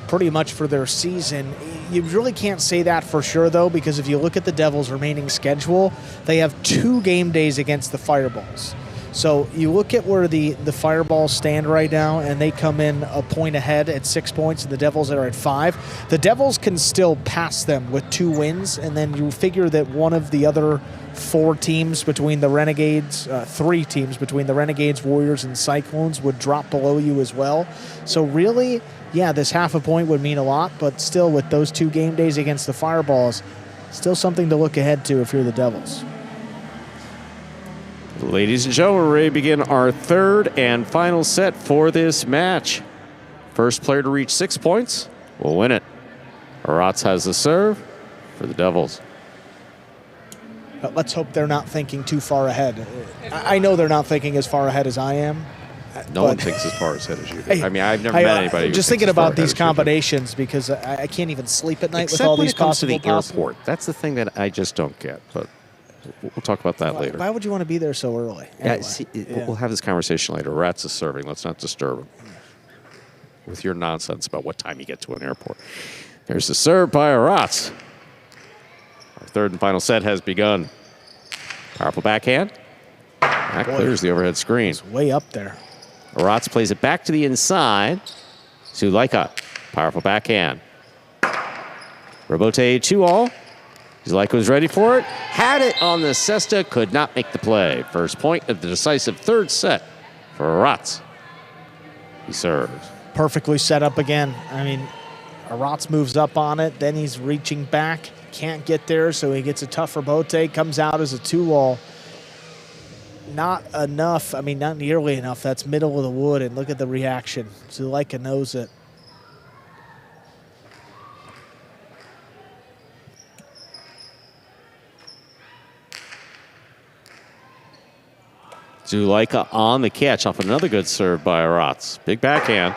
pretty much for their season. You really can't say that for sure, though, because if you look at the Devils' remaining schedule, they have 2 game days against the Fireballs. So you look at where the Fireballs stand right now, and they come in a point ahead at 6 points, and the Devils are at 5. The Devils can still pass them with 2 wins, and then you figure that one of the other 4 teams between the Renegades, 3 teams between the Renegades, Warriors, and Cyclones would drop below you as well. So really, yeah, this half a point would mean a lot, but still with those 2 game days against the Fireballs, still something to look ahead to if you're the Devils. Ladies and gentlemen, we're ready to begin our third and final set for this match. First player to reach 6 points will win it. Aratz has the serve for the Devils. But let's hope they're not thinking too far ahead. I know they're not thinking as far ahead as I am. No one thinks as far ahead as you do. I mean, I've never met anybody who just thinks thinking as far about these ahead as you do. combinations because I can't even sleep at night Except with all when these it comes to possible the airport. That's the thing that I just don't get, but we'll talk about that later. Why would you want to be there so early? Yeah, Anyway. see, we'll have this conversation later. Aratz is serving. Let's not disturb him with your nonsense about what time you get to an airport. There's the serve by Aratz. Our third and final set has begun. Powerful backhand. That clears the overhead screen. It's way up there. Aratz plays it back to the inside. Zulaika, powerful backhand. Robote 2-all. Zulaika was ready for it. Had it on the cesta, could not make the play. First point of the decisive third set for Aratz. He serves. Perfectly set up again. I mean, Aratz moves up on it, then he's reaching back. Can't get there, so he gets a tough Robote. Comes out as a 2-all. Not enough. I mean, not nearly enough. That's middle of the wood, and look at the reaction. Zulaika knows it. Zulaika on the catch off another good serve by Aratz. Big backhand.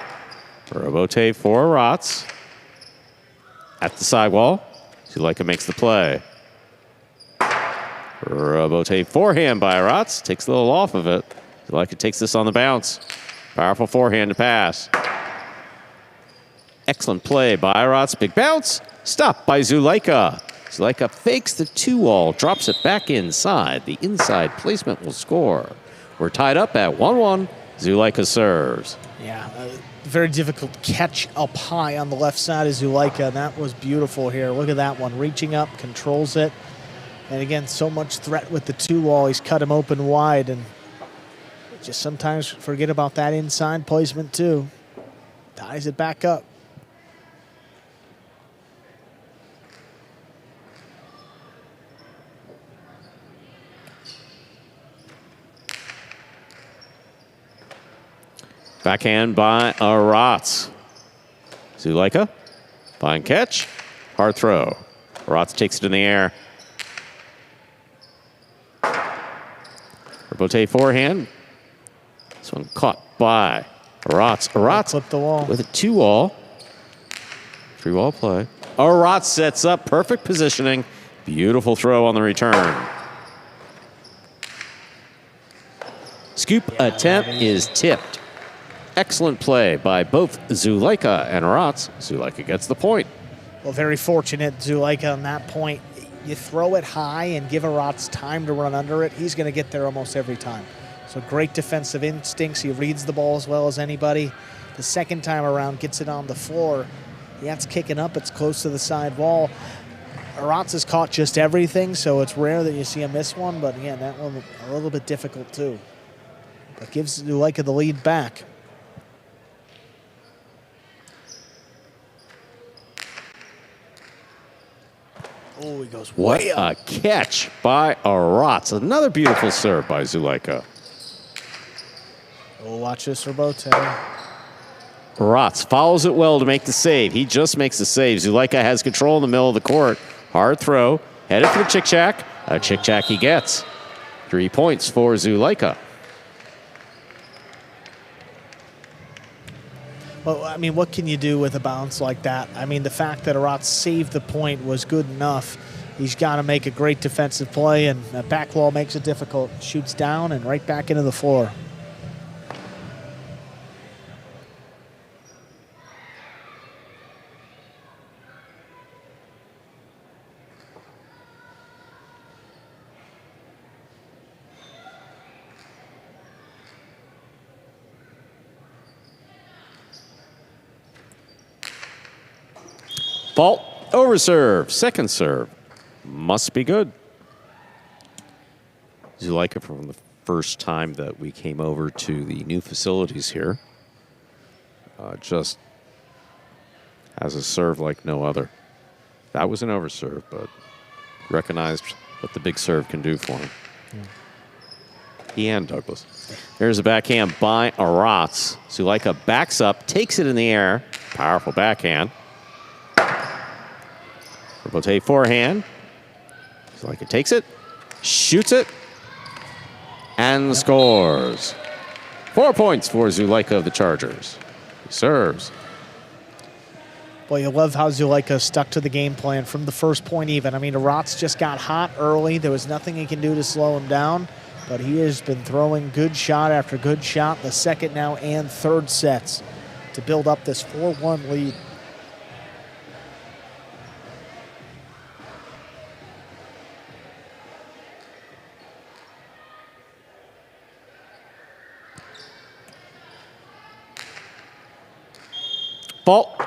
Robote for Aratz. At the sidewall. Zulaika makes the play. Robote forehand by Aratz. Takes a little off of it. Zulaika takes this on the bounce. Powerful forehand to pass. Excellent play by Aratz. Big bounce. Stopped by Zulaika. Zulaika fakes the 2-all. Drops it back inside. The inside placement will score. We're tied up at 1-1. Zulaika serves. Yeah, very difficult catch up high on the left side of Zulaika, and that was beautiful here. Look at that one, reaching up, controls it. And again, so much threat with the 2-all. He's cut him open wide, and just sometimes forget about that inside placement too. Ties it back up. Backhand by Aratz. Zulaika, fine catch, hard throw. Aratz takes it in the air. Robote forehand. This one caught by Aratz. Aratz clip the wall with a 2-all. 3-wall play. Aratz sets up perfect positioning. Beautiful throw on the return. Scoop attempt is tipped. Excellent play by both Zulaika and Aratz. Zulaika gets the point. Well, very fortunate, Zulaika, on that point. You throw it high and give Aratz time to run under it. He's going to get there almost every time. So great defensive instincts. He reads the ball as well as anybody. The second time around, gets it on the floor. That's kicking up. It's close to the side wall. Aratz has caught just everything, so it's rare that you see him miss one. But again, that one a little bit difficult too. But gives Zulaika the lead back. Oh, he goes way up. What a catch by Aratz. Another beautiful serve by Zulaika. Oh, watch this Robote. Aratz follows it well to make the save. He just makes the save. Zulaika has control in the middle of the court. Hard throw. Headed for the chick-chack. A chick-chack he gets. 3 points for Zulaika. Well, I mean, what can you do with a bounce like that? I mean, the fact that Aratz saved the point was good enough. He's got to make a great defensive play, and that back wall makes it difficult. Shoots down and right back into the floor. Fault, over serve, second serve. Must be good. Zulaika, from the first time that we came over to the new facilities here, just has a serve like no other. That was an overserve, but recognized what the big serve can do for him. He and Douglas. There's a backhand by Aratz. Zulaika backs up, takes it in the air. Powerful backhand. Rebote forehand. Zulaika takes it, shoots it, and scores. 4 points for Zulaika of the Chargers. He serves. Well, you love how Zulaika stuck to the game plan from the first point even. I mean, Aratz just got hot early. There was nothing he can do to slow him down, but he has been throwing good shot after good shot the second now and third sets to build up this 4-1 lead. Fault,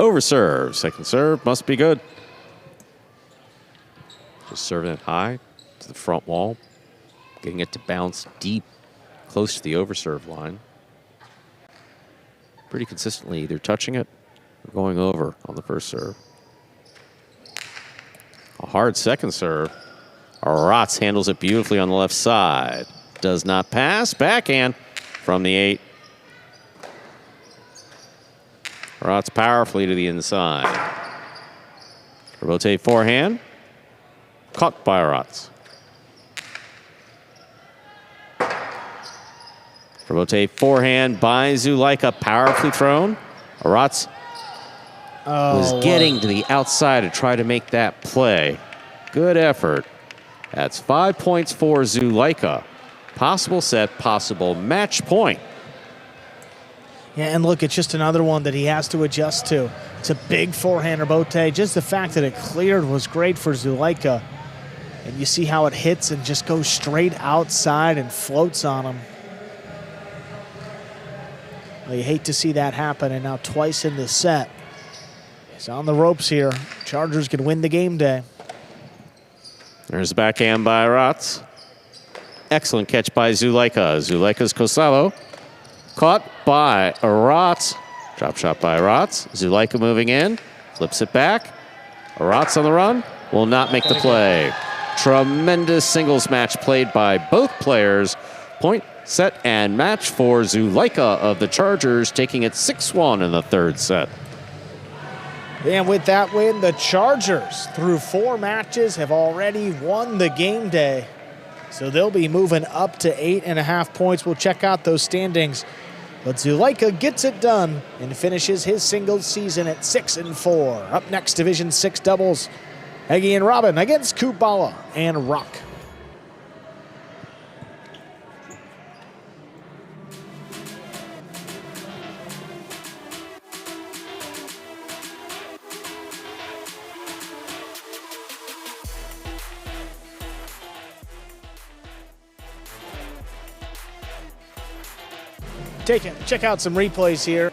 over serve, second serve, must be good. Just serving it high to the front wall, getting it to bounce deep, close to the overserve line. Pretty consistently either touching it or going over on the first serve. A hard second serve. Aratz handles it beautifully on the left side. Does not pass, backhand from the 8. Aratz powerfully to the inside. Rebote forehand. Caught by Aratz. Rebote forehand by Zulaika, powerfully thrown. Aratz was getting to the outside to try to make that play. Good effort. That's 5 points for Zulaika. Possible set, possible match point. Yeah, and look, it's just another one that he has to adjust to. It's a big forehand rebote. Just the fact that it cleared was great for Zulaika. And you see how it hits and just goes straight outside and floats on him. Well, you hate to see that happen, and now twice in the set. He's on the ropes here. Chargers can win the game day. There's a backhand by Aratz. Excellent catch by Zulaika. Zulaika's Kosalo. Caught by Aratz. Drop shot by Aratz. Zulaika moving in. Flips it back. Aratz on the run. Will not make the play. Tremendous singles match played by both players. Point, set, and match for Zulaika of the Chargers, taking it 6-1 in the third set. And with that win, the Chargers, through 4 matches, have already won the game day. So they'll be moving up to 8.5 points. We'll check out those standings. But Zulaika gets it done and finishes his singles season at 6-4. Up next, Division 6 doubles. Eggy and Robin against Kubala and Rock. Check out some replays here.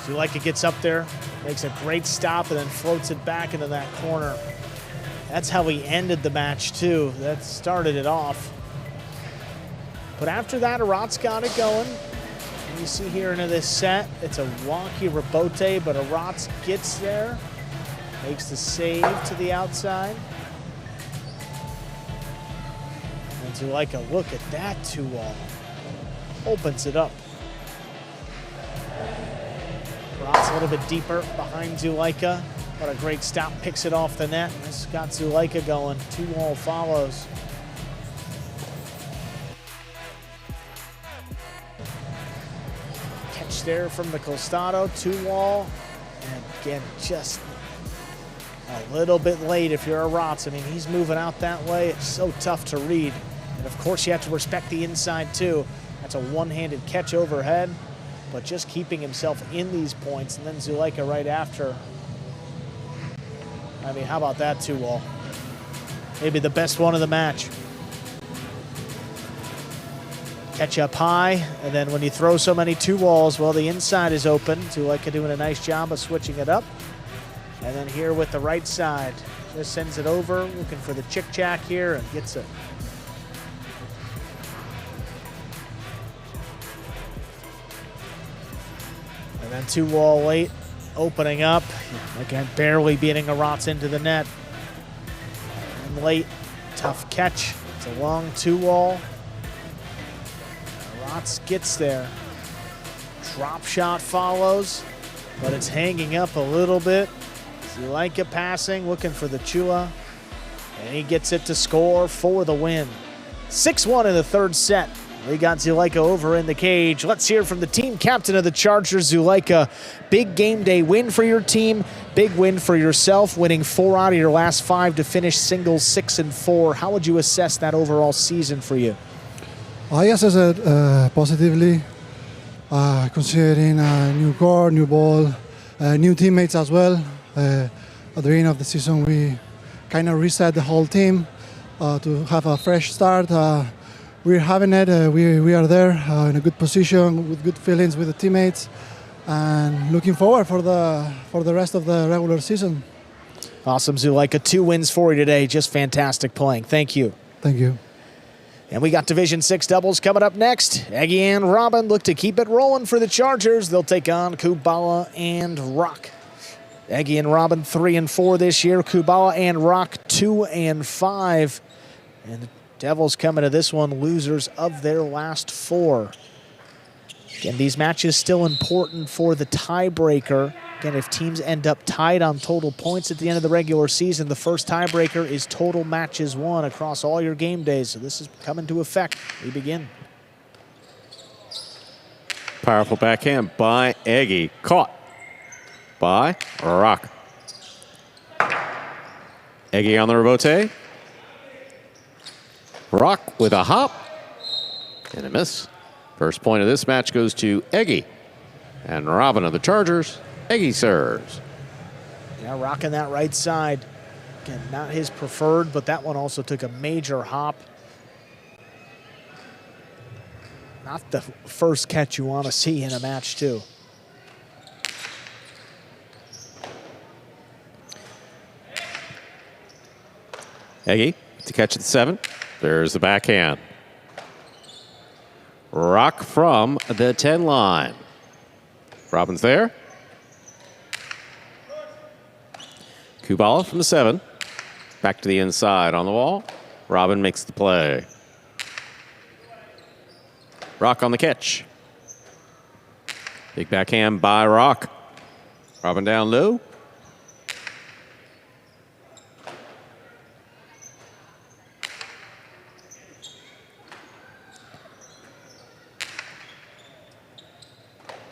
Zulaika gets up there, makes a great stop, and then floats it back into that corner. That's how he ended the match, too. That started it off. But after that, Aratz got it going. And you see here into this set, it's a wonky rebote, but Aratz gets there, makes the save to the outside. And Zulaika, look at that 2-wall. Opens it up. Aratz a little bit deeper behind Zulaika. What a great stop, picks it off the net. This got Zulaika going. 2-wall follows. Catch there from the costado, 2-wall. And again, just a little bit late if you're Aratz. I mean, he's moving out that way. It's so tough to read. And of course, you have to respect the inside too. That's a one-handed catch overhead, but just keeping himself in these points. And then Zulaika right after. I mean, how about that 2-wall? Maybe the best one of the match. catch up high, and then when you throw so many 2-walls, well, the inside is open. Zulaika doing a nice job of switching it up. And then here with the right side, just sends it over, looking for the chick-chack here, and gets it. And then 2-wall late, opening up. Again, barely beating Aratz into the net. And late, tough catch. It's a long 2-wall. Aratz gets there. Drop shot follows, but it's hanging up a little bit. Zulaika passing, looking for the Chua, and he gets it to score for the win. 6-1 in the third set. We got Zulaika over in the cage. Let's hear from the team captain of the Chargers, Zulaika. Big game day win for your team, big win for yourself, winning 4 out of your last 5 to finish singles 6-4. How would you assess that overall season for you? I assess it positively, considering a new court, new ball, new teammates as well. At the beginning of the season, we kind of reset the whole team to have a fresh start. We're having it. We are there in a good position with good feelings with the teammates, and looking forward for the rest of the regular season. Awesome, Zulaika. 2 wins for you today. Just fantastic playing. Thank you. Thank you. And we got Division 6 doubles coming up next. Eggy and Robin look to keep it rolling for the Chargers. They'll take on Kubala and Rock. Eggy and Robin 3-4 this year. Kubala and Rock 2-5. And the Devils coming to this one losers of their last 4. Again, these matches still important for the tiebreaker. Again, if teams end up tied on total points at the end of the regular season, the first tiebreaker is total matches won across all your game days. So this is coming to effect. We begin. Powerful backhand by Eggy. Caught by Rock. Eggy on the rebote. Rock with a hop and a miss. First point of this match goes to Eggy. And Robin of the Chargers, Eggy serves. Yeah, rocking that right side. Again, not his preferred, but that one also took a major hop. Not the first catch you want to see in a match, too. Eggy to catch at 7. There's the backhand. Rock from the 10 line. Robin's there. Kubala from the 7. Back to the inside on the wall. Robin makes the play. Rock on the catch. Big backhand by Rock. Robin down low.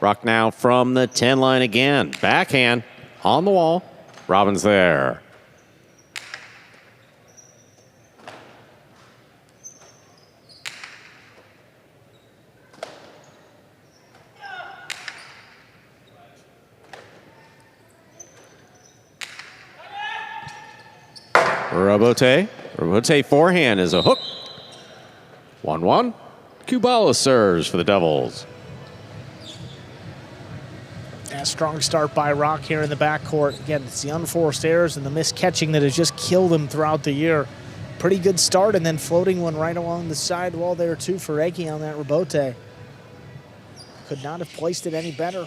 Rock now from the 10 line again. Backhand on the wall. Robin's there. Rebote. Rebote forehand is a hook. 1-1. Kubala serves for the Devils. A strong start by Rock here in the backcourt. Again, it's the unforced errors and the miscatching that has just killed him throughout the year. Pretty good start, and then floating one right along the side wall there, too, for Eggy on that rebote. Could not have placed it any better.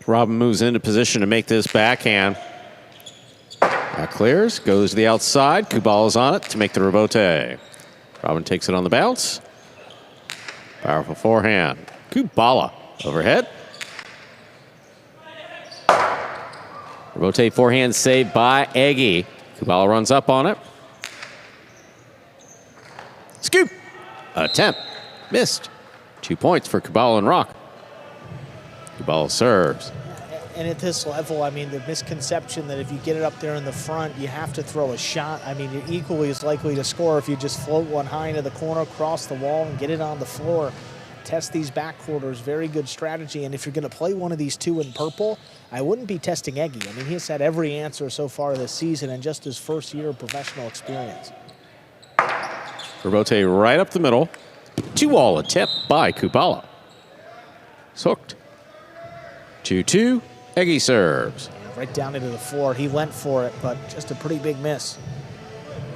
Robin moves into position to make this backhand. That clears, goes to the outside. Kubala's on it to make the rebote. Robin takes it on the bounce. Powerful forehand. Kubala overhead. Rebote forehand saved by Eggy. Kubala runs up on it. Scoop. Attempt. Missed. 2 points for Kubala and Rock. Kubala serves. And at this level, I mean, the misconception that if you get it up there in the front, you have to throw a shot. I mean, you're equally as likely to score if you just float one high into the corner, cross the wall, and get it on the floor. test these backcourters, very good strategy. And if you're going to play one of these two in purple, I wouldn't be testing Eggy. I mean, he's had every answer so far this season and just his first year of professional experience. Robote right up the middle. 2-all attempt by Kubala. It's hooked. 2-2. Eggy serves. Yeah, right down into the floor. He went for it, but just a pretty big miss.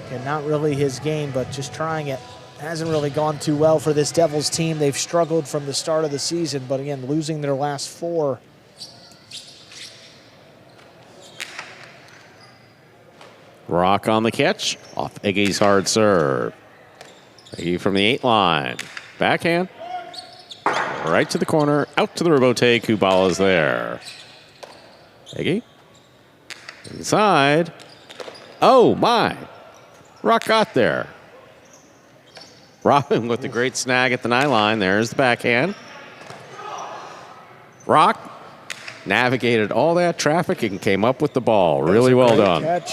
Okay, not really his game, but just trying it. Hasn't really gone too well for this Devils team. They've struggled from the start of the season, but again, losing their last 4. Rock on the catch. Off Eggy's hard serve. Eggy from the 8 line. Backhand. Right to the corner. Out to the Robote. Kubala's there. Eggy. Inside. Oh, my. Rock got there. Robin with the great snag at the 9 line. There's the backhand. Rock navigated all that traffic and came up with the ball. Really well done. Catch.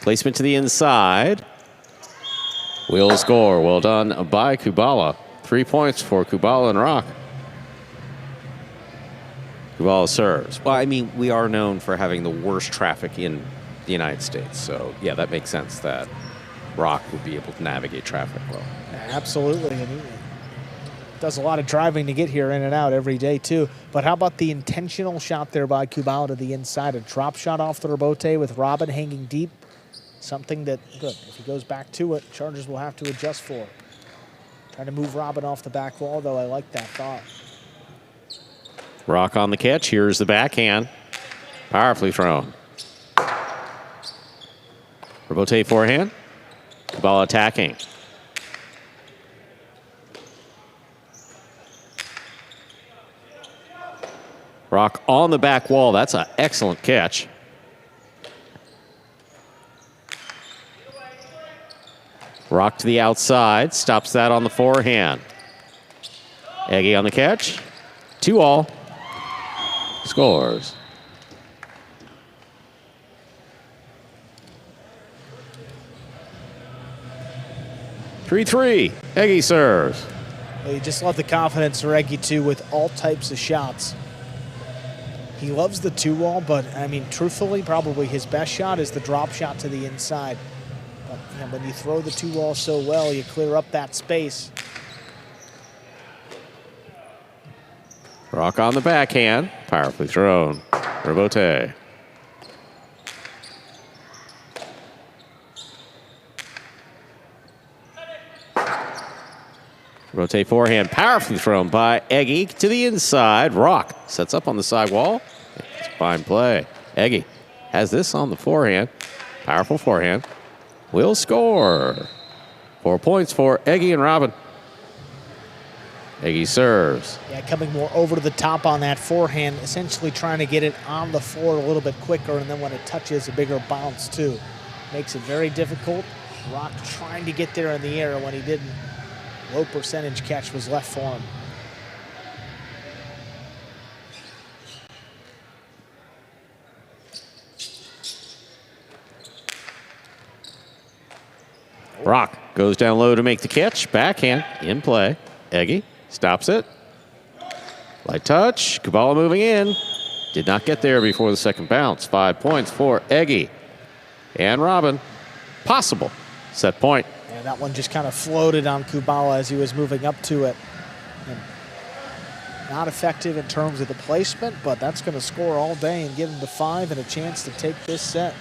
Placement to the inside. Will score. Well done by Kubala. 3 points for Kubala and Rock. Kubala serves. Well, I mean, we are known for having the worst traffic in the United States. So, yeah, that makes sense that Rock would be able to navigate traffic well. Absolutely. And he does a lot of driving to get here in and out every day, too. But how about the intentional shot there by Kubala to the inside? A drop shot off the Robote with Robin hanging deep. Something that, good, if he goes back to it, Chargers will have to adjust for. Trying to move Robin off the back wall, though. I like that thought. Rock on the catch. Here's the backhand. Powerfully thrown. Robote forehand. Kubala attacking. Rock on the back wall. That's an excellent catch. Rock to the outside. Stops that on the forehand. Eggy on the catch. 2-all. Scores. Three. Eggy serves. Well, you just love the confidence for Eggy, too, with all types of shots. He loves the 2-wall, but, I mean, truthfully, probably his best shot is the drop shot to the inside. But, you know, when you throw the 2-wall so well, you clear up that space. Rock on the backhand. Powerfully thrown. Robote. Robote forehand. Powerfully thrown by Eggy to the inside. Rock sets up on the side wall. It's a fine play. Eggy has this on the forehand. Powerful forehand. Will score. 4 points for Eggy and Robin. Eggy serves. Yeah, coming more over to the top on that forehand, essentially trying to get it on the floor a little bit quicker, and then when it touches, a bigger bounce, too. Makes it very difficult. Rock trying to get there in the air when he didn't. Low percentage catch was left for him. Rock goes down low to make the catch. Backhand in play. Eggy stops it. Light touch. Kubala moving in. Did not get there before the second bounce. 5 points for Eggy and Robin. Possible set point. And that one just kind of floated on Kubala as he was moving up to it. And not effective in terms of the placement, but that's going to score all day and give him the 5 and a chance to take this set.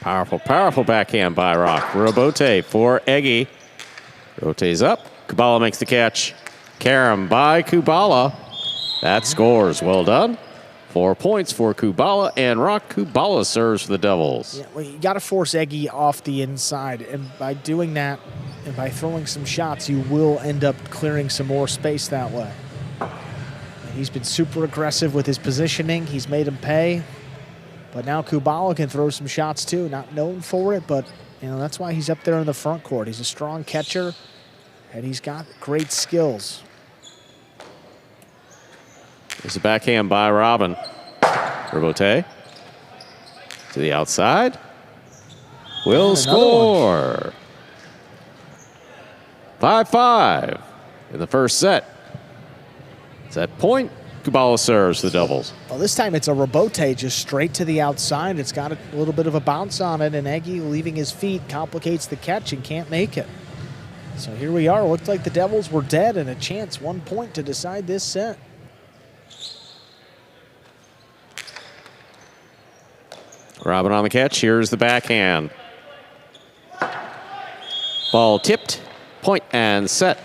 Powerful backhand by Rock. Robote for Eggy. Robote's up. Kubala makes the catch. Carom by Kubala. That scores. Well done. 4 points for Kubala and Rock. Kubala serves for the Devils. Yeah, well, you got to force Eggy off the inside, and by doing that and by throwing some shots, you will end up clearing some more space that way. And he's been super aggressive with his positioning. He's made him pay. But now Kubala can throw some shots too. Not known for it, but you know that's why he's up there in the front court. He's a strong catcher, and he's got great skills. There's a backhand by Robin. Rebote to the outside. Will score. 5-5 in the first set. Set point. Kubala serves the doubles. Well, this time it's a rebote just straight to the outside. It's got a little bit of a bounce on it, and Eggy leaving his feet complicates the catch and can't make it. So here we are. Looked like the Devils were dead and a chance, 1 point to decide this set. Robin on the catch. Here's the backhand. Ball tipped. Point and set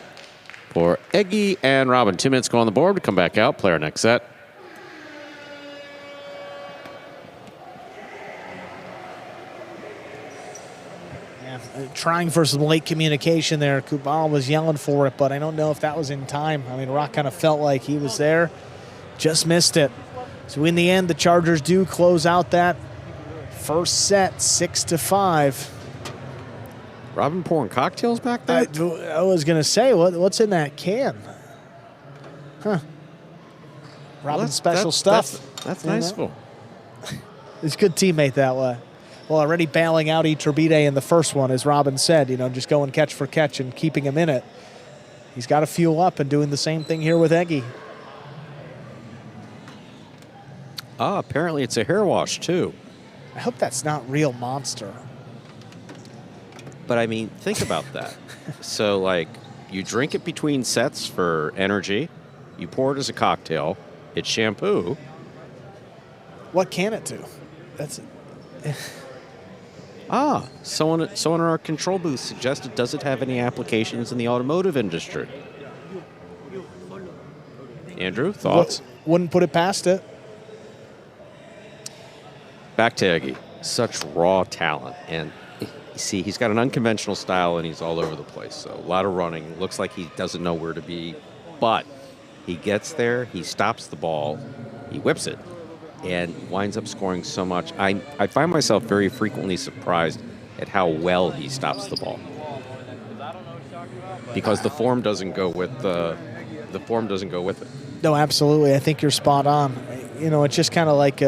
for Eggy and Robin. 2 minutes go on the board. We come back out. Play our next set. Yeah, trying for some late communication there. Kubala was yelling for it, but I don't know if that was in time. I mean, Rock kind of felt like he was there, just missed it. So in the end, the Chargers do close out that first set, 6-5. Robin pouring cocktails back there? I was going to say, what's in that can? Huh. Robin's special stuff. That's nice. He's a good teammate that way. Well, already bailing out Etcheberry in the first one, as Robin said, just going catch for catch and keeping him in it. He's got to fuel up and doing the same thing here with Eggy. Apparently it's a hair wash, too. I hope that's not real Monster. But I mean, think about that. So, like, you drink it between sets for energy. You pour it as a cocktail. It's shampoo. What can it do? That's it. Someone in our control booth suggested, does it have any applications in the automotive industry? Andrew, thoughts? Wouldn't put it past it. Back to Eggy. Such raw talent. And you see, he's got an unconventional style and he's all over the place. So a lot of running. Looks like he doesn't know where to be. But he gets there, he stops the ball, he whips it, and winds up scoring so much. I find myself very frequently surprised at how well he stops the ball. Because the form doesn't go with it. No, absolutely. I think you're spot on. It's just kind of like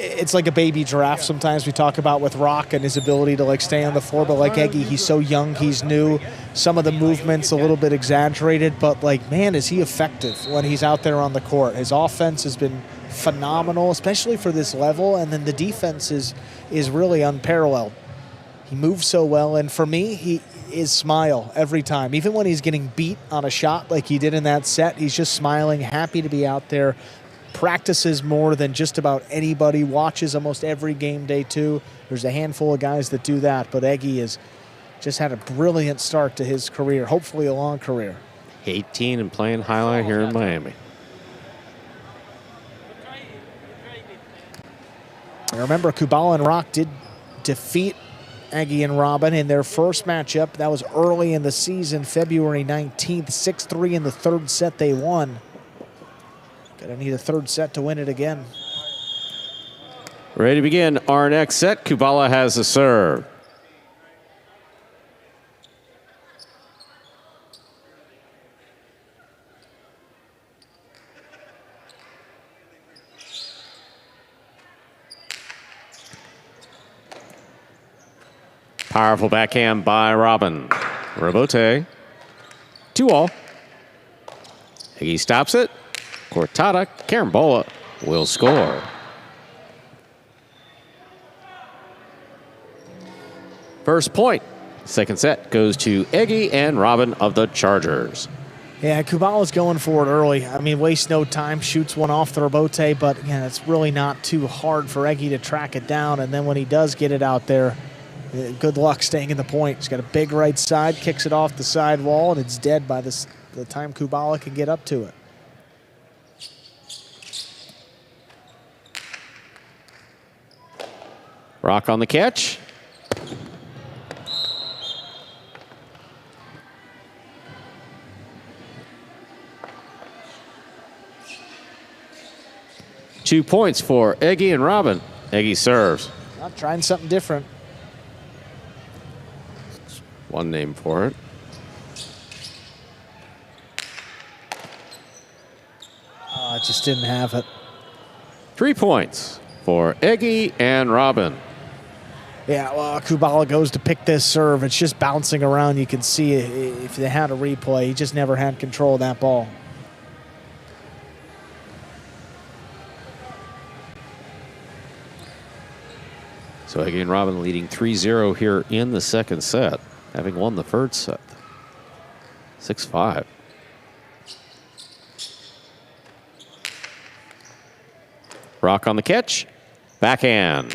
it's like a baby giraffe sometimes we talk about with Rock and his ability to stay on the floor, but like Eggy, he's so young, he's new. Some of the movements a little bit exaggerated, but man, is he effective when he's out there on the court. His offense has been phenomenal, especially for this level, and then the defense is really unparalleled. He moves so well, and for me, his smile every time. Even when he's getting beat on a shot like he did in that set, he's just smiling, happy to be out there. Practices more than just about anybody, watches almost every game day too. There's a handful of guys that do that, but Eggy has just had a brilliant start to his career, hopefully a long career. 18 and playing Jai-Alai here in Miami. And remember, Kubala and Rock did defeat Eggy and Robin in their first matchup. That was early in the season, February 19th, 6-3 in the third set they won. Gonna need a third set to win it again. Ready to begin our next set. Kubala has the serve. Powerful backhand by Robin. Rebote. 2-all. Eggy stops it. Cortada, Carambola will score. First point. Second set goes to Eggy and Robin of the Chargers. Yeah, Kubala's going for it early. I mean, wastes no time, shoots one off the rebote, but again, it's really not too hard for Eggy to track it down. And then when he does get it out there, good luck staying in the point. He's got a big right side, kicks it off the side wall, and it's dead by the time Kubala can get up to it. Rock on the catch. Two points for Eggy and Robin. Eggy serves. Not trying something different. One name for it. just didn't have it. 3 points for Eggy and Robin. Yeah, well, Kubala goes to pick this serve. It's just bouncing around. You can see if they had a replay. He just never had control of that ball. So Eggy and Robin leading 3-0 here in the second set, having won the first set. 6-5. Rock on the catch. Backhand.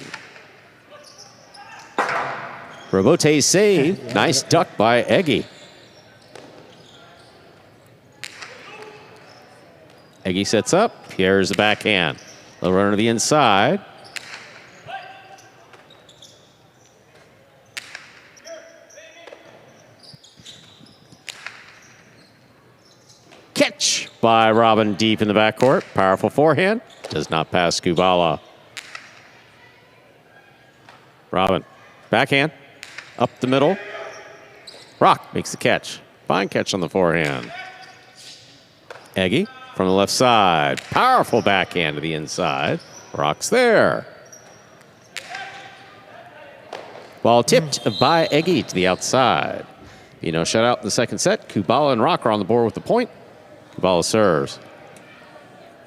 Robote save. Nice duck by Eggy. Eggy sets up. Here's the backhand. Little runner to the inside. Catch by Robin deep in the backcourt. Powerful forehand. Does not pass Kubala. Robin. Backhand. Up the middle. Rock makes the catch. Fine catch on the forehand. Eggy from the left side. Powerful backhand to the inside. Rock's there. Ball tipped by Eggy to the outside. No shutout in the second set. Kubala and Rock are on the board with the point. Kubala serves.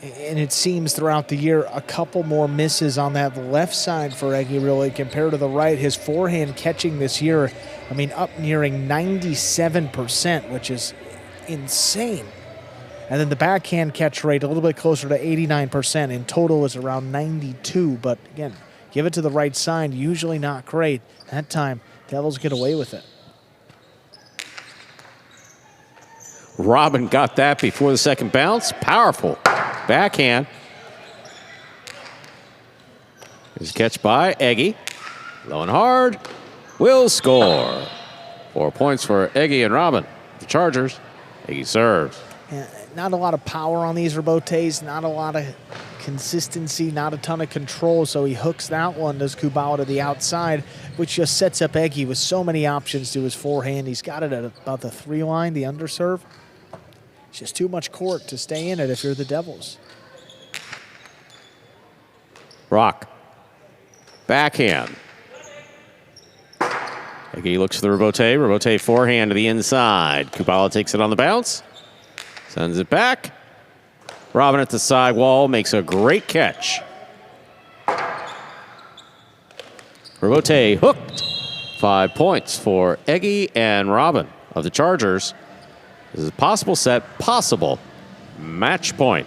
And it seems throughout the year a couple more misses on that left side for Eggy, really, compared to the right. His forehand catching this year, I mean, up nearing 97%, which is insane. And then the backhand catch rate a little bit closer to 89%. In total is around 92. But again, give it to the right side, usually not great. That time, Devils get away with it. Robin got that before the second bounce. Powerful backhand. Here's a catch by Eggy. Low and hard. Will score. 4 points for Eggy and Robin. The Chargers. Eggy serves. Yeah, not a lot of power on these rebotes. Not a lot of consistency. Not a ton of control. So he hooks that one. Does Kubala to the outside, which just sets up Eggy with so many options to his forehand. He's got it at about the 3 line, the underserve. It's just too much court to stay in it if you're the Devils. Rock. Backhand. Eggy looks for the rebote. Rebote forehand to the inside. Kubala takes it on the bounce. Sends it back. Robin at the side wall makes a great catch. Rebote hooked. 5 points for Eggy and Robin of the Chargers. This is a possible set, possible match point.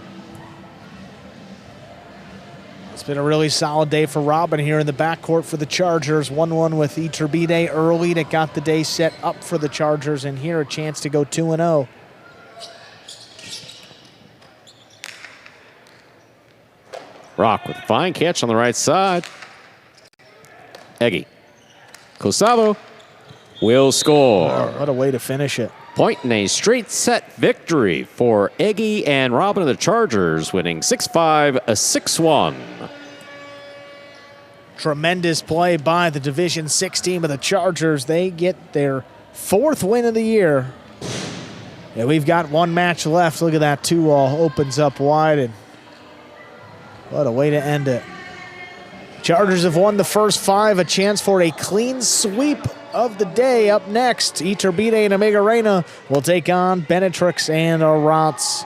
It's been a really solid day for Robin here in the backcourt for the Chargers. 1-1 with Etcheberry early that got the day set up for the Chargers, and here a chance to go 2-0. Rock with a fine catch on the right side. Eggy. Kosavo will score. Wow, what a way to finish it. Point in a straight set victory for Eggy and Robin of the Chargers, winning 6-5, 6-1. Tremendous play by the Division 6 team of the Chargers. They get their 4th win of the year. And we've got one match left. Look at that 2-all opens up wide, and what a way to end it. Chargers have won the first 5, a chance for a clean sweep of the day. Up next, Etcheberry and Amigarena will take on Benetrix and Aratz.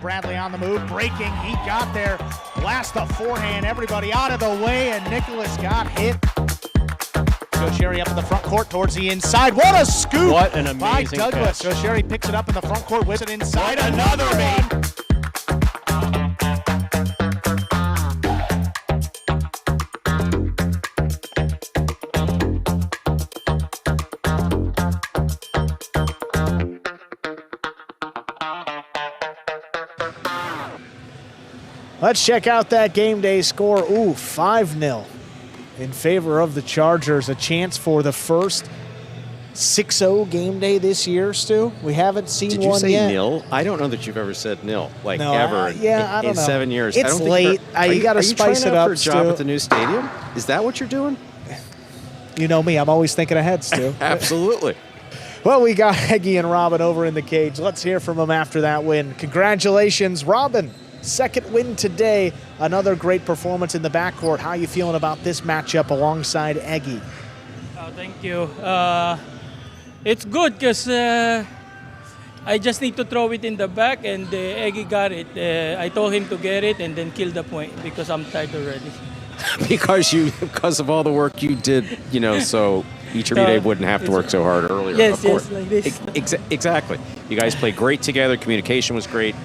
Bradley on the move, breaking, he got there, blast the forehand, everybody out of the way, and Nicholas got hit. Sherry up in the front court towards the inside. What a scoop! What an amazing by Douglas. catch. Sherry picks it up in the front court, whips it inside. Another one. Let's check out that game day score. Ooh, 5-0. In favor of the Chargers, a chance for the first 6-0 game day this year, Stu? We haven't seen one yet. Did you say nil? I don't know that you've ever said nil, like no, ever I don't in know. 7 years. It's I don't late. You got to spice it up, for a Stu. job at the new stadium? Is that what you're doing? You know me. I'm always thinking ahead, Stu. Absolutely. Well, we got Eggy and Robin over in the cage. Let's hear from them after that win. Congratulations, Robin. Second win today. Another great performance in the backcourt. How are you feeling about this matchup alongside Eggy? Oh, thank you. It's good because I just need to throw it in the back, and Eggy got it. I told him to get it and then kill the point because I'm tired already. because of all the work you did, so Etcheberry wouldn't have to work so hard earlier. Yes, of course. like this. Exactly. You guys played great together. Communication was great.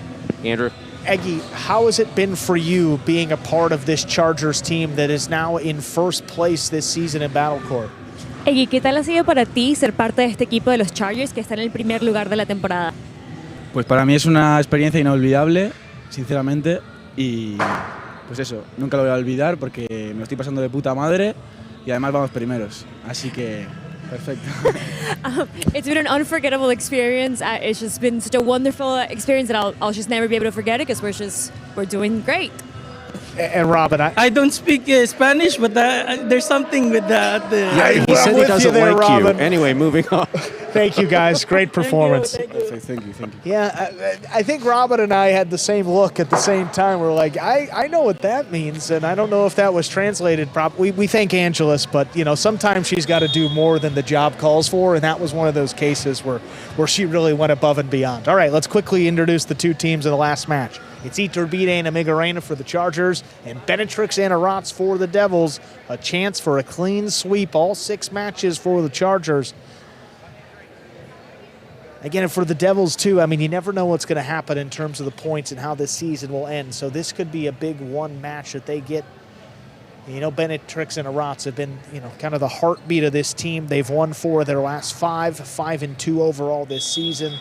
Andrew? Eggy, how has it been for you being a part of this Chargers team that is now in first place this season in battlecourt? Eggy, ¿qué tal ha sido para ti ser parte de este equipo de los Chargers que está en el primer lugar de la temporada? Pues para mí es una experiencia inolvidable, sinceramente, y pues eso, nunca lo voy a olvidar porque me lo estoy pasando de puta madre y además vamos primeros, así que perfecto. It's been an unforgettable experience. It's just been such a wonderful experience that I'll just never be able to forget it because we're doing great. And Robin, I don't speak Spanish, but there's something with that. He said he doesn't like you. Anyway, moving on. Thank you, guys. Great performance. Thank you. Thank you. Yeah, I think Robin and I had the same look at the same time. We're like, I know what that means, and I don't know if that was translated properly. We thank Angeles, but sometimes she's got to do more than the job calls for, and that was one of those cases where she really went above and beyond. All right, let's quickly introduce the two teams in the last match. It's Etcheberry and Amigarena for the Chargers, and Benetrix and Aratz for the Devils. A chance for a clean sweep, all 6 matches for the Chargers. Again, for the Devils, too, I mean, you never know what's going to happen in terms of the points and how this season will end. So this could be a big one match that they get. Benetrix and Aratz have been, kind of the heartbeat of this team. They've won 4 of their last 5-2 overall this season.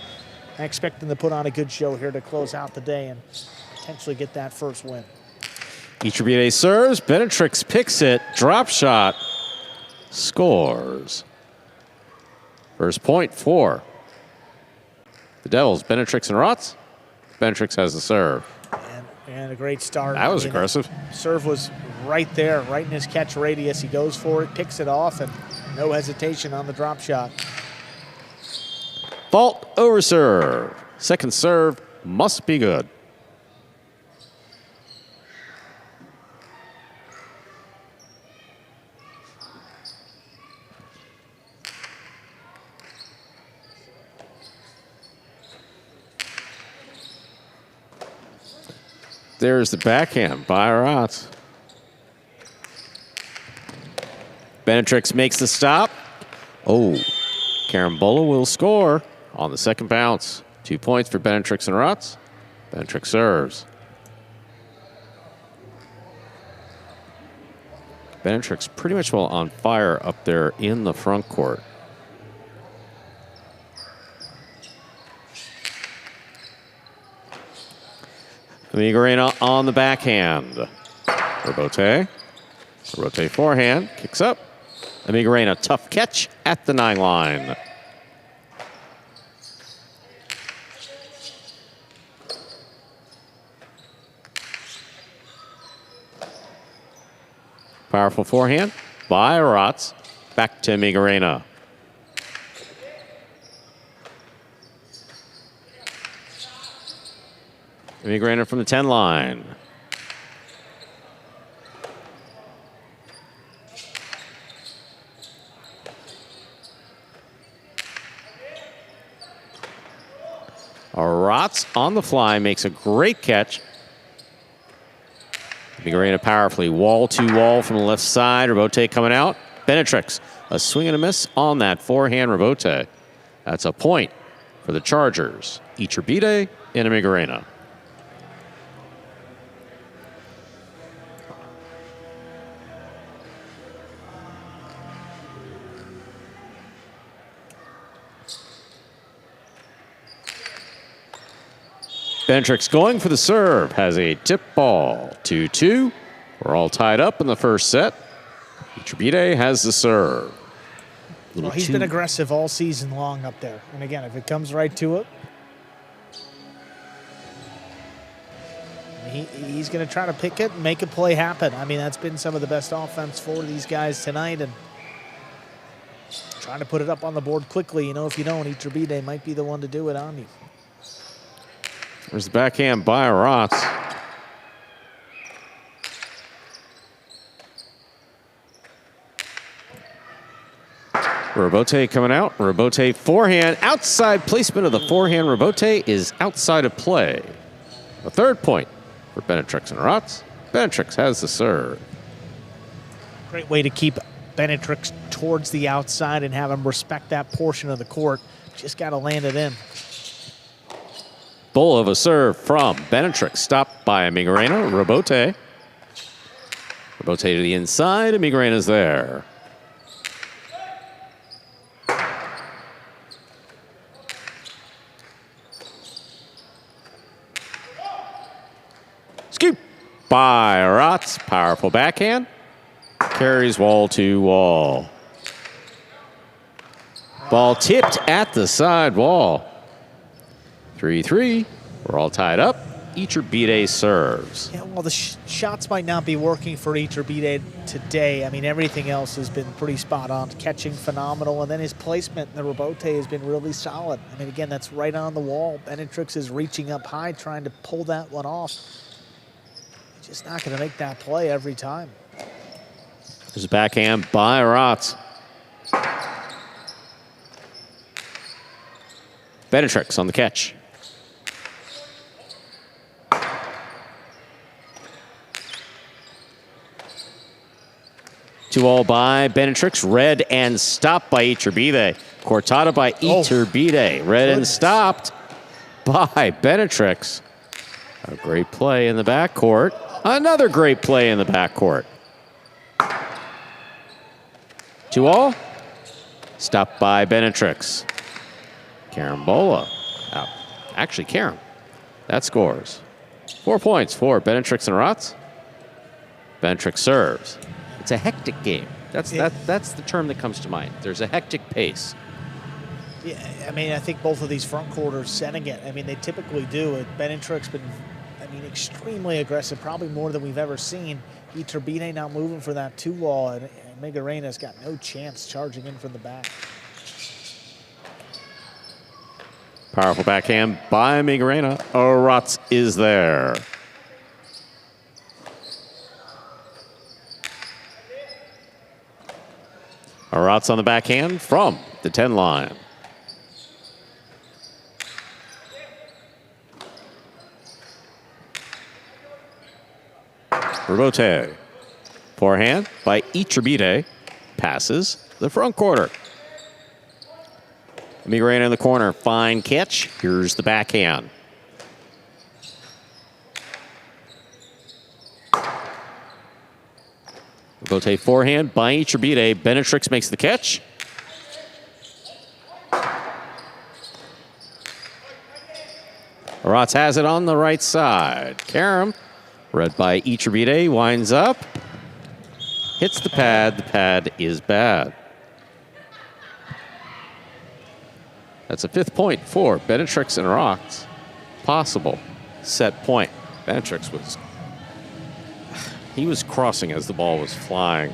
I expect them to put on a good show here to close out the day and potentially get that first win. Etcheberry serves. Benetrix picks it. Drop shot. Scores. First point for the Devils. Benetrix and Aratz. Benetrix has the serve. And a great start. That was aggressive. Serve was right there, right in his catch radius. He goes for it, picks it off, and no hesitation on the drop shot. Fault over serve. Second serve must be good. There's the backhand by Aratz. Benetrix makes the stop. Oh, Carambola will score on the second bounce. 2 points for Benetrix and Aratz. Benetrix serves. Benetrix pretty much well on fire up there in the front court. Amigarena on the backhand. Rebote forehand, kicks up. Amigarena, tough catch at the 9 line. Powerful forehand by Aratz. Back to Amigarena. Amigarena from the 10 line. Aratz on the fly makes a great catch. Amigarena powerfully wall to wall from the left side. Rebote coming out. Benetrix, a swing and a miss on that forehand rebote. That's a point for the Chargers. Etcheberry and Amigarena. Benetrix going for the serve, has a tip ball. 2-2. We're all tied up in the first set. Etcheberry has the serve. Well, he's been aggressive all season long up there. And again, if it comes right to it, he's going to try to pick it and make a play happen. I mean, that's been some of the best offense for these guys tonight. And trying to put it up on the board quickly. You know, if you don't, Etcheberry might be the one to do it on you. There's the backhand by Aratz. Rebote coming out. Rebote forehand. Outside placement of the forehand. Rebote is outside of play. A third point for Benetrix and Aratz. Benetrix has the serve. Great way to keep Benetrix towards the outside and have him respect that portion of the court. Just got to land it in. Bull of a serve from Benetrix. Stopped by Amigarena. Rebote. Rebote to the inside. Amigarena's there. Scoop by Aratz. Powerful backhand. Carries wall to wall. Ball tipped at the side wall. 3-3. We're all tied up. Etcheberry serves. Yeah, well, the shots might not be working for Etcheberry today. I mean, everything else has been pretty spot on. Catching phenomenal, and then his placement in the rebote has been really solid. I mean, again, that's right on the wall. Benetrix is reaching up high, trying to pull that one off. He's just not going to make that play every time. There's a backhand by Aratz. Benetrix on the catch. Two all by Benetrix. Read and stopped by Etcheberry. Cortada by Etcheberry. Read and stopped by Benetrix. A great play in the backcourt. Another great play in the backcourt. 2 all. Stopped by Benetrix. Carambola. Actually, Karam. That scores. 4 points for Benetrix and Aratz. Benetrix serves. It's a hectic game. That's the term that comes to mind. There's a hectic pace. Yeah, I mean, I think both of these front quarters setting it. I mean, they typically do. Benetrix been, I mean, extremely aggressive, probably more than we've ever seen. Etcheberry now moving for that 2-wall, and Amigarena's got no chance charging in from the back. Powerful backhand by Amigarena. Aratz is there. Aratz on the backhand from the 10 line. Rebote. Forehand by Etcheberry. Passes the front quarter. Amigarena in the corner. Fine catch. Here's the backhand. Rebote forehand by Etcheberry. Benetrix makes the catch. Aratz has it on the right side. Karam, read by Etcheberry, winds up. Hits the pad. The pad is bad. That's a 5th point for Benetrix and Aratz. Possible set point. Benetrix was crossing as the ball was flying.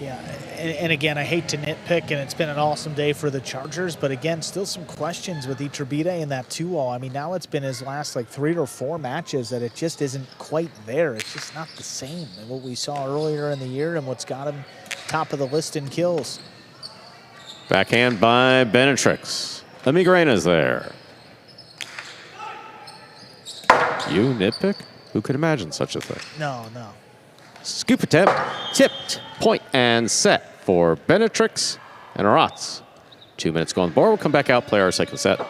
Yeah, and again, I hate to nitpick, and it's been an awesome day for the Chargers, but again, still some questions with Etcheberry and that 2-all. I mean, now it's been his last like 3 or 4 matches that it just isn't quite there. It's just not the same than what we saw earlier in the year and what's got him top of the list in kills. Backhand by Benetrix. Amigarena's there. You nitpick? Who could imagine such a thing? No. Scoop attempt, tipped, point and set for Benetrix and Aratz. 2 minutes go on the board. We'll come back out, play our second set.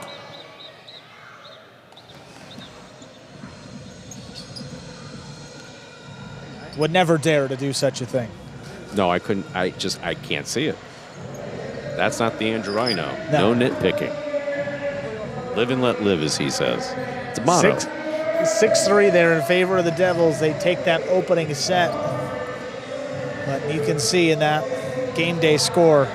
Would never dare to do such a thing. No, I couldn't. I can't see it. That's not the Andrew I know. No nitpicking. Live and let live, as he says. It's a motto. 6-3 there in favor of the Devils. They take that opening set. But you can see in that game day score.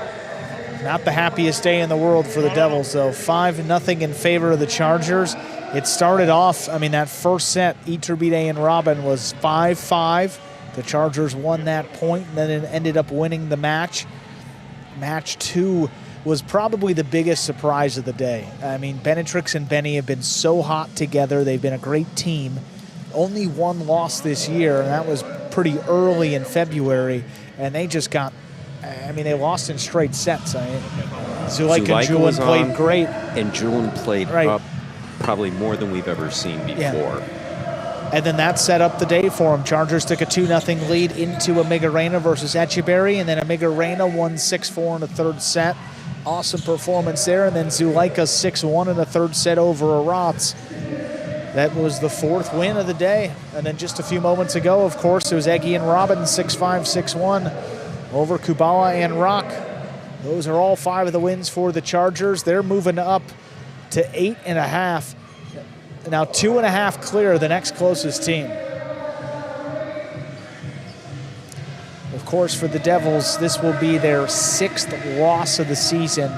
Not the happiest day in the world for the Devils, though. 5-0 in favor of the Chargers. It started off, that first set, Etcheberry and Robin was 5-5. The Chargers won that point, and then it ended up winning the match. Match 2 was probably the biggest surprise of the day. Benetrix and Benny have been so hot together. They've been a great team. Only one loss this year, and that was pretty early in February, and they just got, they lost in straight sets. Zulaika and Julian played great. And Julian played up probably more than we've ever seen before. Yeah. And then that set up the day for them. Chargers took a 2-0 lead into Amigarena versus Etcheberry, and then Amigarena won 6-4 in the third set. Awesome performance there, and then Zulaika 6-1 in the third set over Aratz. That was the 4th win of the day. And then just a few moments ago, of course, it was Eggy and Robin 6-5, 6-1 over Kubala and Rock. Those are all 5 of the wins for the Chargers. They're moving up to 8.5. Now 2.5 clear, the next closest team. Of course, for the Devils, this will be their 6th loss of the season.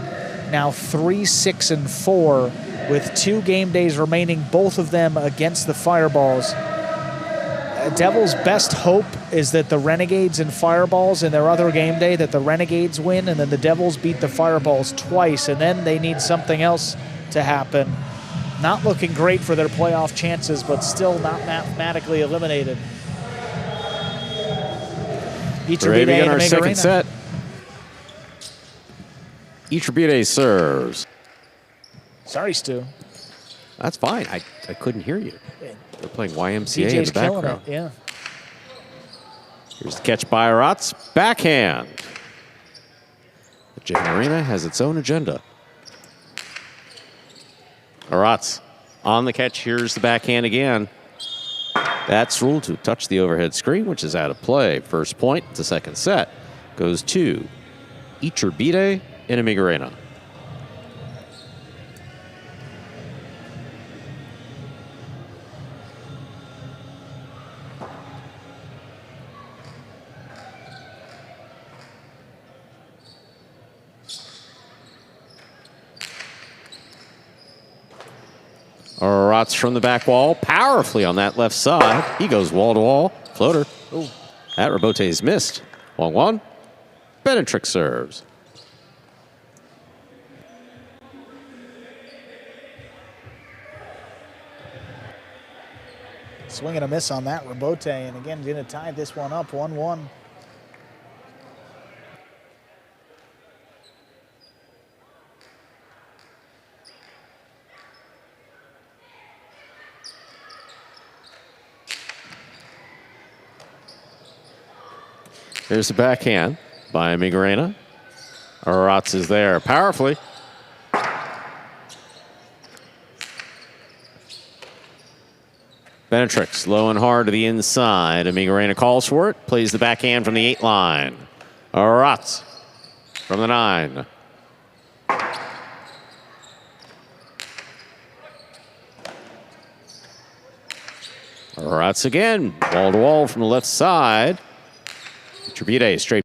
Now 3-6-4 with 2 game days remaining, both of them against the Fireballs. Devils' best hope is that the Renegades and Fireballs in their other game day, that the Renegades win, and then the Devils beat the Fireballs twice, and then they need something else to happen. Not looking great for their playoff chances, but still not mathematically eliminated. Ready to begin our second set. Etcheberry serves. Sorry, Stu. That's fine. I couldn't hear you. They're playing YMCA DJ's in the background. It, yeah. Here's the catch by Aratz. Backhand. The Jai-Alai has its own agenda. Aratz on the catch. Here's the backhand again. That's ruled to touch the overhead screen, which is out of play. First point, the second set, goes to Etcheberry in Amigarena. Aratz from the back wall, powerfully on that left side. He goes wall to wall, floater. Ooh. That rebote is missed. 1-1. Benetrix serves. Swing and a miss on that rebote, and again, going to tie this one up 1-1. Here's the backhand by Amigarena. Aratz is there powerfully. Benetrix low and hard to the inside. Amigarena calls for it. Plays the backhand from the 8 line. Aratz from the 9. Aratz again. Wall to wall from the left side. Etcheberry straight.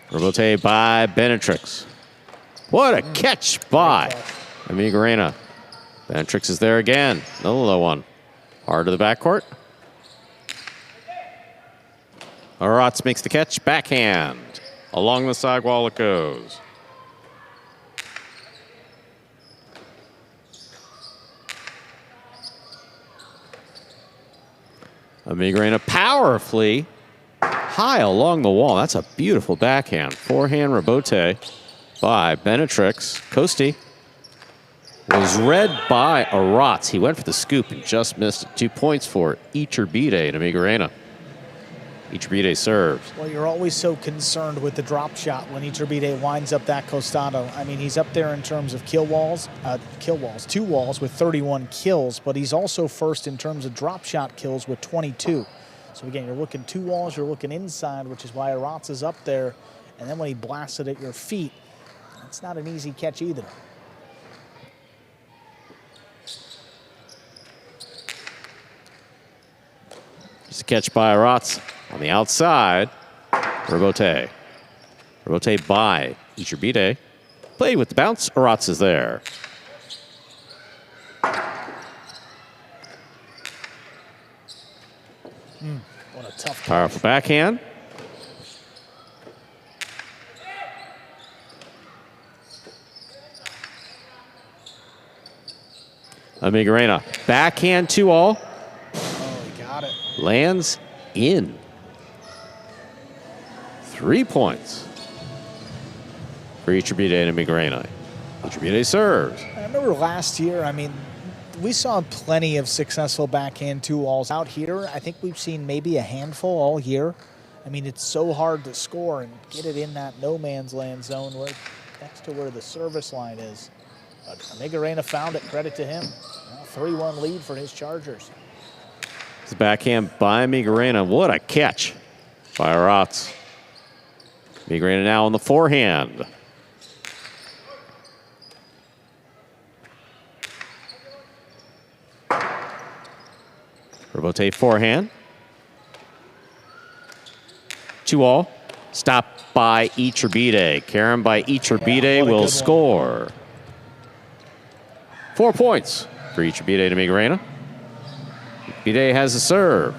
Rebote by Benetrix. What a catch by Amigarena. Benetrix is there again. Another low one. Hard to the backcourt. Aratz makes the catch. Backhand. Along the side wall it goes. Amigarena powerfully high along the wall. That's a beautiful backhand. Forehand rebote by Benetrix. Costi was read by Aratz. He went for the scoop and just missed it. 2 points for Etcheberry and Amigarena. Etcheberry serves. Well, you're always so concerned with the drop shot when Etcheberry winds up that costado. I mean, he's up there in terms of two walls with 31 kills, but he's also first in terms of drop shot kills with 22. So again, you're looking 2 walls, you're looking inside, which is why Aratz is up there. And then when he blasts it at your feet, it's not an easy catch either. It's a catch by Aratz on the outside. Robote. Robote by Etcheberry. Played with the bounce. Aratz is there. What a tough catch. Powerful backhand. Amigarena. Backhand 2-all. Oh, he got it. Lands in. 3 points for Etcheberry and Amigarena. Etcheberry serves. I remember last year, I mean, we saw plenty of successful backhand 2-alls out here. I think we've seen maybe a handful all year. I mean, it's so hard to score and get it in that no man's land zone where, next to where the service line is. But Amigarena found it, credit to him. 3-1 lead for his Chargers. It's backhand by Amigarena. What a catch by Aratz. Amigarena now on the forehand. Robote forehand. 2-all. Stopped by Etcheberry. Karen by Etcheberry will score. 4 points for Etcheberry and Amigarena. Etcheberry has a serve.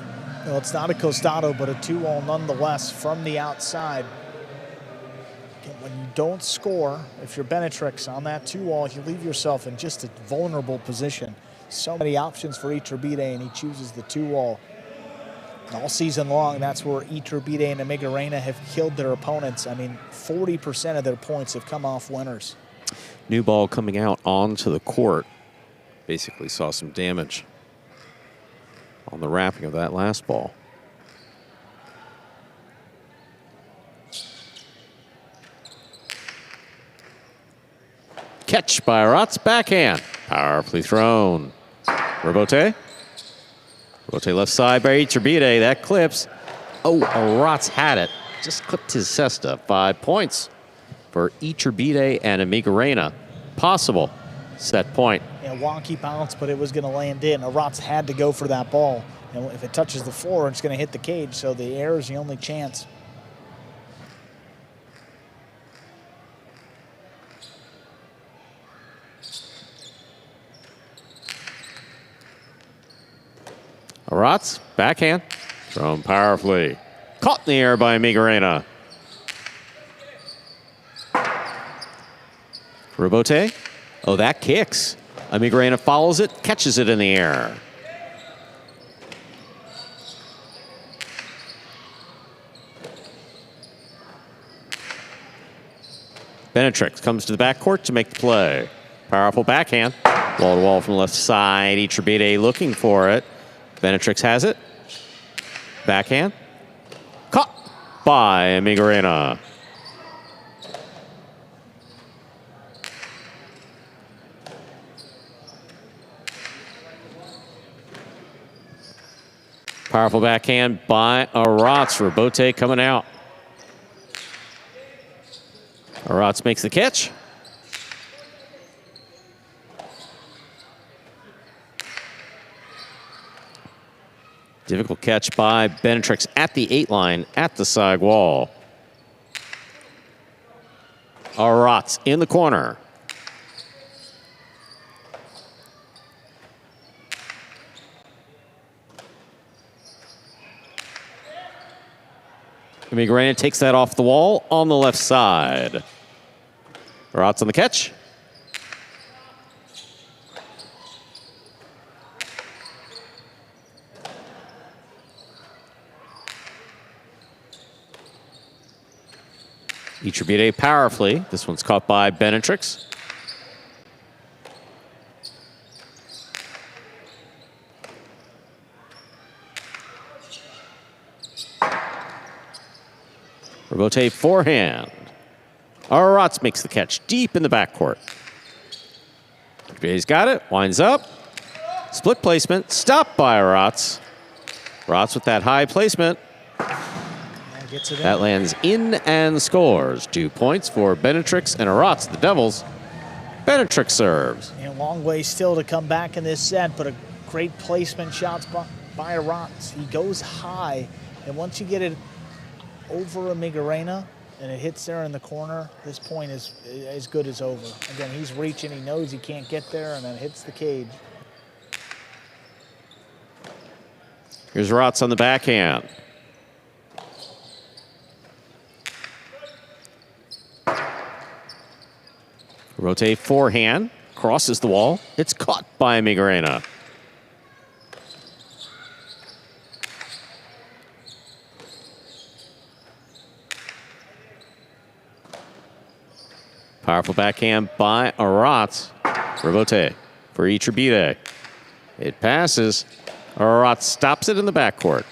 Well, it's not a costado, but a 2-all nonetheless from the outside. When you don't score, if you're Benetrix on that 2-all, you leave yourself in just a vulnerable position. So many options for Etcheberry, and he chooses the 2-all. All season long, that's where Etcheberry and Amigarena have killed their opponents. I mean, 40% of their points have come off winners. New ball coming out onto the court. Basically saw some damage on the wrapping of that last ball. Catch by Aratz, backhand. Powerfully thrown. Robote. Robote left side by Etcheberry. That clips. Oh, Aratz had it. Just clipped his cesta. 5 points for Etcheberry and Amigarena. Possible set point. Yeah, wonky bounce, but it was going to land in. Aratz had to go for that ball. And if it touches the floor, it's going to hit the cage, so the air is the only chance. Aratz, backhand, thrown powerfully. Caught in the air by Amigarena. Robote, oh, that kicks. Amigarena follows it, catches it in the air. Benetrix comes to the backcourt to make the play. Powerful backhand. Wall to wall from the left side. Etcheberry looking for it. Benetrix has it. Backhand. Caught by Amigarena. Powerful backhand by Aratz. Robote coming out. Aratz makes the catch. Difficult catch by Benetrix at the 8 line, at the side wall. Aratz in the corner. Amigarena takes that off the wall on the left side. Aratz on the catch. Etcheberry powerfully. This one's caught by Benetrix. Robote forehand. Aratz makes the catch deep in the backcourt. Etcheberry's got it, winds up. Split placement, stopped by Aratz. Aratz with that high placement. Gets it in. That lands in and scores. 2 points for Benetrix and Aratz, the Devils. Benetrix serves. And a long way still to come back in this set, but a great placement shots by Aratz. He goes high, and once you get it over Amigarena and it hits there in the corner, this point is as good as over. Again, he's reaching, he knows he can't get there, and then hits the cage. Here's Aratz on the backhand. Rotate forehand, crosses the wall. It's caught by Amigarena. Powerful backhand by Aratz. Rebote for Etcheberry. It passes. Aratz stops it in the backcourt.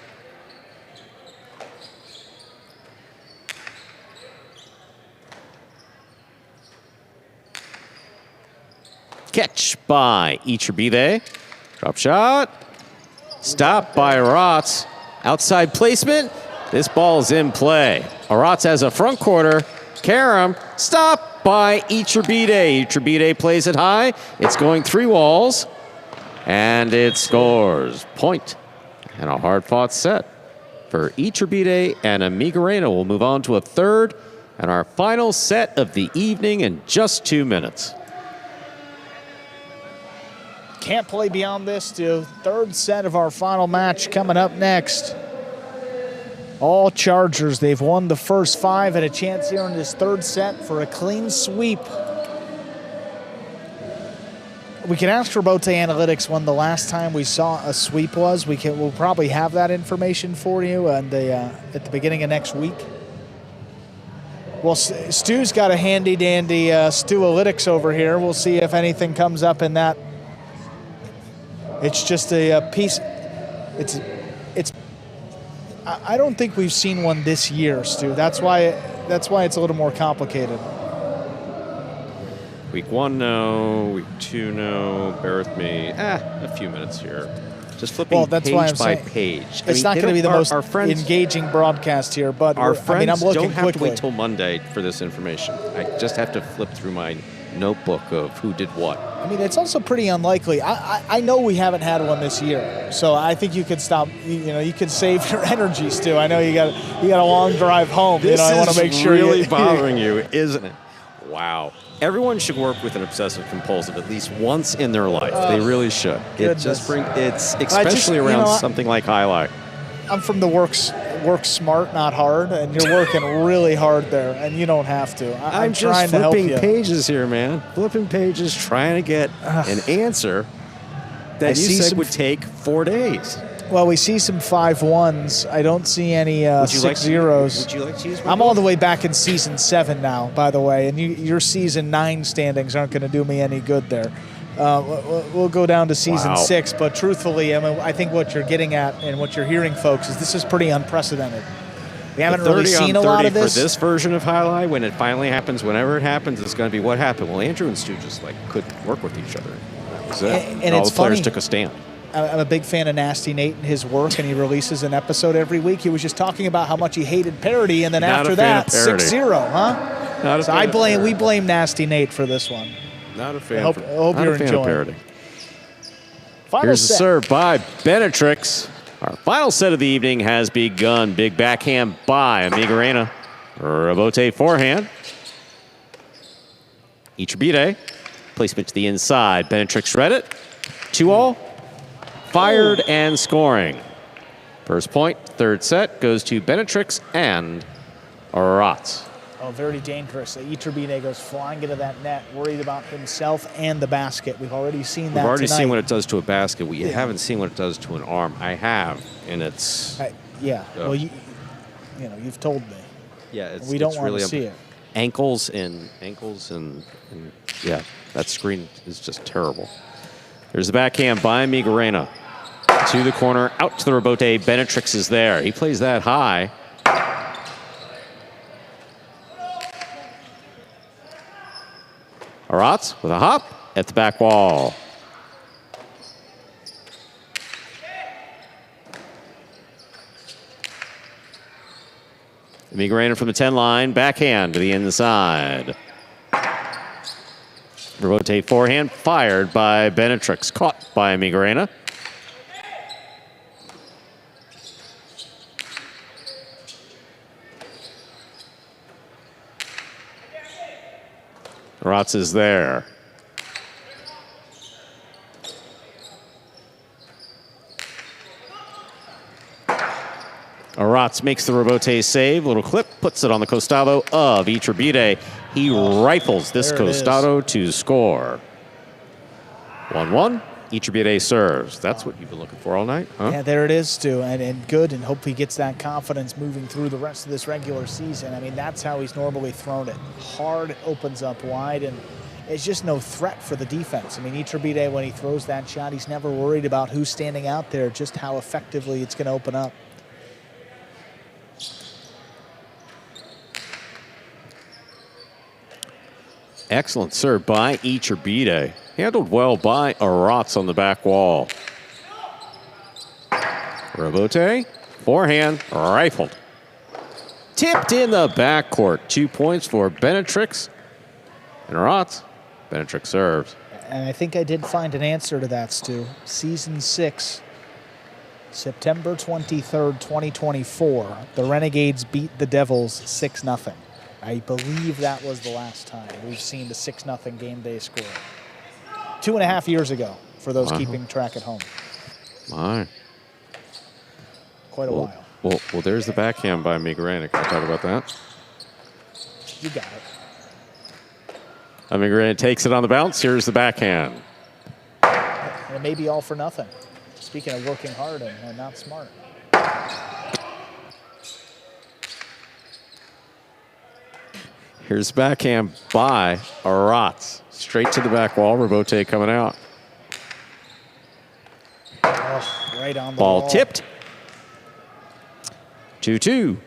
Catch by Etcheberry. Drop shot. Stop by Aratz. Outside placement. This ball is in play. Aratz has a front quarter. Karam. Stop by Etcheberry. Etcheberry plays it high. It's going 3 walls. And it scores. Point. And a hard-fought set for Etcheberry and Amigarena. We'll move on to a third and our final set of the evening in just 2 minutes. Can't play beyond this, too. Third set of our final match coming up next. All Chargers. They've won the first 5 and a chance here in this third set for a clean sweep. We can ask for Bote Analytics when the last time we saw a sweep was. We'll probably have that information for you at the beginning of next week. Well, Stu's got a handy-dandy Stu-alytics over here. We'll see if anything comes up in that. It's just a piece. I don't think we've seen one this year, Stu. That's why it's a little more complicated. Week 1, no. Week 2, no. Bear with me. A few minutes here. Just flipping page by page. It's not going to be the most engaging broadcast here, but our friends I'm looking don't have quickly. to wait till Monday for this information. I just have to flip through my notebook of who did what. I mean, it's also pretty unlikely. I know we haven't had one this year, so I think you could stop. You could save your energy, Stu. I know you got a long drive home. This I want to make sure really bothering you, isn't it? Wow. Everyone should work with an obsessive compulsive at least once in their life. They really should. Goodness. It's especially around something like highlight. I'm from the work smart, not hard, and you're working really hard there, and you don't have to. I'm trying just to help flipping you. pages here, man. Flipping pages, trying to get an answer that you said would take 4 days. Well, we see some 5-1s. I don't see any 6-0s. Would you like to use I'm all the way back in season 7 now, by the way, and your season 9 standings aren't going to do me any good there. We'll go down to season 6, but truthfully, I think what you're getting at and what you're hearing, folks, is this is pretty unprecedented. We haven't really seen a lot of this. For this version of highlight, when it finally happens, whenever it happens, it's going to be what happened. Well, Andrew and Stu just couldn't work with each other. That was it. And all the players took a stand. I'm a big fan of Nasty Nate and his work, and he releases an episode every week. He was just talking about how much he hated parody, and then after that, 6-0, huh? We blame Nasty Nate for this one. Not a fan. I hope you're enjoying. Here's a serve by Benetrix. Our final set of the evening has begun. Big backhand by Amigarena. Rebote forehand. Etcheberry. Placement to the inside. Benetrix read it. 2-all. Fired and scoring. First point, third set, goes to Benetrix and Aratz. Oh, very dangerous. Etcheberry goes flying into that net, worried about himself and the basket. We've already seen that. We've already tonight. seen what it does to a basket. We haven't seen what it does to an arm. I have, and it's... Well, you've told me. Yeah, we don't want to see it. Ankles and yeah, that screen is just terrible. There's the backhand by Amigarena. To the corner, out to the rebote. Benetrix is there. He plays that high. Aratz with a hop at the back wall. Amigarena from the 10 line, backhand to the inside. Rebote forehand, fired by Benetrix, caught by Amigarena. Aratz is there. Aratz makes the rebote save. Little clip, puts it on the costado of Etcheberry. He rifles this costado to score. 1-1. Etcheberry serves. That's what you've been looking for all night, huh? Yeah, there it is, Stu, and good, and hope he gets that confidence moving through the rest of this regular season. I mean, that's how he's normally thrown it. Hard, it opens up wide, and it's just no threat for the defense. I mean, Etcheberry, when he throws that shot, he's never worried about who's standing out there, just how effectively it's going to open up. Excellent serve by Etcheberry. Handled well by Aratz on the back wall. Rebote, forehand, rifled. Tipped in the backcourt. 2 points for Benetrix and Aratz. Benetrix serves. And I think I did find an answer to that, Stu. Season 6, September 23rd, 2024, the Renegades beat the Devils 6-0. I believe that was the last time we've seen the 6-0 game day score. 2.5 years ago, for those keeping track at home. My. Quite a while. Well, there's the backhand by Amigarena. Can I talk about that? You got it. Amigarena takes it on the bounce. Here's the backhand. And it may be all for nothing. Speaking of working hard and not smart. Here's backhand by Aratz. Straight to the back wall. Rebote coming out. Oh, right on the Ball wall. tipped. 2-2.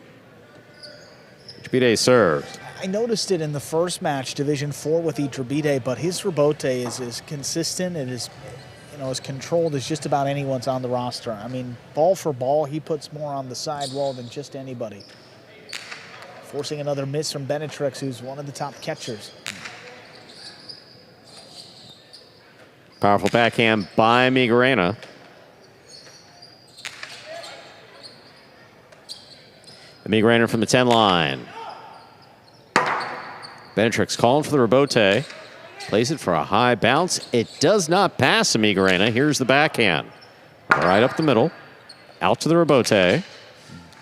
Etcheberry serves. I noticed it in the first match, Division 4 with Etcheberry, but his rebote is as consistent and as controlled as just about anyone's on the roster. I mean, ball for ball, he puts more on the sidewall than just anybody. Forcing another miss from Benetrix, who's one of the top catchers. Powerful backhand by Amigarena. Amigarena from the 10 line. Benetrix calling for the rebote. Plays it for a high bounce. It does not pass Amigarena. Here's the backhand. Right up the middle. Out to the rebote.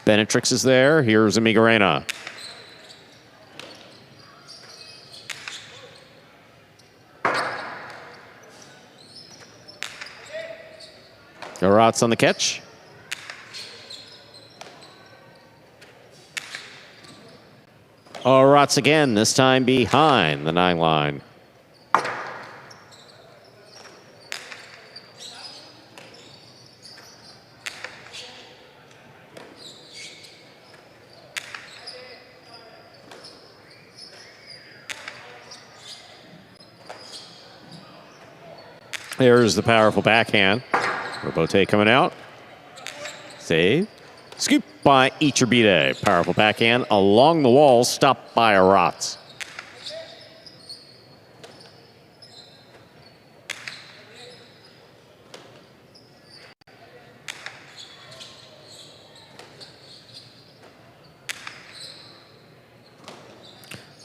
Benetrix is there. Here's Amigarena. Aratz on the catch. Aratz again, this time behind the 9 line. There's the powerful backhand. Rebote coming out. Save. Scoop by Etcheberry. Powerful backhand along the wall. Stopped by Aratz.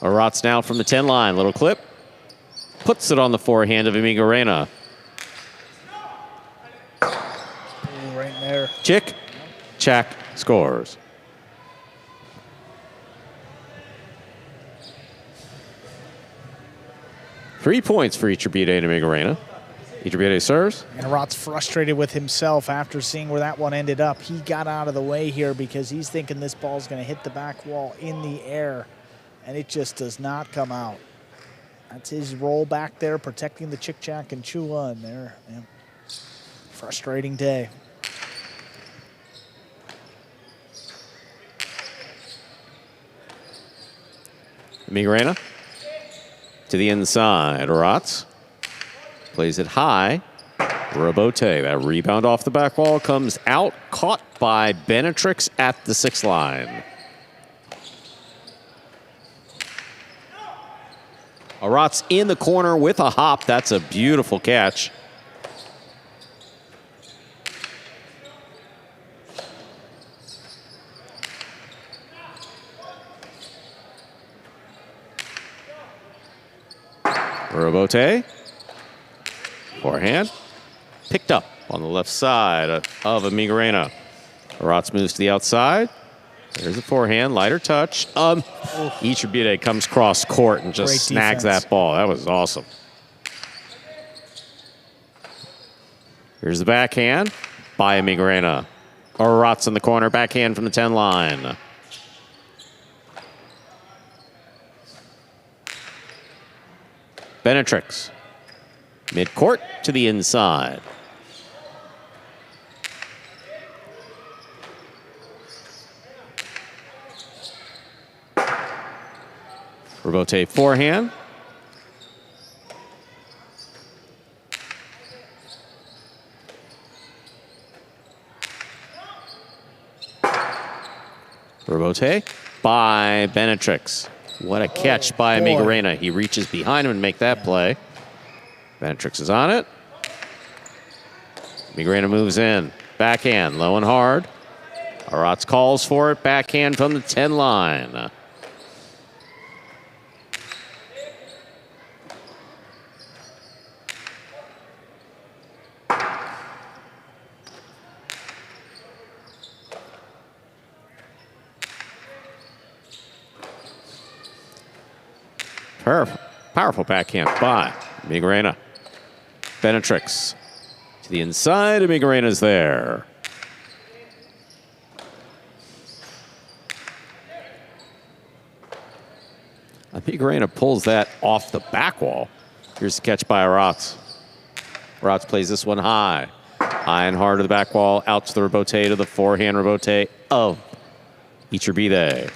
Aratz now from the 10 line. Little clip. Puts it on the forehand of Amigarena. Right there. Chick, check, scores. Three points for Etcheberry and Amigarena. Etcheberry serves. And Aratz frustrated with himself after seeing where that one ended up. He got out of the way here because he's thinking this ball's going to hit the back wall in the air, and it just does not come out. That's his role back there, protecting the Chick-Chack and Chula, and there, yeah. Frustrating day. Amigarena to the inside. Aratz plays it high. Rebote. That rebound off the back wall comes out. Caught by Benetrix at the 6 line. Aratz in the corner with a hop. That's a beautiful catch. Robote. Forehand. Picked up on the left side of Amigarena. Aratz moves to the outside. There's a forehand, lighter touch. Etcheberry comes cross court and just snags that ball. That was awesome. Here's the backhand by Amigarena. Aratz in the corner, backhand from the 10 line. Benetrix. Mid-court to the inside. Robote forehand. Robote by Benetrix. What a catch by Amigarena. He reaches behind him and make that play. Benetrix is on it. Amigarena moves in. Backhand, low and hard. Aratz calls for it. Backhand from the 10 line. Powerful backhand by Amigarena. Benetrix to the inside. Amigarena's there. Amigarena pulls that off the back wall. Here's the catch by Aratz. Aratz plays this one high. High and hard to the back wall. Out to the Robote, to the forehand Robote of Etcheberry.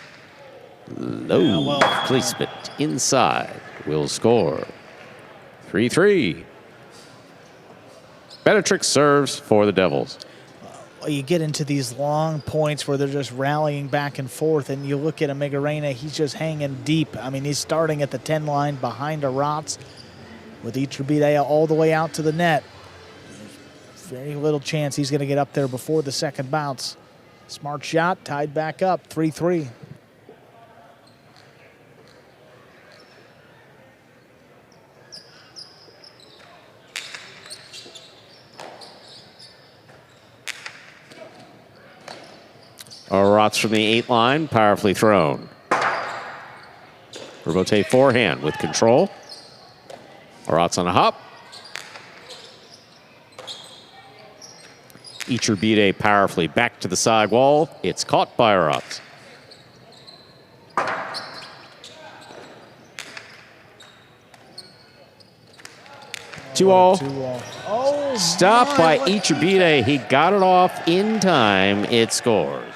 Low placement inside. Will score. 3-3. Benetrix serves for the Devils. You get into these long points where they're just rallying back and forth, and you look at Amigarena, he's just hanging deep. I mean, he's starting at the 10 line behind Aratz with Etcheberry all the way out to the net. Very little chance he's going to get up there before the second bounce. Smart shot, tied back up, 3-3. Aratz from the 8 line, powerfully thrown. Robote forehand with control. Aratz on a hop. Etcheberry powerfully back to the side wall. It's caught by Aratz. Two all. Oh, stop by Etcheberry. He got it off in time. It scores.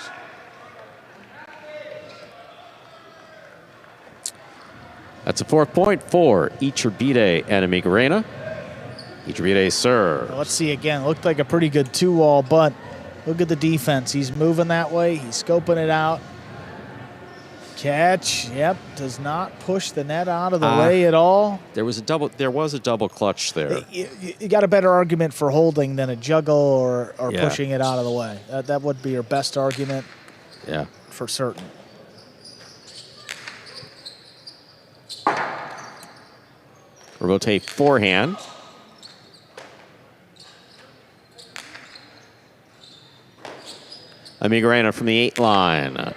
That's a 4th point for Etcheberry and Amigarena. Etcheberry serve. Let's see again. Looked like a pretty good 2-all, but look at the defense. He's moving that way. He's scoping it out. Catch. Yep. Does not push the net out of the way at all. There was a double clutch there. You got a better argument for holding than a juggle or pushing it out of the way. That would be your best argument. Yeah. For certain. Robote forehand. Amigarena from the 8 line.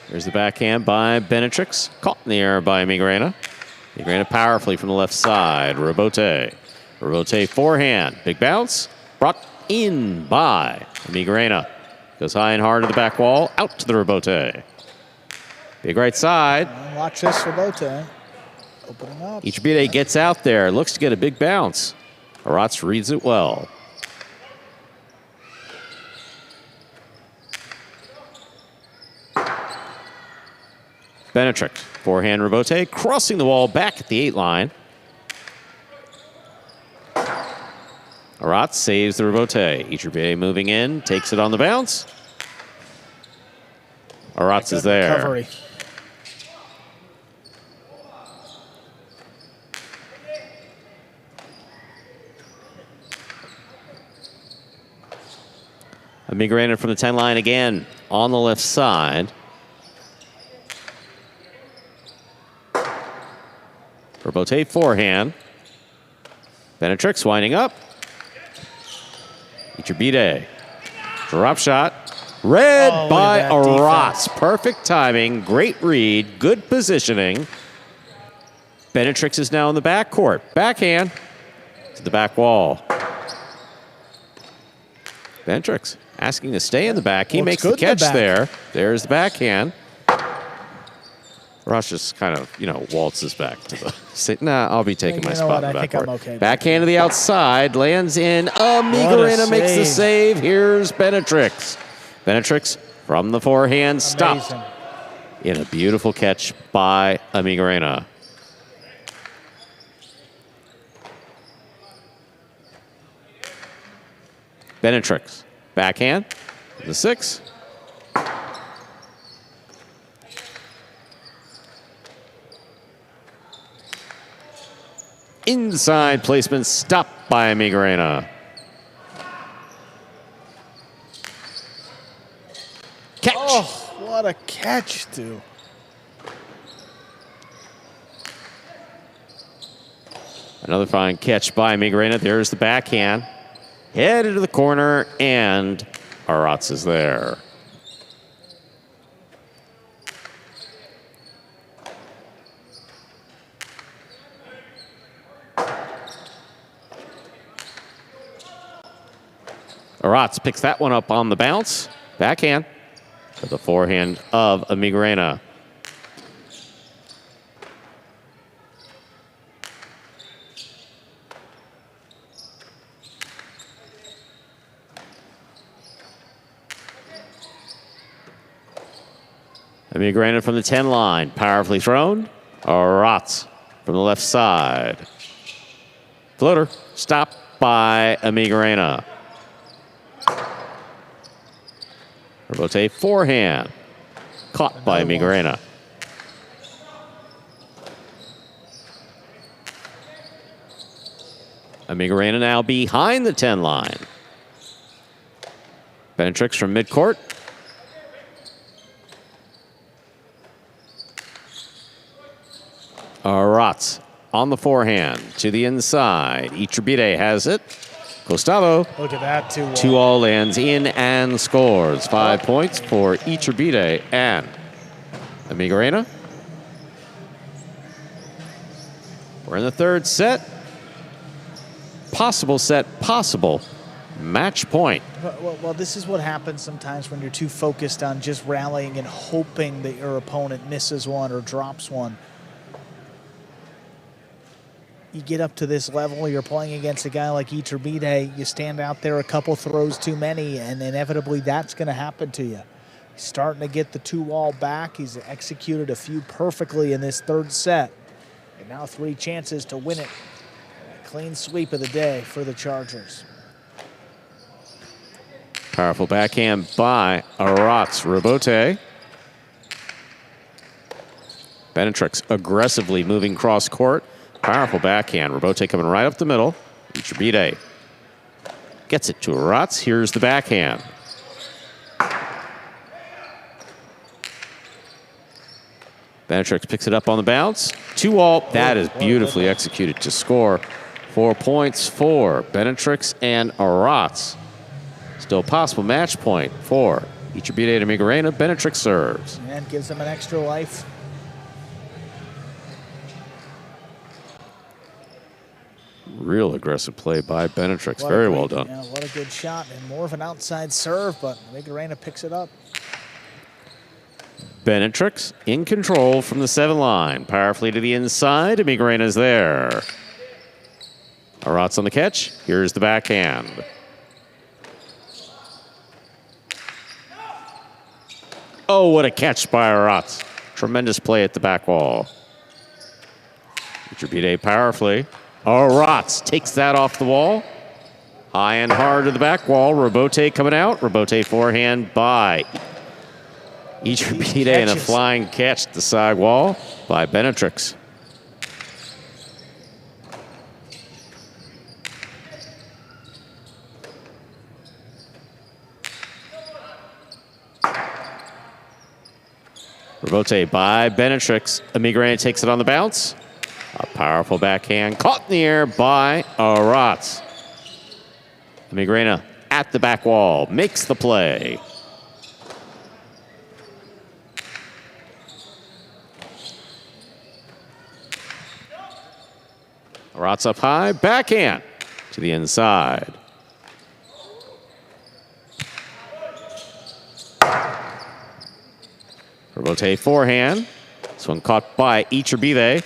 There's the backhand by Benetrix. Caught in the air by Amigarena. Amigarena powerfully from the left side. Robote. Robote forehand. Big bounce. Brought in by Amigarena. Goes high and hard to the back wall. Out to the Robote. Big right side. Watch this Robote. Opening up. Etcheberry gets out there. Looks to get a big bounce. Aratz reads it well. Benetrix. Forehand Robote. Crossing the wall back at the 8 line. Aratz saves the Robote. Etcheberry moving in, takes it on the bounce. Aratz is there. Recovery. Amigarena from the 10 line again on the left side. Robote forehand. Benetrix winding up. Etcheberry. Drop shot. Read by Aratz. Perfect timing. Great read. Good positioning. Benetrix is now in the backcourt. Backhand to the back wall. Benetrix asking to stay in the back. He makes the catch there. There's the backhand. Rush just kind of, waltzes back to the... Nah, I'll be taking my spot in the backcourt. Okay. Backhand to the outside. Lands in. Amigarena makes the save. Here's Benetrix. Benetrix from the forehand. Stopped. In a beautiful catch by Amigarena. Benetrix. Backhand. The 6. Inside placement stopped by Amigarena. Catch. Oh, what a catch, too. Another fine catch by Amigarena. There's the backhand. Headed to the corner, and Aratz is there. Aratz picks that one up on the bounce. Backhand to the forehand of Amigarena. Amigarena from the 10 line. Powerfully thrown. Aratz from the left side. Floater stopped by Amigarena. Robote forehand. Caught by Amigarena. Amigarena now behind the 10 line. Benetrix from midcourt. Aratz on the forehand to the inside. Etcheberry has it. Costado. Look at that, 2-all lands in and scores. 5 points for Etcheberry and Amigarena. We're in the third set. Possible set, possible match point. Well, this is what happens sometimes when you're too focused on just rallying and hoping that your opponent misses one or drops one. You get up to this level, you're playing against a guy like Etcheberry, you stand out there a couple throws too many, and inevitably that's going to happen to you. He's starting to get the 2-all back. He's executed a few perfectly in this third set. And now 3 chances to win it. A clean sweep of the day for the Chargers. Powerful backhand by Aratz. Robote. Benetrix aggressively moving cross court. Powerful backhand. Robote coming right up the middle. Etcheberry gets it to Aratz. Here's the backhand. Benetrix picks it up on the bounce. 2-all. That is beautifully executed to score. 4 points for Benetrix and Aratz. Still possible match point for Etcheberry and Amigarena. Benetrix serves. And gives them an extra life. Real aggressive play by Benetrix. Very well done. Yeah, what a good shot. And more of an outside serve, but Amigarena picks it up. Benetrix in control from the 7 line. Powerfully to the inside. Amigarena's there. Aratz on the catch. Here's the backhand. Oh, what a catch by Aratz. Tremendous play at the back wall. Etcheberry powerfully. Aratz takes that off the wall. High and hard to the back wall. Robote coming out. Robote forehand by Etcheberry and a flying catch at the side wall by Benetrix. Rebote by Benetrix. Amigarena takes it on the bounce. A powerful backhand caught in the air by Aratz. Amigarena at the back wall makes the play. Aratz up high, backhand to the inside. Rebote forehand. This one caught by Etcheberry.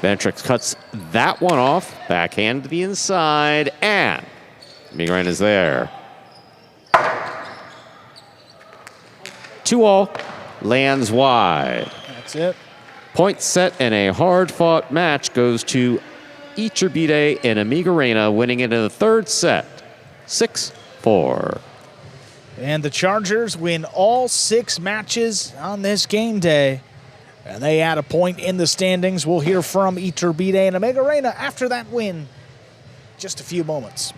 Benetrix cuts that one off. Backhand to the inside, and Amigarena is there. 2-all, lands wide. That's it. Point set and a hard-fought match goes to Etcheberry and Amigarena, winning it in the third set, 6-4. And the Chargers win all 6 matches on this game day. And they add a point in the standings. We'll hear from Etcheberry and Amigarena after that win. Just a few moments.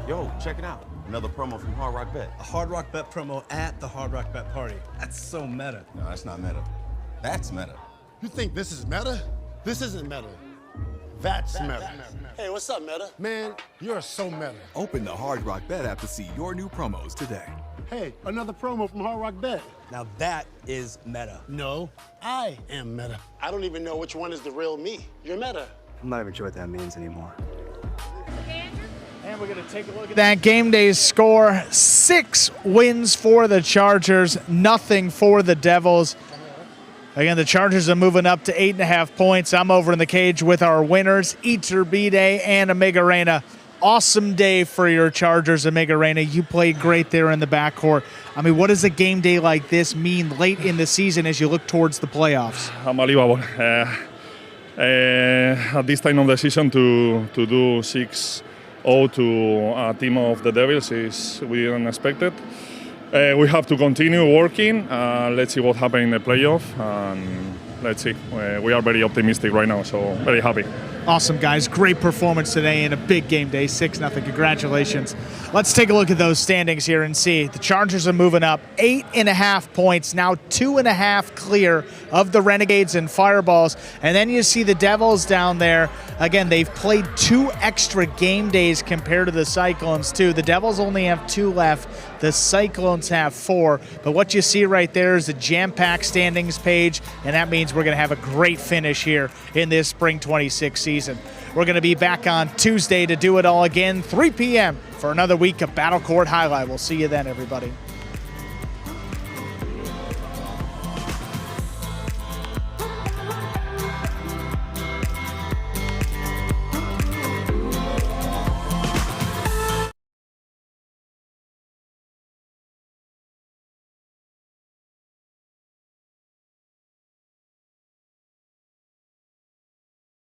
Yo, check it out. Another promo from Hard Rock Bet. A Hard Rock Bet promo at the Hard Rock Bet party. That's so meta. No, that's not meta. That's meta. You think this is meta? This isn't meta. That's meta. Hey, what's up, Meta? Man, you're so meta. Open the Hard Rock Bet app to see your new promos today. Hey, another promo from Hard Rock Bet. Now that is meta. No, I am meta. I don't even know which one is the real me. You're Meta. I'm not even sure what that means anymore. And we're going to take a look at that game day score. 6 wins for the Chargers, nothing for the Devils. Again, the Chargers are moving up to 8.5 points. I'm over in the cage with our winners, Etcheberry and Amigarena. Awesome day for your Chargers, Amigarena. You played great there in the backcourt. I mean, what does a game day like this mean late in the season as you look towards the playoffs? Unbelievable. At this time of the season to do 6-0 to a team of the Devils is we didn't expect it. We have to continue working. Let's see what happens in the playoff. And let's see. We are very optimistic right now, so very happy. Awesome, guys. Great performance today in a big game day, 6-0. Congratulations. Let's take a look at those standings here and see. The Chargers are moving up 8.5 points, now 2.5 clear of the Renegades and Fireballs. And then you see the Devils down there. Again, they've played 2 extra game days compared to the Cyclones, too. The Devils only have 2 left. The Cyclones have 4. But what you see right there is a jam-packed standings page, and that means we're going to have a great finish here in this Spring 26 season. We're going to be back on Tuesday to do it all again, 3 p.m. for another week of Battlecourt Highlight. We'll see you then, everybody.